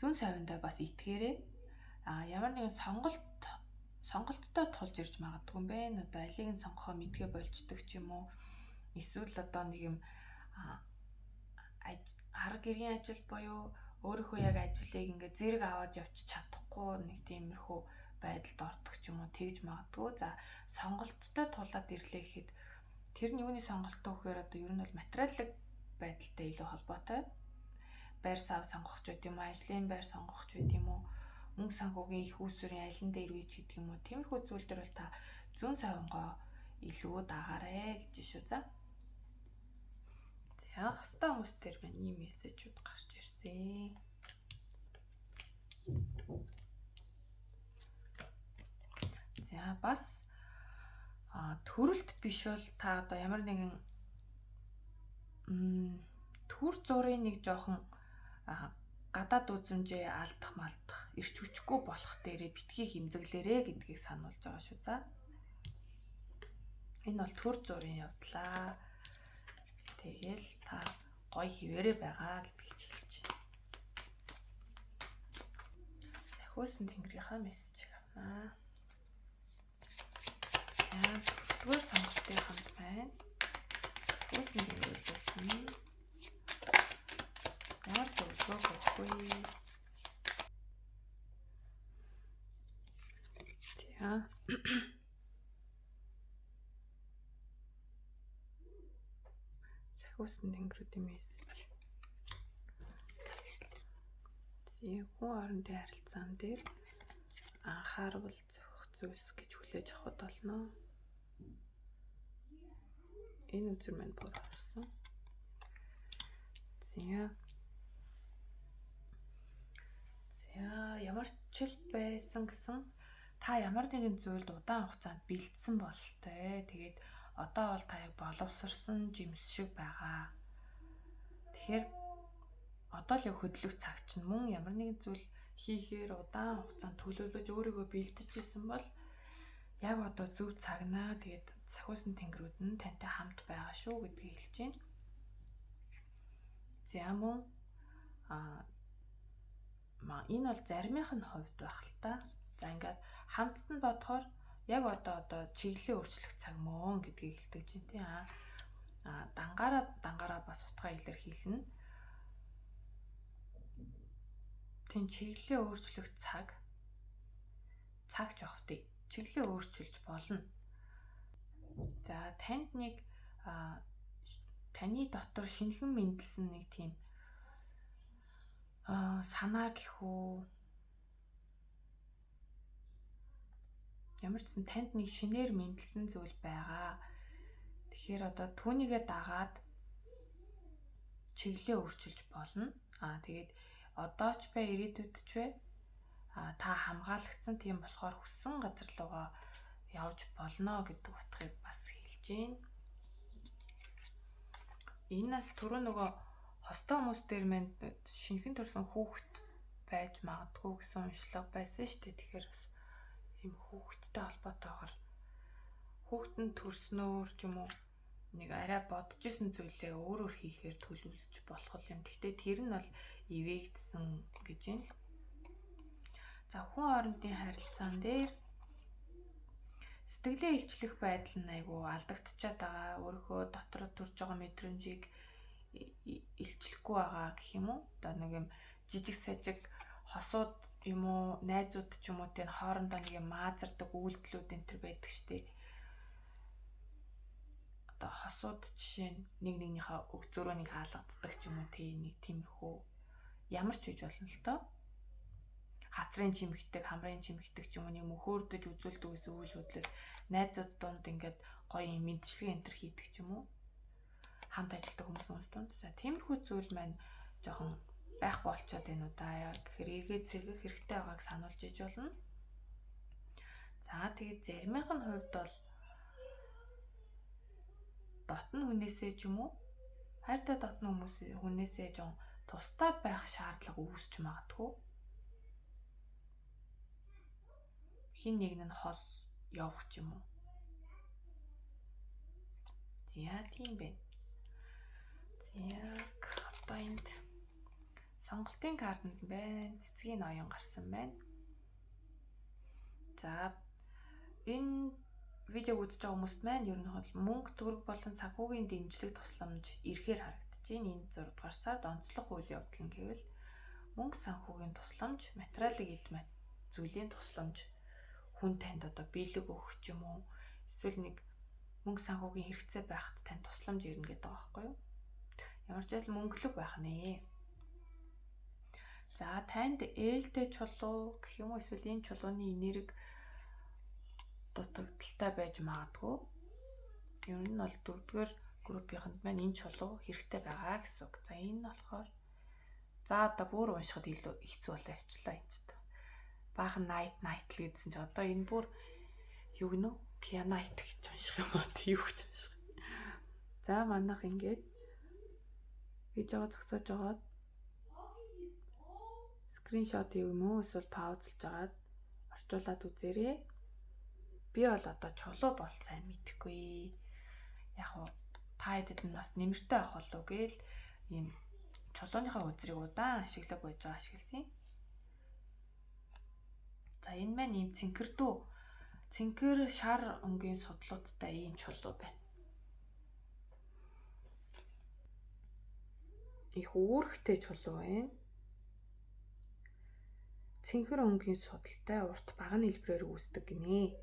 зүүн совиндаа бас итгээрэй. Ямар нэгэн сонголттой тулж ирж магадгүй юм байна. Одоо алийг нь сонгохоо мэдгээ болчдөг ч юм уу. Эсвэл одоо нэг юм арга гэргийн ажил буюу өөрийнхөө яг ажлыг ингээд зэрэг аваад явчих чадахгүй нэг тиймэрхүү байдалд ордог ч юм уу тэгж магадгүй. За сонголттой тулаад ирлээ гэхэд тэр нь юуны сонголттой вэхээр одоо ер нь бол материалын байдалтай илүү холбоотой. Байр сав сонгох ч гэдэм үү, ажлын байр сонгох ч гэдэм үү, мөнгө санхүүгийн их үүсвэрийн алин дээр вэ гэдэг юм уу. Тиймэрхүү зүйл дээр бол та зүүн савингоо илүү дагаарэ гэж шүү. За хостой хүмүүс дээр байна ийм мессежүүд гарч ирсэн. За бас төрөлт биш бол та одоо ямар нэгэн төр зургийн нэг жоохон гадаад үзмжээ алдах малдах ирч хүчгүй болох дээрээ битгий хэмзэглээрэ гэдгийг сануулж байгаа шүү. За энэ бол төр зургийн явдлаа. Тэгэл та гоё хിവэрэ байгаа гэдгийг хэлж байна. Сахиусан тэнгэрийнхаа мессежийг авнаа. Тэгвэл сонголтын хамт байна. Сахиусан тэнгэрээс ямар зөвлөгөө өгөх вэ? За сахиусан тэнгэрүүдийн мессеж. Хүн хоорондын харилцаан дээр анхаарал зохих зүйлс гэж хүлээж авахд болно. Энэ үзэр маань бүр харсан. За ямар ч л байсан гэсэн та ямар нэгэн зүйлд удаан хугацаанд бэлдсэн бололтой. Тэгээд одоо бол та яг боловсрсон жимс шиг байгаа. Тэгэхээр одоо л яг хөдлөх цаг чинь мөн ямар нэгэн зүйл хийхээр удаан хугацаанд төлөвлөж өөрийгөө бэлдэж исэн бол яг одоо зөв цагнаа. Тэгээд сахиусан тэнгэрүүд нь тантай хамт байгаа шүү гэдгийг хэлж байна. За мөн энэ бол заримынх нь хувьд байх л та. За ингээд хамтд нь бодохоор яг одоо чиглэлийн өөрчлөх цаг мөн гэдгийг хэлдэг чинь тий. Дангаараа бас утгаа илэрхийлнэ. Тийм чиглэлээ өөрчлөх цаг жоох тий. Чиглэлээ өөрчилж болно. За танд нэг таны дотор шинэхэн мэндэлсэн нэг тийм санаа гэхүү ямар ч сан танд нэг шинээр мэндэлсэн зүйл байгаа. Тэгэхээр одоо түүнийгээ дагаад чиглэлээ өөрчилж болно. Тэгээд одоо ч бай ирээдүйд ч бай та хамгаалагдсан тийм болохоор хүссэн газар руугаа явж болно гэдэг утгыг бас хэлж байна. Энэ нас түрүү нөгөө хостой хүмүүс дээр манд шинэхэн төрсэн хүүхэд байж магадгүй гэсэн уншлага байсан шүү дээ. Тэгэхээр бас ийм хүүхэдтэй холбоотойгоор хүүхэд нь төрснөөр ч юм уу нэг арай бодож исэн зүйлээ өөрөөр хийхээр төлөвлөж болох юм. Гэхдээ тэр нь бол ивэгдсэн гэж байна. За хүн хоорондын харилцаан дээр сэтгэлээ илчлэх байдал нь айгүй алдагдчихад байгаа. Өөрийнхөө дотор төрж байгаа мэдрэмжийг илчлэхгүй байгаа гэх юм уу? Одоо нэг юм жижиг сажиг хосууд юм уу, найзууд ч юм уу тийм хоорондоо нэг юм маазардаг үйлдэлүүд энэ төр байдаг штеп. Одоо хосууд жишээ нь нэг нэгнийхээ өгзөрөө нэг хаалгаддаг ч юм уу тийм нэг тиймэрхүү ямар ч үж болно л доо. Хацрын чимэгдэг, хамрын чимэгдэг ч юм уу нэг мөхөөрдөж үзүүлдэг гэсэн үйл хөдлөл найзууд донд ингээд гоё юм мэдчлэг энэ төр хийдэг ч юм уу. Хамт ажилладаг хүмүүс донд. За тиймэрхүү зүйл маань жоохон байхгүй болчиход байна уу да. Тэгэхээр эргээд сэргэх хэрэгтэй байгааг сануулж иж болно. За тэгээд заримынх нь хувьд бол дотн хүнээсээ ч юм уу хайртай дотн хүнээсээ жоон тустай байх шаардлага үүсч магадгүй. Хин нэг нь хол явах ч юм уу. За тийм байна. Яг одоо энд сонголтын картанд байна. Цэцгийн ноён гарсан байна. За энэ видеог үзэж байгаа хүмүүст маань ер нь бол мөнгө төгрөг болон санхүүгийн дэмжлэг тусламж ирэхээр харагдаж байна. Энэ 6 дугаар сард онцлог үйл явдал нь гэвэл мөнгө санхүүгийн тусламж, материалын эд зүйлийн тусламж, хүн танд одоо биелэг өгөх ч юм уу, эсвэл нэг мөнгө санхүүгийн хэрэгцээ байхад танд тусламж ирнэ гэдэг байгаа байхгүй юу? Ямар ч зүйл мөнгөлөг байх нэ. За танд ээлтэй чулуу гэх юм уу эсвэл энэ чулууны энерги дутагдaltaй байж магадгүй. Ер нь бол 4-р группийнхэнд маань энэ чулуу хэрэгтэй байгаа гэсэн үг. За энэ нь болохоор за одоо бүр уншихад илүү хэцүү болоо явчлаа энэ ч. Баахан night л гэдсэн чи одоо энэ бүр юу гэнэ үү? Pianite гэж унших юм аа тийм гэж унших. За манайх ингээд видеого зогсоож агаад скриншот юм уу эсвэл паузлж агаад орчуулад үзээрэй. Би бол одоо чулуу бол сайн мэдэхгүй. Яг уу та хэдэд нь бас нэмэртэй авах болов гээл ийм чулууныхаа үзрийг удаан ашиглаг байж байгаа ашигласан. За энэ маань ийм цэнхэр шар өнгийн судлуудтай ийм чулуу байна. Их үүрэгтэй чулуу байна. Цэнхэр өнгийн судалтай урт багны хэлбэрээр үүсдэг гинэ.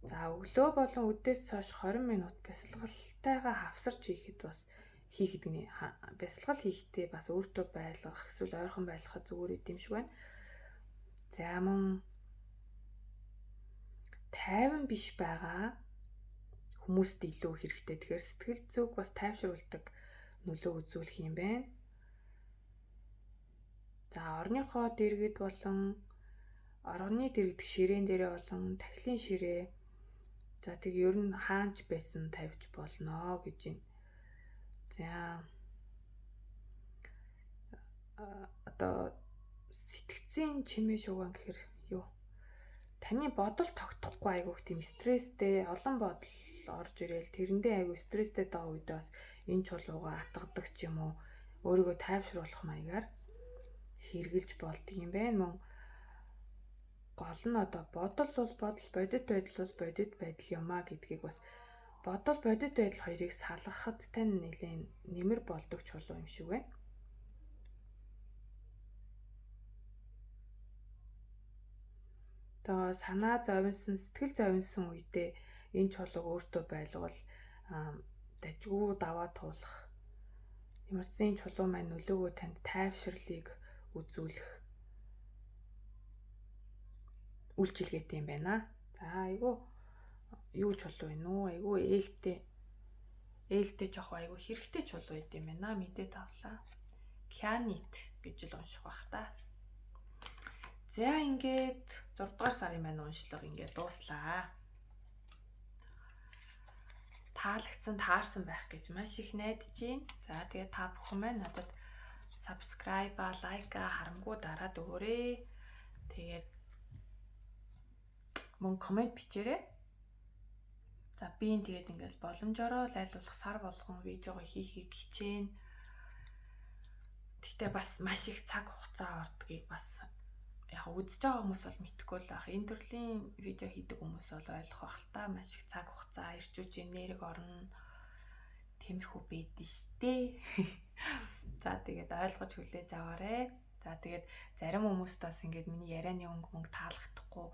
За өглөө болон үдээс хойш 20 минут бясалгалтайгаа хавсарч хийхэд гинэ. Бясалгал хийхдээ бас өөртөө байлгах эсвэл ойрхон байлгахад зүгээр юм шиг байна. За мөн тайван биш байгаа хүмүүст илүү хэрэгтэй. Тэгэхээр сэтгэл зүг бас тайвшруулдаг нөлөө үзүүлэх юм байна. За орныхоо дэргэд болон оргоны дэргэдэх ширээн дээрээ болон тахилын ширээ. За тэг ер нь хаанч байсан тавьж болно гэж байна. За одоо сэтгцийн чимээ шуган гэхэр юу? Таны бодол тогтохгүй айгүйх тийм стресстэй олон бодол орж ирээл тэрэндээ айгүй стресстэй байгаа үед бас энэ чулууга атгадаг ч юм уу өөрийгөө тайвшруулах маягаар хэрглэж болдго юм байна. Мөн гол нь одоо бодол бол бодол, бодит байдал бол бодит байдал юмаа гэдгийг бас бодол бодит байдал хоёрыг салгахад тань нэлээд нэмэр болдог чулуу юм шиг байна. Тэгээ санаа зовинсан, сэтгэл зовинсан үедээ энэ чулууг өөртөө байлгавал дажгүй даваа туулах. Ямарчсан чулуу маань нөлөөгөө танд тайвширлыг үзүүлэх үйлчилгээтэй юм байна. За айгүй юу чулуу вэ нүү? Айгүй ээлтэй жоох айгүй хэрэгтэй чулуу юм байна. Мэдээ тавлаа. Pianite гэж л унших бах та. За ингээд 6 дугаар сарын маань уншлага ингээд дууслаа. Таалагдсан, таарсан байх гэж маш их найдаж байна. За тэгээ та бүхэн маань надад subscribe, like харамгүй дараад өгөөрэй. Тэгээд мөн комент бичээрэй. За би тэгээд ингээд боломжоор лайлуулах сар болгон видеого хийхийг хичээнэ. Тэгтээ бас маш их цаг хугацаа ордгийг бас яг үзэж байгаа хүмүүс бол мэдэхгүй л байх. Энэ төрлийн видео хийдэг хүмүүс бол ойлгох бах л та. Маш их цаг хугацаа ирчүүж нэрэг орно. Тиймэрхүү байдэн штэ. За тэгээд ойлгож хүлээж аваарэ. За тэгээд зарим хүмүүст бас ингээд миний ярианы мөнгө таалагдахгүй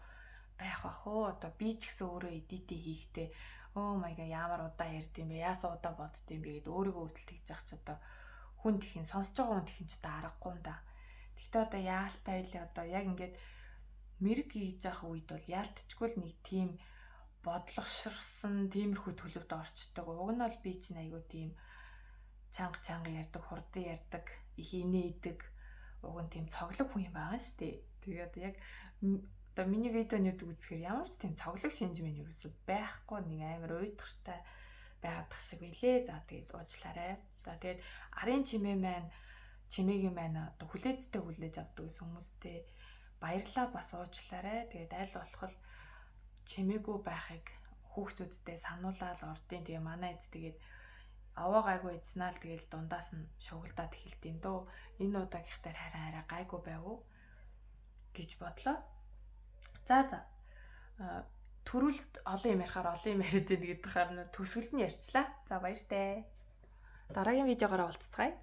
байх бах уу. Одоо би ч гэсэн өөрөө эдитээ хийхдээ oh my god ямар удаа ярьд юм бэ? Яасан удаа бодд юм бэ гэд өөрийгөө үрдэлт хийж явах ч одоо хүн тхэн сонсож байгаа хүн тхэн ч одоо аргагүй юм да. Гэхдээ одоо яалтай л одоо яг ингээд мэрэг хийж явах үед бол яалтчгүй л нэг тийм бодлогоширсан тиймэрхүү төлөвд орчдөг. Уг нь бол би чинь айгу тийм чанга ярьдаг, хурдан ярьдаг, их инээдэг. Уг нь тийм цоглог хүн юм байгаа шүү дээ. Тэгээд яг одоо миний видеонууд үзэхээр ямар ч тийм цоглог шинж минь ерөөсөд байхгүй нэг амар уйдгартай байгаад тах шиг билээ. За тэгээд уучлаарай. За тэгээд арын чимээгийн маань одоо хүлээцтэй хүлээж авдаг гэсэн хүмүүстэй баярлалаа бас уучлаарай. Тэгээд аль болох чимээгүй байхыг хүүхдүүдтэй сануулаад ордын. Тэгээ манай эд тэгээд аваа гайгүй ичнаа л тэгэл дундаас нь шугалдаад эхэлт юм дөө. Энэ удаа гихтэр хараа гайгүй байв уу гэж бодлоо. За төрүүлд олон юм ярихаар олон юм яриад байдаг гэдэг харна төсвөлд нь ярьчлаа. За баяртай. Дараагийн видеогоор уулзцгаая.